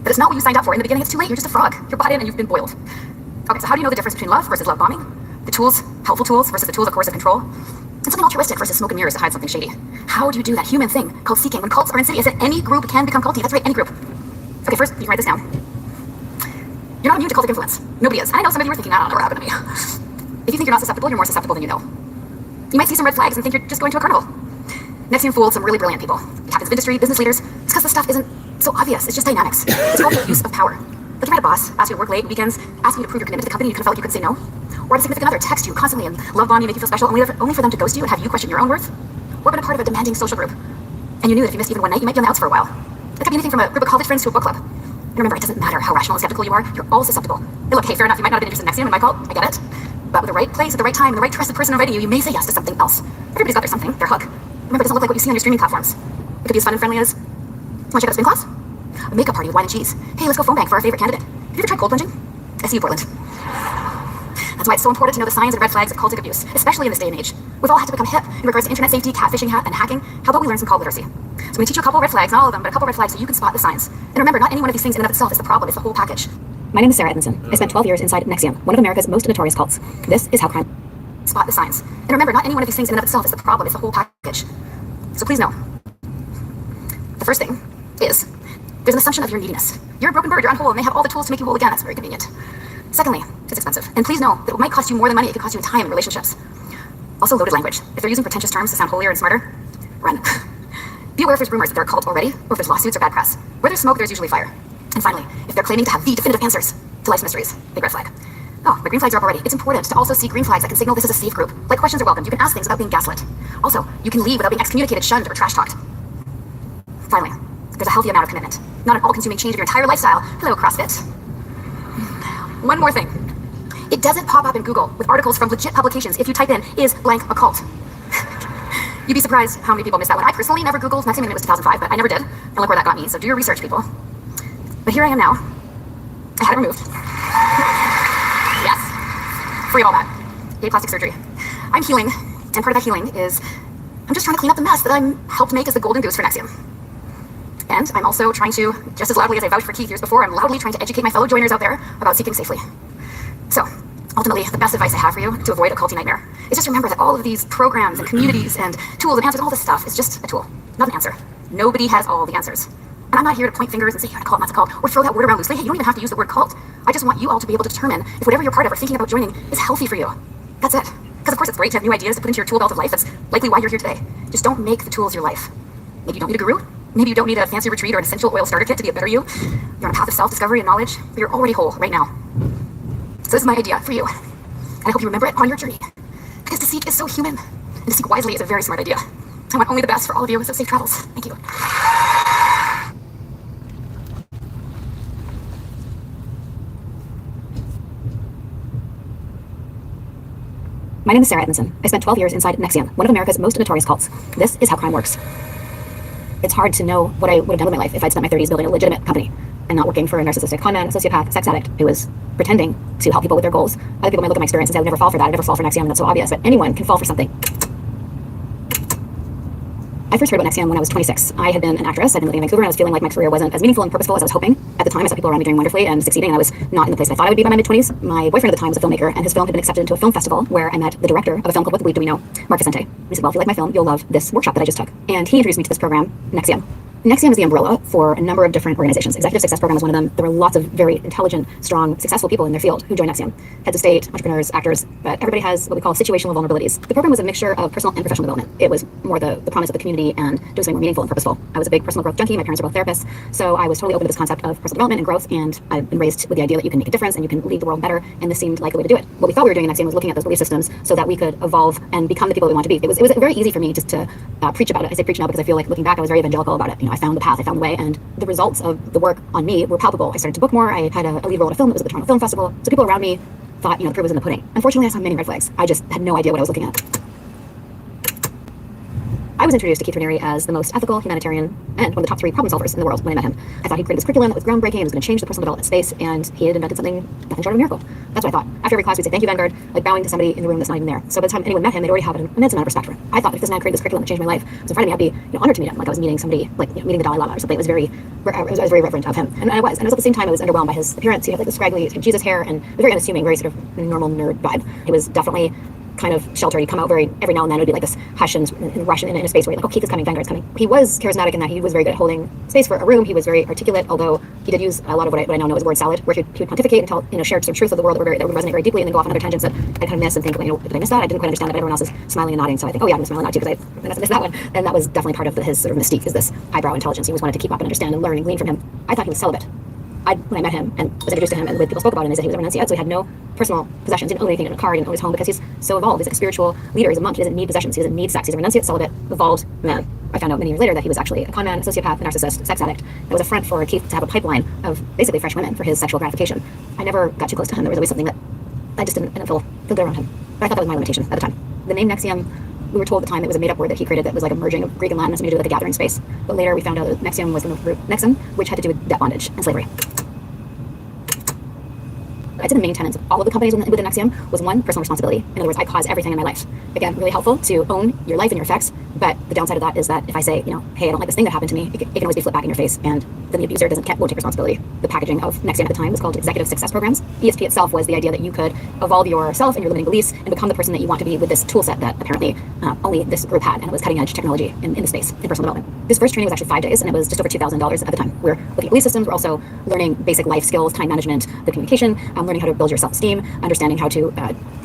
that it's not what you signed up for in the beginning, it's too late. You're just a frog. You're bought in and you've been boiled. Okay, so how do you know the difference between love versus love bombing? The tools, helpful tools, versus the tools of coercive control? And something altruistic versus smoke and mirrors to hide something shady. How do you do that human thing called seeking when cults are insidious and any group can become culty? That's right, any group. Okay, first, you can write this down. You're not immune to cultic influence. Nobody is. I know some of you are thinking, that'll never happen to me. If you think you're not susceptible, you're more susceptible than you know. You might see some red flags and think you're just going to a carnival. Nexium fooled some really brilliant people. Captains of industry, business leaders. It's because the stuff isn't so obvious. It's just dynamics. It's called the use of power. Like you had a boss, ask you to work late, weekends, ask you to prove your commitment to the company, you kind of felt like you couldn't say no. Or a significant other text you constantly and love bomb you, make you feel special, only for them to ghost you and have you question your own worth. Or been a part of a demanding social group. And you knew that if you missed even one night, you might be on the outs for a while. That could be anything from a group of college friends to a book club. And remember, it doesn't matter how rational and skeptical you are, you're all susceptible. And look, hey, fair enough, you might not have been interested in Nexium in my cult, I get it. But with the right place, at the right time, and the right trusted person inviting you, you may say yes to something else. Everybody's got their something, their hook. Remember, it doesn't look like what you see on your streaming platforms. It could be as fun and friendly as, wanna check out a spin class? A makeup party with wine and cheese. Hey, let's go phone bank for our favorite candidate. Have you ever tried cold plunging? I see you, Portland. That's why it's so important to know the signs and red flags of cultic abuse, especially in this day and age. We've all had to become hip in regards to internet safety, catfishing, and hacking. How about we learn some cult literacy? So I'm going to teach you a couple red flags, not all of them, but a couple red flags so you can spot the signs. And remember, not any one of these things in and of itself is the problem, it's the whole package. My name is Sarah Edmondson. I spent 12 years inside Nexium, one of America's most notorious cults. This is how crime... Spot the signs. And remember, not any one of these things in and of itself is the problem, it's the whole package. So please know. The first thing is, there's an assumption of your neediness. You're a broken bird, you're unwhole, and they have all the tools to make you whole again. That's very convenient. Secondly, it's expensive. And please know that it might cost you more than money, it could cost you time in relationships. Also loaded language. If they're using pretentious terms to sound holier and smarter, run. Be aware if there's rumors that they're a cult already, or if there's lawsuits or bad press. Where there's smoke, there's usually fire. And finally, if they're claiming to have the definitive answers to life's mysteries, big red flag. Oh, my green flags are up already. It's important to also see green flags that can signal this is a safe group. Like questions are welcome. You can ask things without being gaslit. Also, you can leave without being excommunicated, shunned, or trash talked. Finally, there's a healthy amount of commitment. Not an all-consuming change of your entire lifestyle. Hello, CrossFit. One more thing. It doesn't pop up in Google with articles from legit publications if you type in, is blank a cult? You'd be surprised how many people miss that one. I personally never Googled Nexium, and it was 2005, but I never did. And look where that got me, so do your research, people. But here I am now. I had it removed. Yes. Free of all that. Yay, plastic surgery. I'm healing, and part of that healing is I'm just trying to clean up the mess that I'm helped make as the golden goose for Nexium. And I'm also trying to, just as loudly as I vouched for Keith years before, I'm loudly trying to educate my fellow joiners out there about seeking safely. So, ultimately, the best advice I have for you to avoid a culty nightmare is just remember that all of these programs and communities and tools and answers, all this stuff is just a tool, not an answer. Nobody has all the answers. And I'm not here to point fingers and say, you're a cult, not a cult, or throw that word around loosely. Hey, you don't even have to use the word cult. I just want you all to be able to determine if whatever you're part of or thinking about joining is healthy for you. That's it. Because of course it's great to have new ideas to put into your tool belt of life. That's likely why you're here today. Just don't make the tools your life. Maybe you don't need a guru. Maybe you don't need a fancy retreat or an essential oil starter kit to be a better you. You're on a path of self-discovery and knowledge, but you're already whole right now. So this is my idea for you. And I hope you remember it on your journey. Because to seek is so human. And to seek wisely is a very smart idea. I want only the best for all of you, so safe travels. Thank you. My name is Sarah Edmondson. I spent 12 years inside NXIVM, one of America's most notorious cults. This is how crime works. It's hard to know what I would have done with my life if I'd spent my 30s building a legitimate company and not working for a narcissistic conman, sociopath, sex addict who was pretending to help people with their goals. Other people might look at my experience and say I would never fall for that. I'd never fall for NXIVM, and that's so obvious, but anyone can fall for something. I first heard about NXIVM when I was 26. I had been an actress. I'd been living in Vancouver, and I was feeling like my career wasn't as meaningful and purposeful as I was hoping. At the time, I saw people around me doing wonderfully and succeeding, and I was not in the place I thought I would be by my mid-20s. My boyfriend at the time was a filmmaker, and his film had been accepted into a film festival where I met the director of a film called What the Bleed Do We Know, Mark Vicente. He said, well, if you like my film, you'll love this workshop that I just took. And he introduced me to this program, NXIVM. NXIVM is the umbrella for a number of different organizations. Executive Success Program is one of them. There were lots of very intelligent, strong, successful people in their field who joined NXIVM. Heads of state, entrepreneurs, actors, but everybody has what we call situational vulnerabilities. The program was a mixture of personal and professional development. It was more the promise of the community and doing something more meaningful and purposeful. I was a big personal growth junkie. My parents are both therapists, so I was totally open to this concept of personal development and growth, and I've been raised with the idea that you can make a difference and you can leave the world better, and this seemed like the way to do it. What we thought we were doing in NXIVM was looking at those belief systems so that we could evolve and become the people we want to be. It was very easy for me just to preach about it. I say preach now because I feel like looking back I was very evangelical about it. You know, I found the path, I found the way, and the results of the work on me were palpable. I started to book more. I had a lead role in a film that was at the Toronto Film Festival. So people around me thought, the proof was in the pudding. Unfortunately, I saw many red flags. I just had no idea what I was looking at. I was introduced to Keith Raniere as the most ethical, humanitarian, and one of the top 3 problem solvers in the world when I met him. I thought he'd created this curriculum that was groundbreaking and was going to change the personal development space, and he had invented something nothing short of a miracle. That's what I thought. After every class, we'd say, thank you, Vanguard, like bowing to somebody in the room that's not even there. So by the time anyone met him, they'd already have an immense amount of respect for him. I thought if this man created this curriculum that changed my life, so in front of me, I'd be honored to meet him, like I was meeting somebody, like meeting the Dalai Lama or something. I was very reverent of him, and I was. And at the same time, I was underwhelmed by his appearance. He had like the scraggly Jesus hair and the very unassuming, very sort of normal nerd vibe. He was definitely kind of sheltered. He'd come out every now and then. It would be like this hush and rush in a space where you're like, oh, Keith is coming, Vanguard's coming. He was charismatic in that he was very good at holding space for a room. He was very articulate, although he did use a lot of what I now know as word salad, where he would pontificate and tell, share some truth of the world that would resonate very deeply, and then go off on other tangents that I kind of miss and think, did I miss that? I didn't quite understand that, but everyone else is smiling and nodding, so I think, oh yeah, I'm smiling now too, because I missed that one. And that was definitely part of his sort of mystique, is this eyebrow intelligence. He always wanted to keep up and understand and learn and glean from him. I thought he was celibate. When I met him and was introduced to him, and when people spoke about him, they said he was a renunciate, so he had no personal possessions. He didn't own anything in a car, he didn't own his home, because he's so evolved. He's like a spiritual leader. He's a monk. He doesn't need possessions. He doesn't need sex. He's a renunciate, celibate, evolved man. I found out many years later that he was actually a con man, a sociopath, a narcissist, sex addict. That was a front for Keith to have a pipeline of basically fresh women for his sexual gratification. I never got too close to him. There was always something that I just didn't feel good around him. But I thought that was my limitation at the time. The name NXIVM, we were told at the time it was a made-up word that he created that was like a merging of Greek and Latin, something to do with like a gathering space. But later we found out that NXIVM was the root Nexum, which had to do with debt bondage and slavery. I'd say the main tenets of all of the companies within NXIVM was 1, personal responsibility. In other words, I cause everything in my life. Again, really helpful to own your life and your effects, but the downside of that is that if I say, hey, I don't like this thing that happened to me, it can always be flipped back in your face, and then the abuser won't take responsibility. The packaging of NXIVM at the time was called Executive Success Programs. ESP itself was the idea that you could evolve yourself and your limiting beliefs and become the person that you want to be with this tool set that apparently only this group had, and it was cutting edge technology in the space, in personal development. This first training was actually 5 days, and it was just over $2,000 at the time. We're looking at belief systems. We're also learning basic life skills, time management, the communication, learning how to build your self-esteem, understanding how to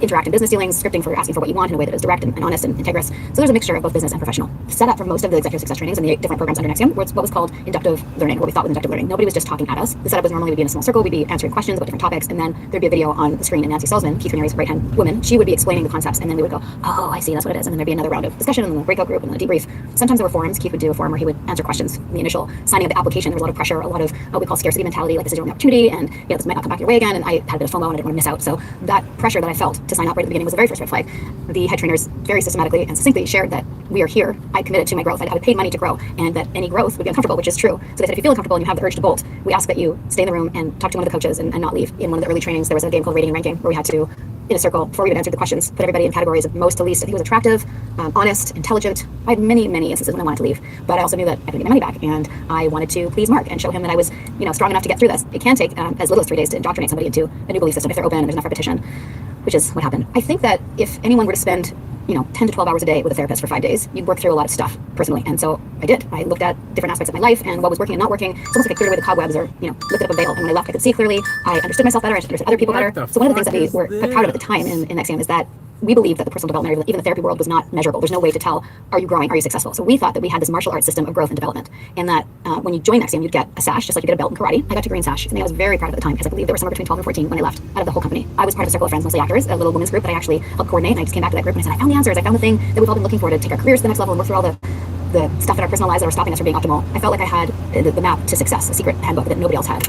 interact in business dealings, scripting for asking for what you want in a way that is direct and honest and integrous. So there's a mixture of both business and professional. The setup for most of the executive success trainings and the different programs under NXIVM was what was called inductive learning, what we thought was inductive learning. Nobody was just talking at us. The setup was normally we'd be in a small circle, we'd be answering questions about different topics, and then there'd be a video on the screen, and Nancy Salzman, Keith Raniere's right-hand woman, she would be explaining the concepts, and then we would go, oh, I see, that's what it is. And then there'd be another round of discussion, and then a breakout group, and then a debrief. Sometimes there were forums. Keith would do a forum where he would answer questions. In the initial signing of the application, there was a lot of pressure, a lot of what we call scarcity mentality, like this is your only opportunity, and this might not come back your way again, and I had a bit of FOMO, and I didn't want to miss out. So that pressure that I felt to sign up right at the beginning was the very first red flag. The head trainers very systematically and succinctly shared that we are here. I committed to my growth. I paid money to grow, and that any growth would be uncomfortable, which is true. So they said if you feel uncomfortable and you have the urge to bolt, we ask that you stay in the room and talk to one of the coaches and not leave. In one of the early trainings, there was a game called Rating and Ranking where we had to, in a circle, before we would answer the questions, put everybody in categories of most to least. I think it was attractive, honest, intelligent. I had many instances when I wanted to leave, but I also knew that I could get my money back, and I wanted to please Mark and show him that I was, strong enough to get through this. It can take as little as 3 days to indoctrinate somebody into a new belief system if they're open and there's enough repetition. which is what happened. I think that if anyone were to spend 10 to 12 hours a day with a therapist for 5 days, you'd work through a lot of stuff personally. And so I did. I looked at different aspects of my life and what was working and not working. It's almost like I cleared away the cobwebs or, lifted up a veil. And when I left, I could see clearly. I understood myself better. I understood other people better. So one of the things that we were proud of at the time in NXIVM is that we believed that the personal development, even the therapy world, was not measurable. There's no way to tell, are you growing, are you successful? So we thought that we had this martial arts system of growth and development, and that when you join NXIVM, you'd get a sash, just like you get a belt in karate. I got to green sash, and I was very proud of it at the time, because I believe there were somewhere between 12 and 14 when I left out of the whole company. I was part of a circle of friends, mostly actors, a little women's group that I actually helped coordinate, and I just came back to that group and I said, I found the answers, I found the thing that we've all been looking for to take our careers to the next level and work through all the stuff in our personal lives that are stopping us from being optimal. I felt like I had the map to success, a secret handbook that nobody else had.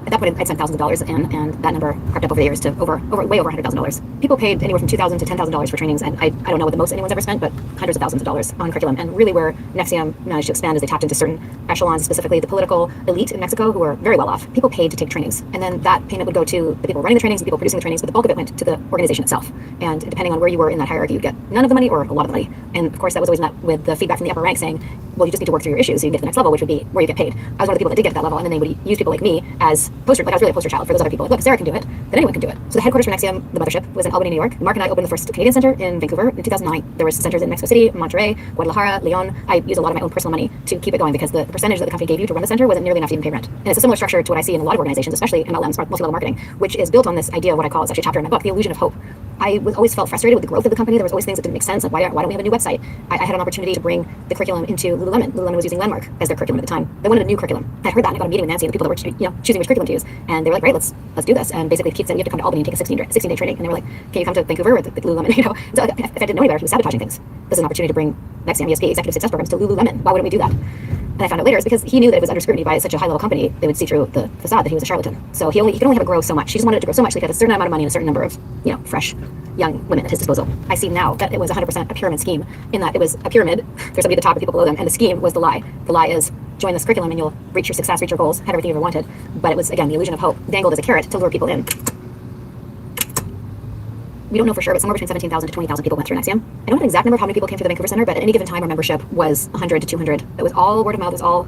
At that point, I'd spent thousands of dollars, and that number crept up over the years to way over $100,000. People paid anywhere from $2,000 to $10,000 for trainings, and I don't know what the most anyone's ever spent, but hundreds of thousands of dollars on curriculum. And really where NXIVM managed to expand is they tapped into certain echelons, specifically the political elite in Mexico, who were very well off. People paid to take trainings, and then that payment would go to the people running the trainings, the people producing the trainings, but the bulk of it went to the organization itself. And depending on where you were in that hierarchy, you'd get none of the money or a lot of the money. And of course, that was always met with the feedback from the upper rank saying, well, you just need to work through your issues so you can get to the next level, which would be where you get paid. I was one of the people that did get to that level, and then they would use people like me as poster, like I was really a poster child for those other people. Like, look, Sarah can do it, then anyone can do it. So the headquarters for NXIVM, the mothership, was in Albany, New York. Mark and I opened the first Canadian center in Vancouver in 2009. There were centers in Mexico City, Monterrey, Guadalajara, Leon. I used a lot of my own personal money to keep it going because the percentage that the company gave you to run the center wasn't nearly enough to even pay rent. And it's a similar structure to what I see in a lot of organizations, especially MLMs, multi-level marketing, which is built on this idea of what I call, it's actually a chapter in my book, the illusion of hope. I always felt frustrated with the growth of the company. There was always things that didn't make sense, like why don't we have a new website? I had an opportunity to bring the curriculum into Lululemon. Lululemon was using Landmark as their curriculum at the time. They wanted a new curriculum. I heard that, and I got a meeting with Nancy and the people that were choosing which curriculum to use, and they were like, great, let's do this. And basically Keith said, you have to come to Albany and take a 16-day training. And they were like, can you come to Vancouver with the Lululemon? So if I didn't know any better, he was sabotaging things. This is an opportunity to bring NXIVM ESP executive success programs to Lululemon. Why wouldn't we do that? And I found out later it's because he knew that it was under scrutiny by such a high-level company. They would see through the facade that he was a charlatan. So he could only have it grow so much. She just wanted it to grow so much, so he had a certain amount of money and a certain number of, fresh young women at his disposal. I see now that it was 100% a pyramid scheme, in that it was a pyramid. There's somebody at the top and people below them, and the scheme was the lie. The lie is join this curriculum and you'll reach your success, reach your goals, have everything you ever wanted. But it was, again, the illusion of hope, dangled as a carrot to lure people in. We don't know for sure, but somewhere between 17,000 to 20,000 people went through NXIVM. I don't have an exact number of how many people came through the Vancouver Center, but at any given time, our membership was 100 to 200. It was all word of mouth. It was all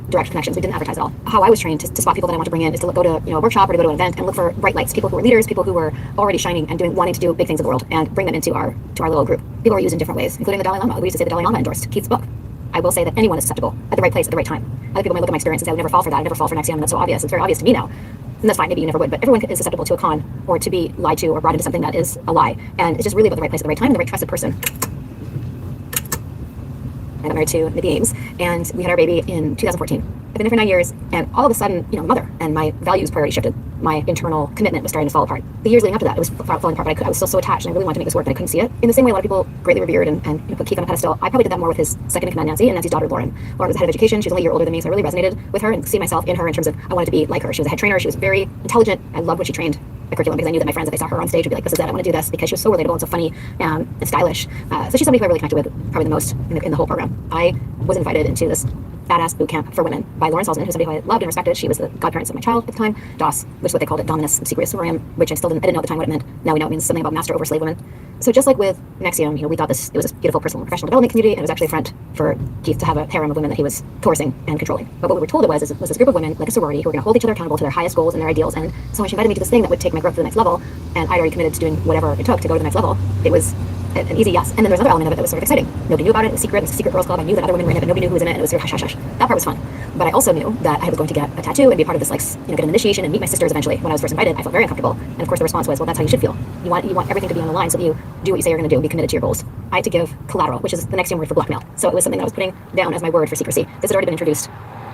direct connections. We didn't advertise at all. How I was trained to spot people that I want to bring in is to go to a workshop or to go to an event and look for bright lights, people who were leaders, people who were already shining and wanting to do big things in the world, and bring them into our little group. People were used in different ways, including the Dalai Lama. We used to say the Dalai Lama endorsed Keith's book. I will say that anyone is susceptible at the right place at the right time. Other people may look at my experience and say, I would never fall for that. I never fall for NXIVM, and that's so obvious. It's very obvious to me now. And that's fine, maybe you never would, but everyone is susceptible to a con or to be lied to or brought into something that is a lie. And it's just really about the right place at the right time and the right trusted person. I got married to Nikki Ames, and we had our baby in 2014. I've been there for 9 years, and all of a sudden, mother, and my values priority shifted. My internal commitment was starting to fall apart. The years leading up to that, it was falling apart, but I was still so attached, and I really wanted to make this work, but I couldn't see it. In the same way, a lot of people greatly revered and put Keith on a pedestal. I probably did that more with his second in command, Nancy, and Nancy's daughter, Lauren. Lauren was the head of education. She was only a year older than me, so I really resonated with her and see myself in her in terms of I wanted to be like her. She was a head trainer. She was very intelligent. I loved what she trained the curriculum because I knew that my friends, if they saw her on stage, would be like, this is it, I want to do this, because she was so relatable and so funny and stylish. So she's somebody who I really connected with probably the most in the whole program. I was invited into this badass boot camp for women by Lauren Salzman, who's somebody who I loved and respected. She was the godparents of my child at the time. DOS, which is what they called it, Dominus Obsequious Sororium, which I didn't know at the time what it meant. Now we know it means something about master over slave women. So just like with NXIVM, we thought it was this beautiful personal and professional development community, and it was actually a front for Keith to have a harem of women that he was coercing and controlling. But what we were told it was this group of women, like a sorority, who were going to hold each other accountable to their highest goals and their ideals. And so when she invited me to this thing that would take my growth to the next level, and I'd already committed to doing whatever it took to go to the next level, it was an easy yes. And then there's another element of it that was sort of exciting. Nobody knew about it. It was secret. It was a secret girls club. I knew that other women were in it, but nobody knew who was in it. And it was sort of hush, hush, hush. That part was fun. But I also knew that I was going to get a tattoo and be part of this, get an initiation and meet my sisters eventually. When I was first invited, I felt very uncomfortable. And of course, the response was, well, that's how you should feel. You want everything to be on the line so that you do what you say you're going to do and be committed to your goals. I had to give collateral, which is the NXIVM word for blackmail. So it was something that I was putting down as my word for secrecy. This had already been introduced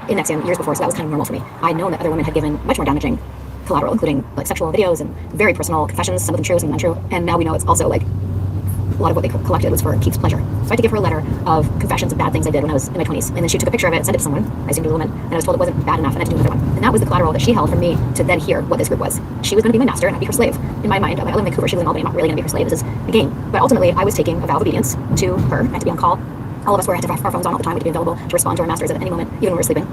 in NXIVM years before, so that was kind of normal for me. I had known that other women had given much more damaging collateral, including sexual videos and very personal confessions, some of them true, some of them untrue. And now we know it's also a lot of what they collected was for Keith's pleasure. So I had to give her a letter of confessions of bad things I did when I was in my 20s. And then she took a picture of it and sent it to someone, I assumed it was a woman, and I was told it wasn't bad enough and I had to do another one. And that was the collateral that she held for me to then hear what this group was. She was going to be my master and I'd be her slave. In my mind, I live in Vancouver, she lives in Albany, I'm not really going to be her slave. This is a game. But ultimately, I was taking a vow of obedience to her. I had to be on call. All of us had to have our phones on all the time. We had to be available to respond to our masters at any moment, even when we were sleeping.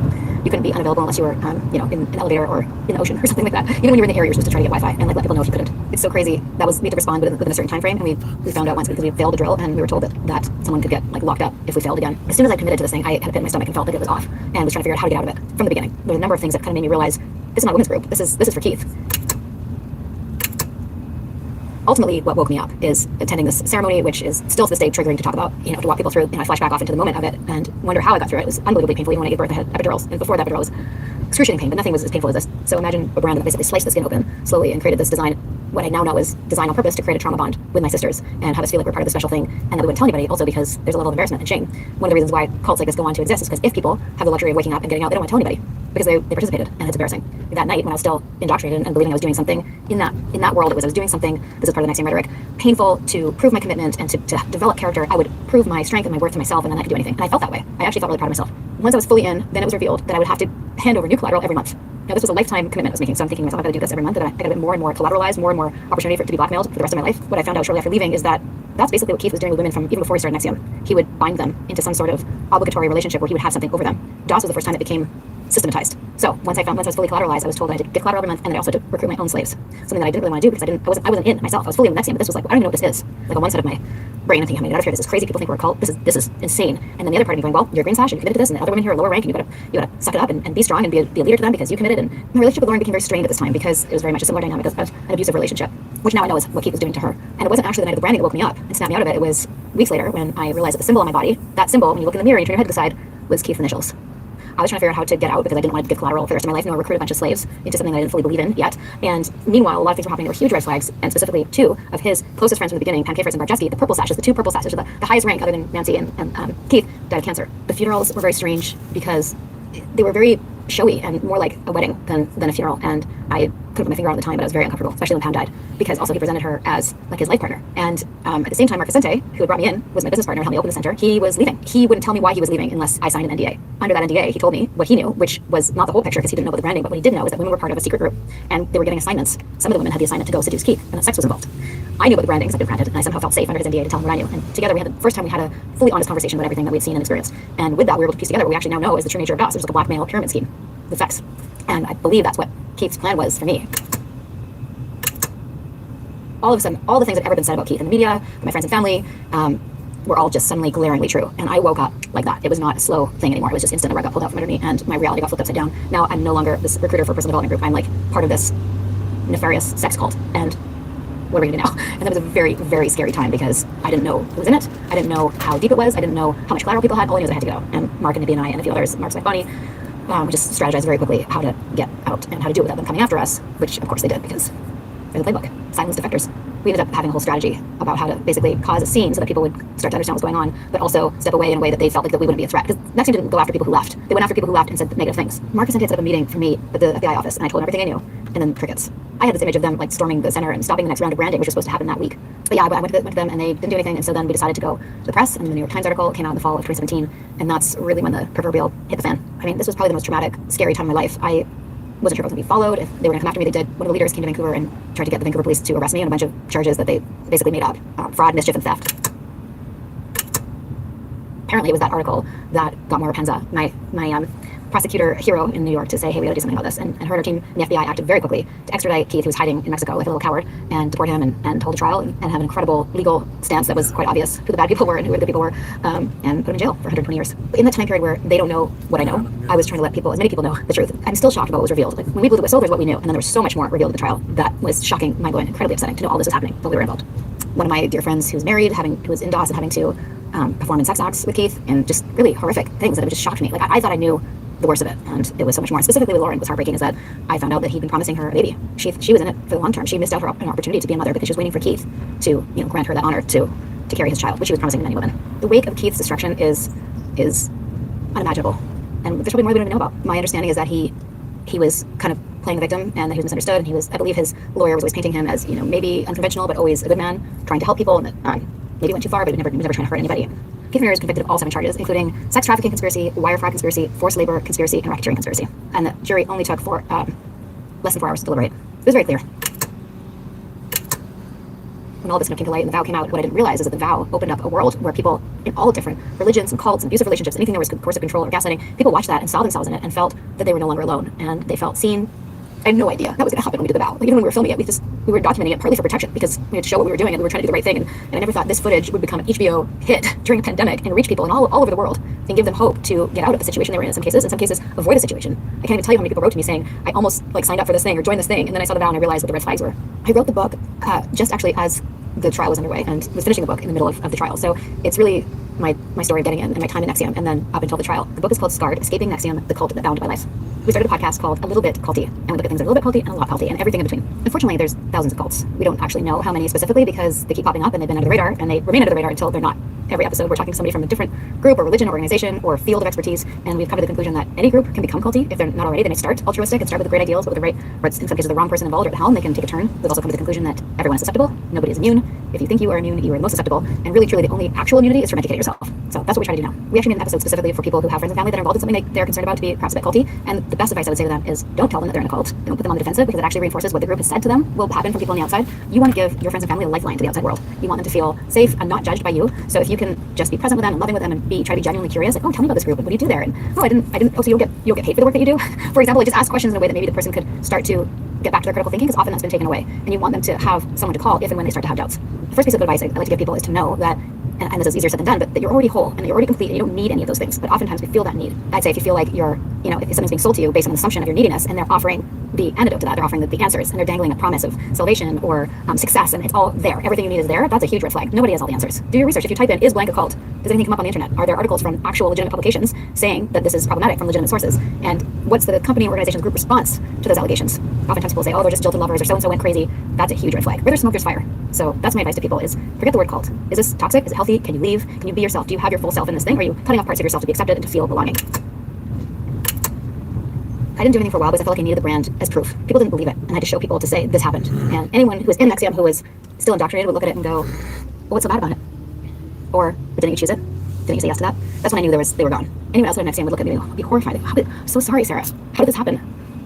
You couldn't be unavailable unless you were, in an elevator or in the ocean or something like that. Even when you were in the air, you were supposed to try to get Wi-Fi and let people know if you couldn't. It's so crazy. We had to respond within a certain time frame, and we found out once because we failed a drill, and we were told that someone could get locked up if we failed again. As soon as I committed to this thing, I had a pit in my stomach and felt that it was off, and was trying to figure out how to get out of it from the beginning. There were a number of things that kind of made me realize this is not a women's group. This is for Keith. ultimately, what woke me up is attending this ceremony, which is still to this day triggering to talk about, to walk people through. I flash back off into the moment of it and wonder how I got through it. It was unbelievably painful. Even when I gave birth, I had epidurals, and before the epidural was excruciating pain, but nothing was as painful as this. So imagine a brand that basically sliced the skin open slowly and created this design, what I now know is designed on purpose to create a trauma bond with my sisters and have us feel like we're part of the special thing, and that we wouldn't tell anybody, also because there's a level of embarrassment and shame. One of the reasons why cults like this go on to exist is because if people have the luxury of waking up and getting out, they don't want to tell anybody because they participated, and it's embarrassing. That night, when I was still indoctrinated and believing I was doing something in that world, I was doing something, this is part of the Nexium rhetoric, painful to prove my commitment and to develop character. I would prove my strength and my worth to myself, and then I could do anything. And I felt that way. I actually felt really proud of myself. Once I was fully in, then it was revealed that I would have to hand over new collateral every month. Now, this was a lifetime commitment I was making, so I'm thinking to myself, I gotta do this every month, and I gotta get more and more collateralized, more and more opportunity for it to be blackmailed for the rest of my life. What I found out shortly after leaving is that that's basically what Keith was doing with women from even before he started Nexium. He would bind them into some sort of obligatory relationship where he would have something over them. DOS was the first time it became systematized. So once I was fully collateralized, I was told that I had to give collateral every month, and then I also had to recruit my own slaves. Something that I didn't really want to do because I wasn't in myself. I was fully in Nexium, but this was like, I don't even know what this is. Like on one side of my brain, I'm thinking, I'm gonna get out of here. This is crazy. People think we're a cult. This is insane. And then the other part of me going, well, you're a green sash and you're committed to this, and the other women here are lower rank, and you gotta suck it up and be strong and be a leader to them because you committed. And my relationship with Lauren became very strained at this time because it was very much a similar dynamic of an abusive relationship, which now I know is what Keith was doing to her. And it wasn't actually the night of the branding that woke me up and snapped me out of it. It was weeks later when I realized that the symbol on my body, that symbol, when you look in the mirror and you turn your head to the side, was Keith's initials. I was trying to figure out how to get out because I didn't want to give collateral for the rest of my life, nor recruit a bunch of slaves into something that I didn't fully believe in yet. And meanwhile, a lot of things were happening. There were huge red flags, and specifically two of his closest friends from the beginning, Pancake and Barjeski, the purple sashes, the two purple sashes, the highest rank other than Nancy and Keith, died of cancer. The funerals were very strange because they were very showy and more like a wedding than a funeral. And I couldn't put my finger on it at the time, but I was very uncomfortable, especially when Pound died, because also he presented her as like his life partner. And at the same time, Mark Vicente, who had brought me in, was my business partner and helped me open the center. He was leaving. He wouldn't tell me why he was leaving unless I signed an NDA. Under that NDA, he told me what he knew, which was not the whole picture because he didn't know about the branding, but what he did know is that women were part of a secret group and they were getting assignments. Some of the women had the assignment to go seduce Keith, and that sex was involved. I knew about the branding because I'd been branded, and I somehow felt safe under his NDA to tell him what I knew. And together we had the first time we had a fully honest conversation about everything that we'd seen and experienced. And with that, we were able to piece together what we actually now know is the true nature of DOS. It was like a blackmail pyramid scheme with sex. And I believe that's what Keith's plan was for me. All of a sudden, all the things that had ever been said about Keith in the media, my friends and family, were all just suddenly glaringly true. And I woke up like that. It was not a slow thing anymore. It was just instant. The rug got pulled out from under me, and my reality got flipped upside down. Now I'm no longer this recruiter for a personal development group. I'm like part of this nefarious sex cult. And what are we gonna do now? And that was a very, very scary time because I didn't know who was in it. I didn't know how deep it was. I didn't know how much collateral people had. All I knew is I had to go. And Mark and Nibby and I and a few others, Mark's wife Bonnie, we just strategized very quickly how to get out and how to do it without them coming after us, which of course they did because they're the playbook. Silence defectors. We ended up having a whole strategy about how to basically cause a scene so that people would start to understand what's going on, but also step away in a way that they felt like that we wouldn't be a threat. Because Nexium didn't go after people who left. They went after people who left and said negative things. Marcus had set up a meeting for me at the FBI office, and I told him everything I knew, and then crickets. I had this image of them like storming the center and stopping the next round of branding, which was supposed to happen that week. But yeah, I went to them, and they didn't do anything, and so then we decided to go to the press, and the New York Times article came out in the fall of 2017, and that's really when the proverbial hit the fan. I mean, this was probably the most traumatic, scary time of my life. I wasn't sure if I was going to be followed, if they were going to come after me. They did. One of the leaders came to Vancouver and tried to get the Vancouver police to arrest me on a bunch of charges that they basically made up. Fraud, mischief, and theft. Apparently it was that article that got Maura Penza, my prosecutor hero in New York, to say, hey, we got to do something about this. And her and her team in the FBI acted very quickly to extradite Keith, who was hiding in Mexico like a little coward, and deport him and hold a trial and have an incredible legal stance that was quite obvious who the bad people were and who the good people were, and put him in jail for 120 years. In that time period where they don't know what I know, I was trying to let people, as many people know, the truth. I'm still shocked about what was revealed. Like, when we blew the whistle, there's what we knew, and then there was so much more revealed in the trial that was shocking, mind-blowing, incredibly upsetting to know all this was happening while we were involved. One of my dear friends who's married, who was in DOS and having to perform in sex acts with Keith, and just really horrific things that have just shocked me. Like, I thought I knew the worst of it, and it was so much more. And specifically with Lauren, what's heartbreaking is that I found out that he'd been promising her a baby. She was in it for the long term. She missed out an opportunity to be a mother because she was waiting for Keith to grant her that honor to carry his child, which he was promising to many women. The wake of Keith's destruction is unimaginable, and there's probably more than we know about. My understanding is that he was kind of playing the victim, and that he was misunderstood, and I believe his lawyer was always painting him as maybe unconventional but always a good man trying to help people, and that maybe went too far, but he was never trying to hurt anybody. Keith Miller is convicted of all 7 charges, including sex trafficking conspiracy, wire fraud conspiracy, forced labor conspiracy, and racketeering conspiracy. And the jury only took less than 4 hours to deliberate. It was very clear. When all this came to light and the vow came out, what I didn't realize is that the vow opened up a world where people in all different religions and cults and abusive relationships, anything that was coercive control or gaslighting, people watched that and saw themselves in it and felt that they were no longer alone. And they felt seen, I had no idea that was going to happen when we did the vow. Like, even when we were filming it, we were documenting it partly for protection because we had to show what we were doing and we were trying to do the right thing. And I never thought this footage would become an HBO hit during a pandemic and reach people in all over the world and give them hope to get out of the situation they were in some cases avoid the situation. I can't even tell you how many people wrote to me saying, I almost like signed up for this thing or joined this thing, and then I saw the vow and I realized what the red flags were. I wrote the book just actually as the trial was underway and was finishing the book in the middle of the trial. So it's really my story of getting in and my time in NXIVM and then up until the trial. The book is called Scarred, Escaping NXIVM, the Cult That Bound My Life. We started a podcast called A Little Bit Culty, and we look at things that are a little bit culty and a lot culty and everything in between. Unfortunately, there's thousands of cults. We don't actually know how many specifically because they keep popping up and they've been under the radar and they remain under the radar until they're not. Every episode, we're talking to somebody from a different group or religion or organization or field of expertise, and we've come to the conclusion that any group can become culty if they're not already. They may start altruistic and start with the great ideals, but with the right, or in some cases the wrong person involved or at the helm, they can take a turn. We've also come to the conclusion that everyone is susceptible, nobody is immune. If you think you are immune, you are the most susceptible, and really truly the only actual immunity is from educating yourself. So that's what we try to do now. We actually made an episode specifically for people who have friends and family that are involved in something they're concerned about to be perhaps a bit culty, and the best advice I would say to them is don't tell them that they're in a cult. Don't put them on the defensive because it actually reinforces what the group has said to them will happen from people on the outside. You want to give your friends and family a lifeline to the outside world. You want them to feel safe and not judged by you. So if you can just be present with them and loving with them and try to be genuinely curious, like, oh, tell me about this group and what do you do there? And oh, I didn't. Oh, so you'll get paid for the work that you do. For example, like just ask questions in a way that maybe the person could start to get back to their critical thinking, because often that's been taken away, and you want them to have someone to call if and when they start to have doubts. The first piece of advice I like to give people is to know that, and this is easier said than done, but that you're already whole and that you're already complete and you don't need any of those things. But oftentimes we feel that need. I'd say if you feel like you're, if something's being sold to you based on the assumption of your neediness and they're offering the antidote to that, they're offering the answers and they're dangling a promise of salvation or success and it's all there, everything you need is there, that's a huge red flag. Nobody has all the answers. Do your research. If you type in, is blank a cult? Does anything come up on the internet? Are there articles from actual legitimate publications saying that this is problematic from legitimate sources? And what's the company, organization, group response to those allegations? Oftentimes people say, oh, they're just jilted lovers or so-and-so went crazy. That's a huge red flag. Where there's smoke, there's fire. So that's my advice to people is forget the word cult. Is this toxic? Is it healthy? Can you leave? Can you be yourself? Do you have your full self in this thing? Or are you cutting off parts of yourself to be accepted and to feel belonging? I didn't do anything for a while because I felt like I needed the brand as proof. People didn't believe it, and I had to show people to say this happened. And anyone who was in NXIVM who was still indoctrinated would look at it and go, well, what's so bad about it? Or, but didn't you choose it? Didn't you say yes to that? That's when I knew they were gone. Anyone else in NXIVM would look at me and be horrified. Like, I'm so sorry, Sarah. How did this happen?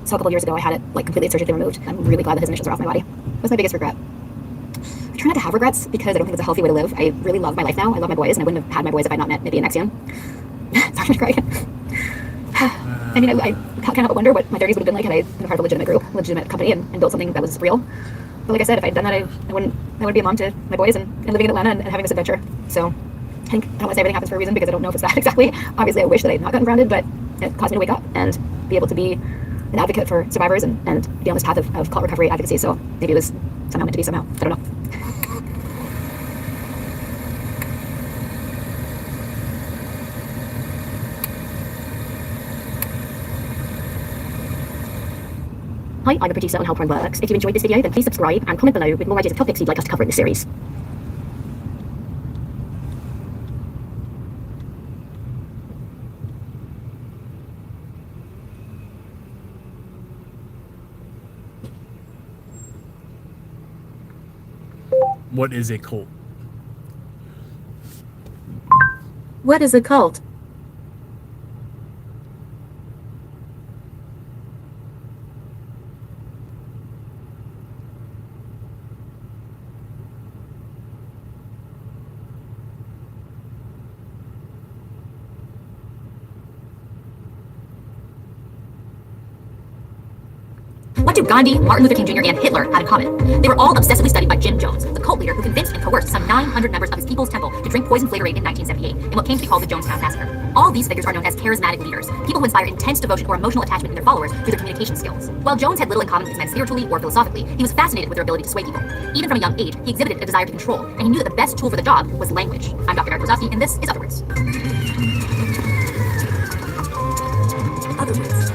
So a couple years ago, I had it like completely surgically removed. I'm really glad that his initials are off my body. That was my biggest regret. I try not to have regrets because I don't think it's a healthy way to live. I really love my life now. I love my boys, and I wouldn't have had my boys if I'd not met maybe an NXIVM. Sorry to cry again. I mean, I can't help but wonder what my 30s would have been like had I been part of a legitimate group, legitimate company, and built something that was real. But like I said, if I'd done that, I wouldn't be a mom to my boys and living in Atlanta and having this adventure. So I think I don't want to say everything happens for a reason because I don't know if it's that exactly. Obviously, I wish that I had not gotten grounded, but it caused me to wake up and be able to be an advocate for survivors and be on this path of cult recovery advocacy. So maybe it was somehow meant to be somehow. I don't know. Hi, I'm a producer on How Porn Works. If you enjoyed this video, then please subscribe and comment below with more ideas of topics you'd like us to cover in this series. What is a cult? What is a cult? What do Gandhi, Martin Luther King Jr., and Hitler have in common? They were all obsessively studied by Jim Jones, the cult leader who convinced and coerced some 900 members of his People's Temple to drink poison Flavorade in 1978 in what came to be called the Jonestown Massacre. All these figures are known as charismatic leaders, people who inspire intense devotion or emotional attachment in their followers through their communication skills. While Jones had little in common with his men spiritually or philosophically, he was fascinated with their ability to sway people. Even from a young age, he exhibited a desire to control, and he knew that the best tool for the job was language. I'm Dr. Eric Rosowski, and this is Other Words. Other Words.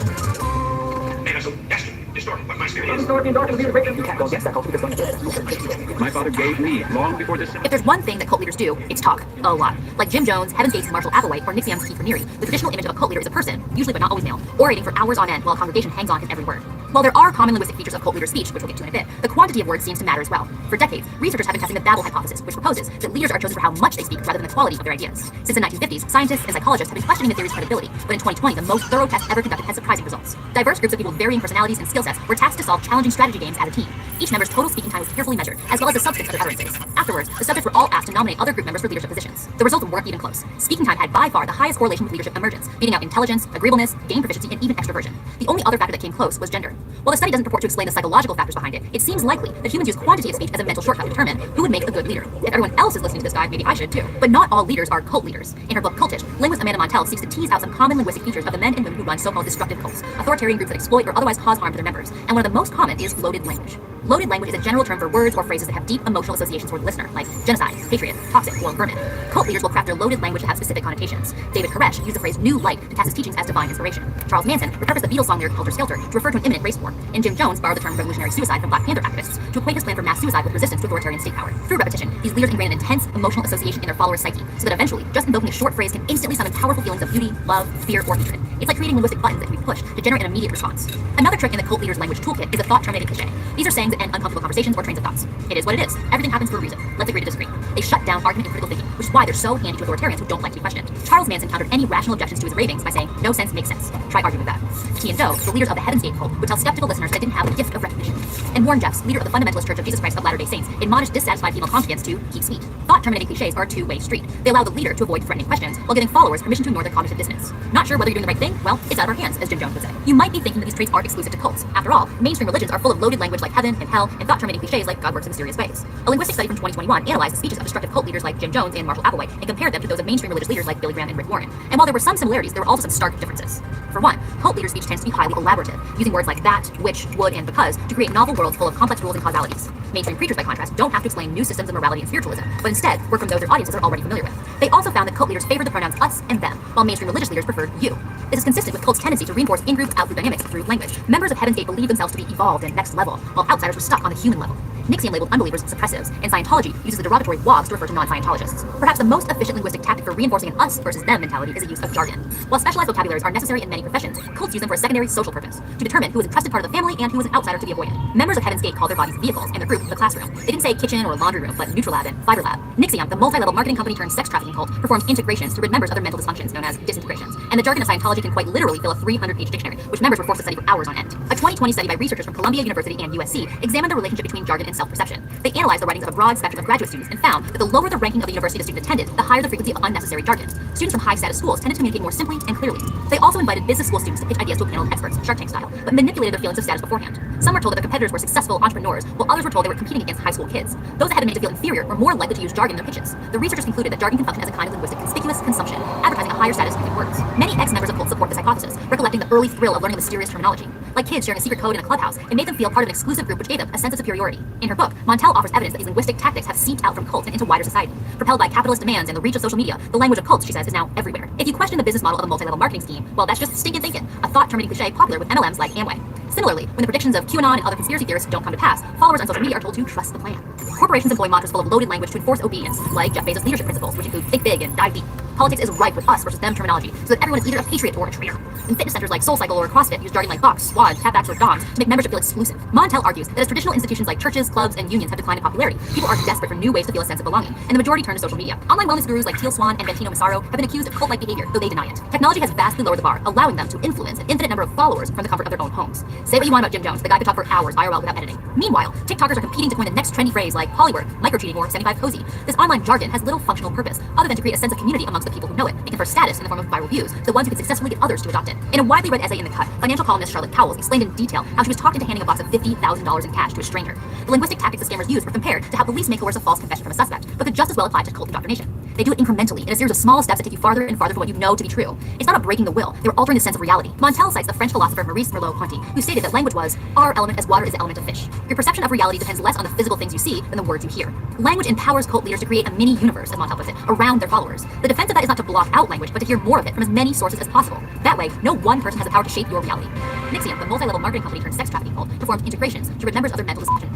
My father gave me long before this. If there's one thing that cult leaders do, it's talk. A lot. Like Jim Jones, Heaven's Gates' Marshall Applewhite, or NXIVM's Keith Raniere, the traditional image of a cult leader is a person, usually but not always male, orating for hours on end while a congregation hangs on his every word. While there are common linguistic features of cult leader speech, which we'll get to in a bit, the quantity of words seems to matter as well. For decades, researchers have been testing the Babel hypothesis, which proposes that leaders are chosen for how much they speak rather than the quality of their ideas. Since the 1950s, scientists and psychologists have been questioning the theory's credibility, but in 2020, the most thorough test ever conducted had surprising results. Diverse groups of people with varying personalities and skill sets were tasked to solve challenging strategy games as a team. Each member's total speaking time was carefully measured, as well as the substance of their utterances. Afterwards, the subjects were all asked to nominate other group members for leadership positions. The results weren't even close. Speaking time had by far the highest correlation with leadership emergence, beating out intelligence, agreeableness, game proficiency, and even extroversion. The only other factor that came close was gender. While the study doesn't purport to explain the psychological factors behind it, it seems likely that humans use quantity of speech as a mental shortcut to determine who would make a good leader. If everyone else is listening to this guy, maybe I should too. But not all leaders are cult leaders. In her book Cultish, linguist Amanda Montell seeks to tease out some common linguistic features of the men and women who run so-called destructive cults, authoritarian groups that exploit or otherwise cause harm to their members. And one of the most common is loaded language. Loaded language is a general term for words or phrases that have deep emotional associations for the listener, like genocide, patriot, toxic, or vermin. Cult leaders will craft their loaded language to have specific connotations. David Koresh used the phrase new light to cast his teachings as divine inspiration. Charles Manson repurposed the Beatles song lyric Helter Skelter to refer to an imminent race war. And Jim Jones borrowed the term revolutionary suicide from Black Panther activists to equate his plan for mass suicide with resistance to authoritarian state power. Through repetition, these leaders ingrain an intense emotional association in their followers' psyche, so that eventually, just invoking a short phrase can instantly summon powerful feelings of beauty, love, fear, or hatred. It's like creating linguistic buttons that can be pushed to generate an immediate response. Another trick in the cult leader's language toolkit is a thought-terminating cliche. These are sayings that end uncomfortable conversations or trains of thoughts. It is what it is. Everything happens for a reason. Let's agree to disagree. They shut down argument and critical thinking, which is why they're so handy to authoritarians who don't like to be questioned. Charles Manson countered any rational objections to his ravings by saying, no sense makes sense. Try arguing with that. T and Doe, the leaders of the Heaven's Gate cult, would tell skeptical listeners they didn't have the gift of recognition. And Warren Jeffs, leader of the Fundamentalist Church of Jesus Christ of Latter-day Saints, admonished dissatisfied female congregants to keep sweet. Thought-terminating cliches are a two-way street. They allow the leader to avoid threatening questions while giving followers permission to ignore their cognitive dissonance. Not sure whether you're doing the right thing? Well, it's out of our hands, as Jim Jones would say. You might be thinking that these traits aren't exclusive to cults. After all, mainstream religions are full of loaded language like heaven and hell, and thought-terminating cliches like God works in mysterious ways. A linguistic study from 2021 analyzed the speeches of destructive cult leaders like Jim Jones and Marshall Applewhite and compared them to those of mainstream religious leaders like Billy Graham and Rick Warren. And while there were some similarities, there were also some stark differences. For one, cult leaders' speech tends to be highly elaborative, using words like that, which, would, and because to create novel worlds full of complex rules and causalities. Mainstream preachers, by contrast, don't have to explain new systems of morality and spiritualism, but instead work from those their audiences are already familiar with. They also found that cult leaders favored the pronouns us and them, while mainstream religious leaders preferred you. This is consistent with cults' tendency to reinforce in-group, out-group dynamics through language. Members of Heaven's Gate believe themselves to be evolved and next level, while outsiders were stuck on the human level. Nixian labeled unbelievers suppressives, and Scientology uses the derogatory wogs to refer to non-Scientologists. Perhaps the most efficient linguistic tactic for reinforcing an us versus them mentality is the use of jargon. While specialized vocabularies are necessary in many professions, cults use them for a secondary social purpose, to determine who is a trusted part of the family and who is an outsider to be avoided. Members of Heaven's Gate call their bodies vehicles and their group the classroom. They didn't say kitchen or laundry room, but Neutral Lab and Fiber Lab. Nixian, the multi-level marketing company turned sex trafficking cult, performs integrations to rid members of their mental dysfunctions known as disintegrations. And the jargon of Scientology can quite literally fill a 300-page dictionary, which members were forced to study for hours on end. A 2020 study by researchers from Columbia University and USC examined the relationship between jargon and self-perception. They analyzed the writings of a broad spectrum of graduate students and found that the lower the ranking of the university the student attended, the higher the frequency of unnecessary jargon. Students from high-status schools tended to communicate more simply and clearly. They also invited business school students to pitch ideas to a panel of experts, Shark Tank style, but manipulated their feelings of status beforehand. Some were told that their competitors were successful entrepreneurs, while others were told they were competing against high school kids. Those that had been made to feel inferior were more likely to use jargon in their pitches. The researchers concluded that jargon can function as a kind of linguistic conspicuous consumption, advertising a higher status in words. Many ex-members of cults support this hypothesis, recollecting the early thrill of learning a mysterious terminology. Like kids sharing a secret code in a clubhouse, it made them feel part of an exclusive group which gave them a sense of superiority. In her book, Montell offers evidence that these linguistic tactics have seeped out from cults and into wider society. Propelled by capitalist demands and the reach of social media, the language of cults, she says, is now everywhere. If you question the business model of a multi-level marketing scheme, well, that's just stinking thinking, a thought-terminating cliche popular with MLMs like Amway. Similarly, when the predictions of QAnon and other conspiracy theorists don't come to pass, followers on social media are told to trust the plan. Corporations employ mantras full of loaded language to enforce obedience, like Jeff Bezos' leadership principles, which include think big and dive deep. Politics is rife with us versus them terminology, so that everyone is either a patriot or a traitor. And fitness centers like SoulCycle or CrossFit use jargon like box, squad, tapbacks, or DOMs to make membership feel exclusive. Montell argues that as traditional institutions like churches, clubs, and unions have declined in popularity, people are desperate for new ways to feel a sense of belonging, and the majority turn to social media. Online wellness gurus like Teal Swan and Bentino Massaro have been accused of cult-like behavior, though they deny it. Technology has vastly lowered the bar, allowing them to influence an infinite number of followers from the comfort of their own homes. Say what you want about Jim Jones, the guy could talk for hours IRL without editing. Meanwhile, TikTokers are competing to coin the next trendy phrase like polywork, microcheating, or 75 cozy. This online jargon has little functional purpose other than to create a sense of community amongst the people who know it and confer status in the form of viral views to the ones who can successfully get others to adopt it. In a widely read essay in The Cut, financial columnist Charlotte Cowles explained in detail how she was talked into handing a box of $50,000 in cash to a stranger. The linguistic tactics the scammers used were compared to how police may coerce a false confession from a suspect, but could just as well apply to cult indoctrination. They do it incrementally, in a series of small steps that take you farther and farther from what you know to be true. It's not about breaking the will, they were altering the sense of reality. Montell cites the French philosopher Maurice Merleau-Ponty, who stated that language was our element as water is the element of fish. Your perception of reality depends less on the physical things you see than the words you hear. Language empowers cult leaders to create a mini-universe, as Montell puts it, around their followers. The defense of that is not to block out language, but to hear more of it from as many sources as possible. That way, no one person has the power to shape your reality. Nixian, the multi-level marketing company turned sex trafficking cult, performed integrations to rid members of their mental dysfunction.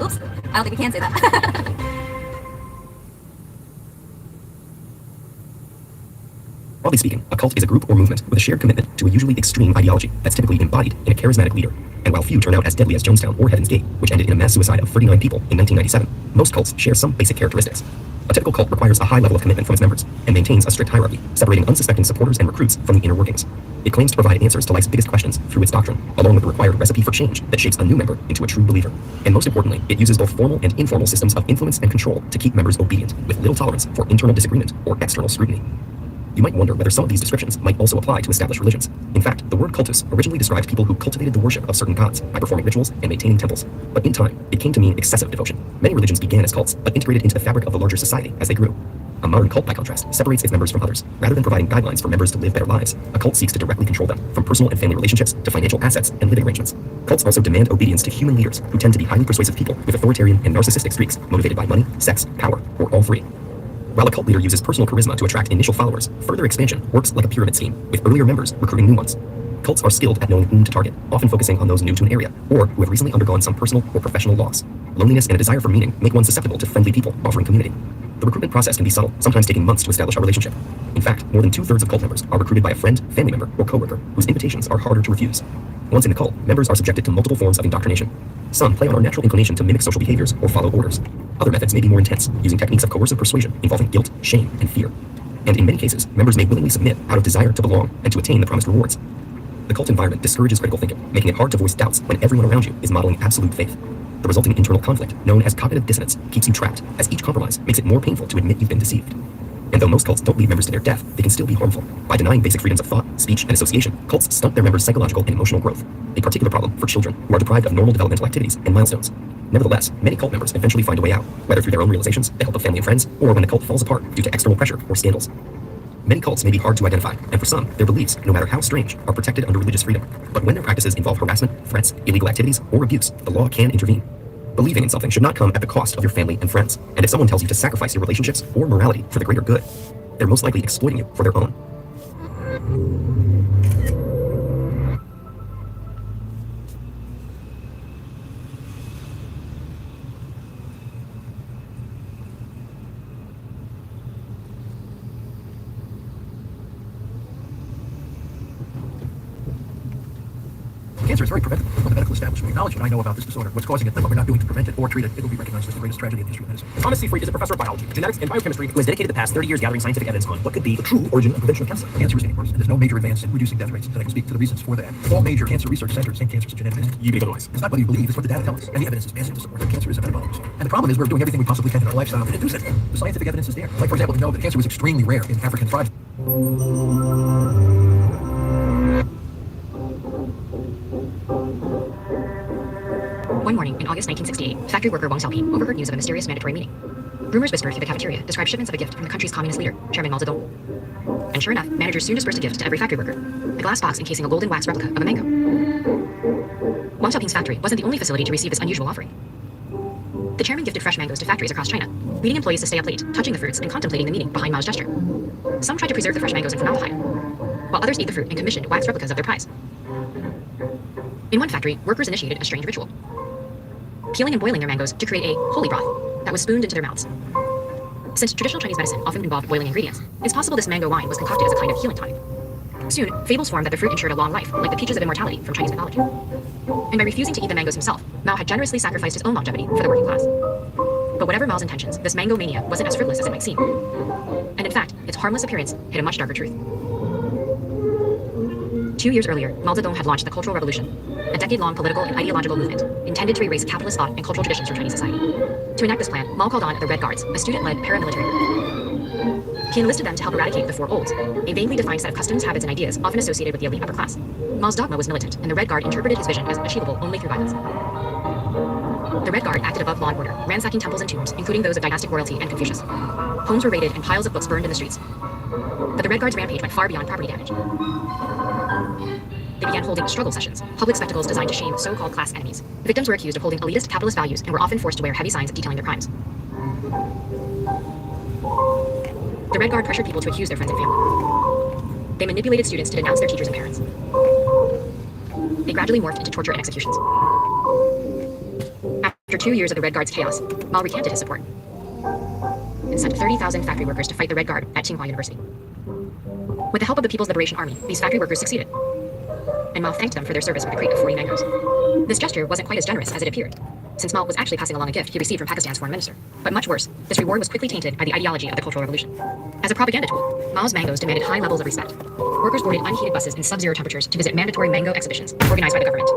Oops, I don't think we can say that. Broadly speaking, a cult is a group or movement with a shared commitment to a usually extreme ideology that's typically embodied in a charismatic leader. And while few turn out as deadly as Jonestown or Heaven's Gate, which ended in a mass suicide of 39 people in 1997, most cults share some basic characteristics. A typical cult requires a high level of commitment from its members and maintains a strict hierarchy, separating unsuspecting supporters and recruits from the inner workings. It claims to provide answers to life's biggest questions through its doctrine, along with the required recipe for change that shapes a new member into a true believer. And most importantly, it uses both formal and informal systems of influence and control to keep members obedient, with little tolerance for internal disagreement or external scrutiny. You might wonder whether some of these descriptions might also apply to established religions. In fact, the word cultus originally described people who cultivated the worship of certain gods by performing rituals and maintaining temples. But in time, it came to mean excessive devotion. Many religions began as cults, but integrated into the fabric of the larger society as they grew. A modern cult, by contrast, separates its members from others. Rather than providing guidelines for members to live better lives, a cult seeks to directly control them, from personal and family relationships to financial assets and living arrangements. Cults also demand obedience to human leaders, who tend to be highly persuasive people with authoritarian and narcissistic streaks, motivated by money, sex, power, or all three. While a cult leader uses personal charisma to attract initial followers, further expansion works like a pyramid scheme, with earlier members recruiting new ones. Cults are skilled at knowing whom to target, often focusing on those new to an area, or who have recently undergone some personal or professional loss. Loneliness and a desire for meaning make one susceptible to friendly people offering community. The recruitment process can be subtle, sometimes taking months to establish a relationship. In fact, more than 2/3 of cult members are recruited by a friend, family member, or coworker, whose invitations are harder to refuse. Once in the cult, members are subjected to multiple forms of indoctrination. Some play on our natural inclination to mimic social behaviors or follow orders. Other methods may be more intense, using techniques of coercive persuasion involving guilt, shame, and fear. And in many cases, members may willingly submit out of desire to belong and to attain the promised rewards. The cult environment discourages critical thinking, making it hard to voice doubts when everyone around you is modeling absolute faith. The resulting internal conflict, known as cognitive dissonance, keeps you trapped, as each compromise makes it more painful to admit you've been deceived. And though most cults don't lead members to their death, they can still be harmful. By denying basic freedoms of thought, speech, and association, cults stunt their members' psychological and emotional growth, a particular problem for children who are deprived of normal developmental activities and milestones. Nevertheless, many cult members eventually find a way out, whether through their own realizations, the help of family and friends, or when the cult falls apart due to external pressure or scandals. Many cults may be hard to identify, and for some, their beliefs, no matter how strange, are protected under religious freedom. But when their practices involve harassment, threats, illegal activities, or abuse, the law can intervene. Believing in something should not come at the cost of your family and friends, and if someone tells you to sacrifice your relationships or morality for the greater good, they're most likely exploiting you for their own. Cancer is very preventable from the medical establishment. We acknowledge what I know about this disorder, what's causing it, and what we're not doing to prevent it or treat it. It will be recognized as the greatest tragedy in the history of medicine. Thomas Seyfried is a professor of biology, genetics, and biochemistry who has dedicated the past 30 years gathering scientific evidence on what could be The true origin and prevention of cancer. Cancer is getting worse, and there's no major advance in reducing death rates, and I can speak to the reasons for that. All major cancer research centers think cancer is a genetic disease. You believe otherwise. It's not what you believe, it's what the data tells us. And the evidence is massive to support that cancer is a metabolic disorder. And the problem is we're doing everything we possibly can in our lifestyle to reduce it. The scientific evidence is there. Like, for example, to know that cancer was extremely rare in African tribes. One morning in August 1968, factory worker Wang Xiaoping overheard news of a mysterious mandatory meeting. Rumors whispered through the cafeteria described shipments of a gift from the country's communist leader, Chairman Mao Zedong. And sure enough, managers soon dispersed a gift to every factory worker, a glass box encasing a golden wax replica of a mango. Wang Xiaoping's factory wasn't the only facility to receive this unusual offering. The chairman gifted fresh mangoes to factories across China, leading employees to stay up late, touching the fruits and contemplating the meaning behind Mao's gesture. Some tried to preserve the fresh mangoes in formaldehyde, while others ate the fruit and commissioned wax replicas of their prize. In one factory, workers initiated a strange ritual, peeling and boiling their mangoes to create a holy broth that was spooned into their mouths. Since traditional Chinese medicine often involved boiling ingredients, it's possible this mango wine was concocted as a kind of healing tonic. Soon, fables formed that the fruit ensured a long life, like the peaches of immortality from Chinese mythology. And by refusing to eat the mangoes himself, Mao had generously sacrificed his own longevity for the working class. But whatever Mao's intentions, this mango mania wasn't as frivolous as it might seem. And in fact, its harmless appearance hid a much darker truth. 2 years earlier, Mao Zedong had launched the Cultural Revolution, a decade-long political and ideological movement intended to erase capitalist thought and cultural traditions from Chinese society. To enact this plan, Mao called on the Red Guards, a student-led paramilitary group. He enlisted them to help eradicate the Four Olds, a vaguely defined set of customs, habits, and ideas often associated with the elite upper class. Mao's dogma was militant, and the Red Guard interpreted his vision as achievable only through violence. The Red Guard acted above law and order, ransacking temples and tombs, including those of dynastic royalty and Confucius. Homes were raided and piles of books burned in the streets. But the Red Guard's rampage went far beyond property damage. They began holding struggle sessions, public spectacles designed to shame so-called class enemies. Victims were accused of holding elitist capitalist values and were often forced to wear heavy signs detailing their crimes. The Red Guard pressured people to accuse their friends and family. They manipulated students to denounce their teachers and parents. They gradually morphed into torture and executions. After 2 years of the Red Guard's chaos, Mao recanted his support and sent 30,000 factory workers to fight the Red Guard at Tsinghua University. With the help of the People's Liberation Army, these factory workers succeeded, and Mao thanked them for their service with a crate of 40 mangoes. This gesture wasn't quite as generous as it appeared, since Mao was actually passing along a gift he received from Pakistan's foreign minister. But much worse, this reward was quickly tainted by the ideology of the Cultural Revolution. As a propaganda tool, Mao's mangoes demanded high levels of respect. Workers boarded unheated buses in sub-zero temperatures to visit mandatory mango exhibitions organized by the government.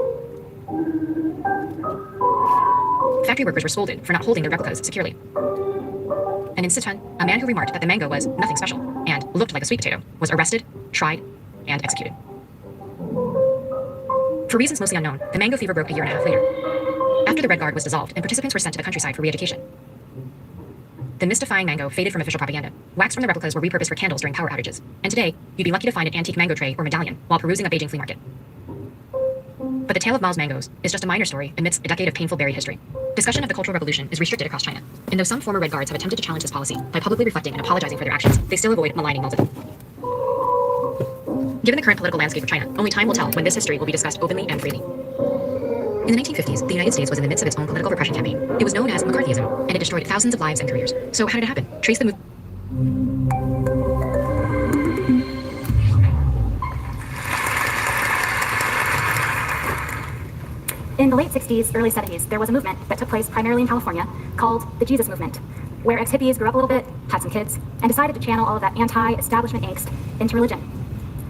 Factory workers were scolded for not holding their replicas securely. an instant, a man who remarked that the mango was nothing special and looked like a sweet potato, was arrested, tried, and executed. For reasons mostly unknown, the mango fever broke a year and a half later, after the Red Guard was dissolved and participants were sent to the countryside for re-education. The mystifying mango faded from official propaganda. Wax from the replicas were repurposed for candles during power outages, and today, you'd be lucky to find an antique mango tray or medallion while perusing a Beijing flea market. But the tale of Mao's mangoes is just a minor story amidst a decade of painful buried history. Discussion of the Cultural Revolution is restricted across China, and though some former Red Guards have attempted to challenge this policy by publicly reflecting and apologizing for their actions, they still avoid maligning Mao Zedong. Given the current political landscape of China, only time will tell when this history will be discussed openly and freely. In the 1950s, the United States was in the midst of its own political repression campaign. It was known as McCarthyism, and it destroyed thousands of lives and careers. So how did it happen? Trace the In the late 60s, early 70s, there was a movement that took place primarily in California called the Jesus Movement, where ex-hippies grew up a little bit, had some kids, and decided to channel all of that anti-establishment angst into religion.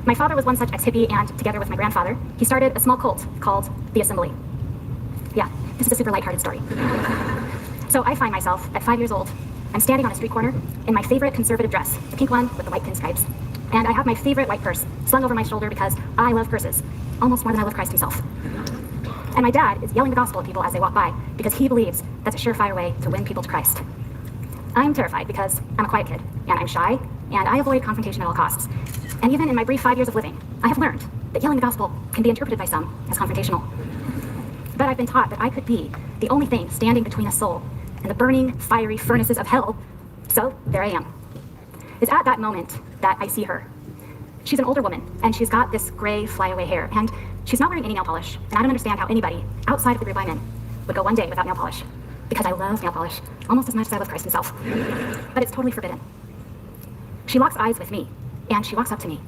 My father was one such ex-hippie, and together with my grandfather, he started a small cult called the Assembly. Yeah, this is a super lighthearted story. So I find myself, at 5 years old, I'm standing on a street corner in my favorite conservative dress, the pink one with the white pinstripes, and I have my favorite white purse slung over my shoulder because I love purses, almost more than I love Christ himself. And my dad is yelling the gospel at people as they walk by because he believes that's a surefire way to win people to Christ. I'm terrified because I'm a quiet kid, and I'm shy, and I avoid confrontation at all costs. And even in my brief 5 years of living, I have learned that yelling the gospel can be interpreted by some as confrontational. But I've been taught that I could be the only thing standing between a soul and the burning, fiery furnaces of hell. So there I am. It's at that moment that I see her. She's an older woman, and she's got this gray flyaway hair, and she's not wearing any nail polish, and I don't understand how anybody outside of the group I'm in would go one day without nail polish, because I love nail polish almost as much as I love Christ himself. But it's totally forbidden. She locks eyes with me, and she walks up to me,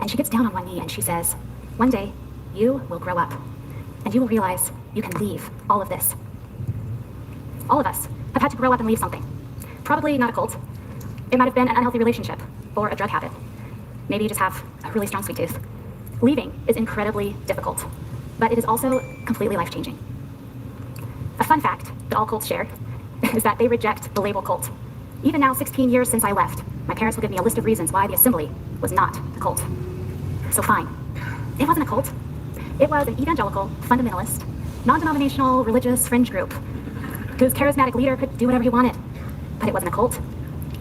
and she gets down on one knee, and she says, "One day, you will grow up, and you will realize you can leave all of this." All of us have had to grow up and leave something. Probably not a cult. It might have been an unhealthy relationship, or a drug habit. Maybe you just have a really strong sweet tooth. Leaving is incredibly difficult, but it is also completely life-changing. A fun fact that all cults share is that they reject the label cult. Even now, 16 years since I left, my parents will give me a list of reasons why the Assembly was not a cult. So fine, it wasn't a cult. It was an evangelical, fundamentalist, non-denominational religious fringe group whose charismatic leader could do whatever he wanted. But it wasn't a cult.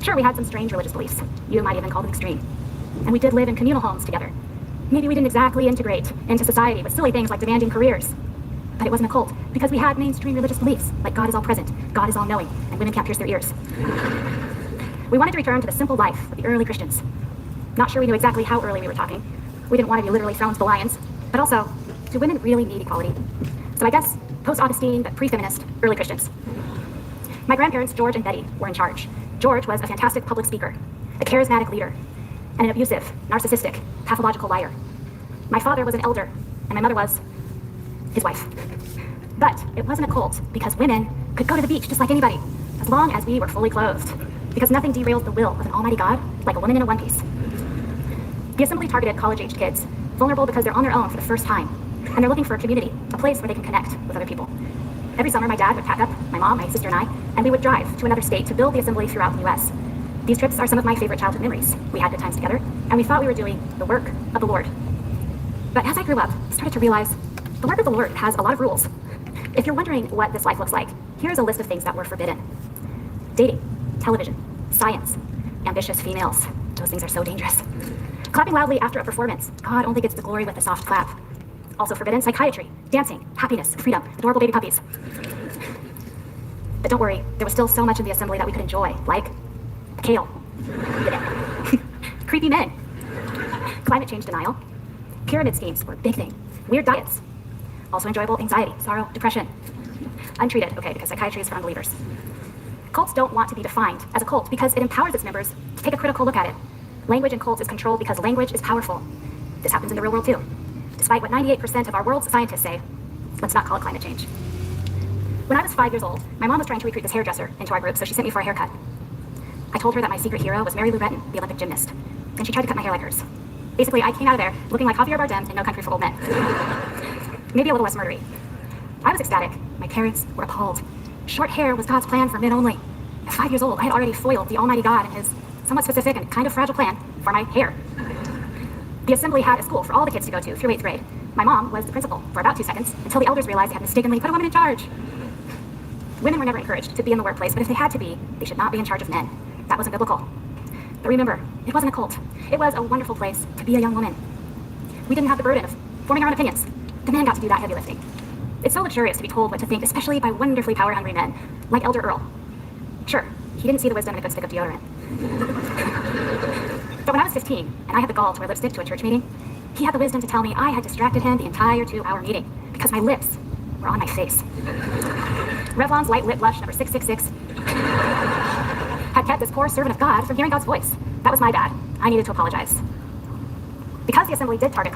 Sure, we had some strange religious beliefs. You might even call them extreme. And we did live in communal homes together. Maybe we didn't exactly integrate into society with silly things like demanding careers. But it wasn't a cult because we had mainstream religious beliefs, like God is all present, God is all knowing, and women can't pierce their ears. We wanted to return to the simple life of the early Christians. Not sure we knew exactly how early we were talking. We didn't want to be literally thrown to the lions. But also, do women really need equality? So I guess, post-Augustine, but pre-feminist, early Christians. My grandparents, George and Betty, were in charge. George was a fantastic public speaker, a charismatic leader, and an abusive, narcissistic, pathological liar. My father was an elder, and my mother was his wife. But it wasn't a cult because women could go to the beach just like anybody, as long as we were fully clothed, because nothing derails the will of an almighty God like a woman in a one-piece. The Assembly targeted college-aged kids, vulnerable because they're on their own for the first time, and they're looking for a community, a place where they can connect with other people. Every summer, my dad would pack up, my mom, my sister, and I, and we would drive to another state to build the Assembly throughout the U.S. These trips are some of my favorite childhood memories. We had good times together, and we thought we were doing the work of the Lord. But as I grew up, I started to realize the work of the Lord has a lot of rules. If you're wondering what this life looks like, here's a list of things that were forbidden. Dating, television, science, ambitious females. Those things are so dangerous. Clapping loudly after a performance. God only gets the glory with a soft clap. Also forbidden, psychiatry, dancing, happiness, freedom, adorable baby puppies. But don't worry, there was still so much in the Assembly that we could enjoy, like kale, creepy men, climate change denial, pyramid schemes were a big thing, weird diets, also enjoyable anxiety, sorrow, depression, untreated, okay, because psychiatry is for unbelievers. Cults don't want to be defined as a cult because it empowers its members to take a critical look at it. Language in cults is controlled because language is powerful. This happens in the real world too. Despite what 98% of our world's scientists say, let's not call it climate change. When I was 5 years old, my mom was trying to recruit this hairdresser into our group, so she sent me for a haircut. I told her that my secret hero was Mary Lou Retton, the Olympic gymnast, and she tried to cut my hair like hers. Basically, I came out of there looking like Javier Bardem in No Country for Old Men. Maybe a little less murdery. I was ecstatic. My parents were appalled. Short hair was God's plan for men only. At 5 years old, I had already foiled the Almighty God and his somewhat specific and kind of fragile plan for my hair. The assembly had a school for all the kids to go to through 8th grade. My mom was the principal for about 2 seconds until the elders realized they had mistakenly put a woman in charge. Women were never encouraged to be in the workplace, but if they had to be, they should not be in charge of men. That wasn't biblical. But remember, it wasn't a cult. It was a wonderful place to be a young woman. We didn't have the burden of forming our own opinions. The men got to do that heavy lifting. It's so luxurious to be told what to think, especially by wonderfully power-hungry men, like Elder Earl. Sure, he didn't see the wisdom in a good stick of deodorant. But when I was 15, and I had the gall to wear lipstick to a church meeting, he had the wisdom to tell me I had distracted him the entire 2-hour meeting because my lips were on my face. Revlon's light lip blush number 666 had kept this poor servant of God from hearing God's voice. That was my bad. I needed to apologize. Because the assembly did target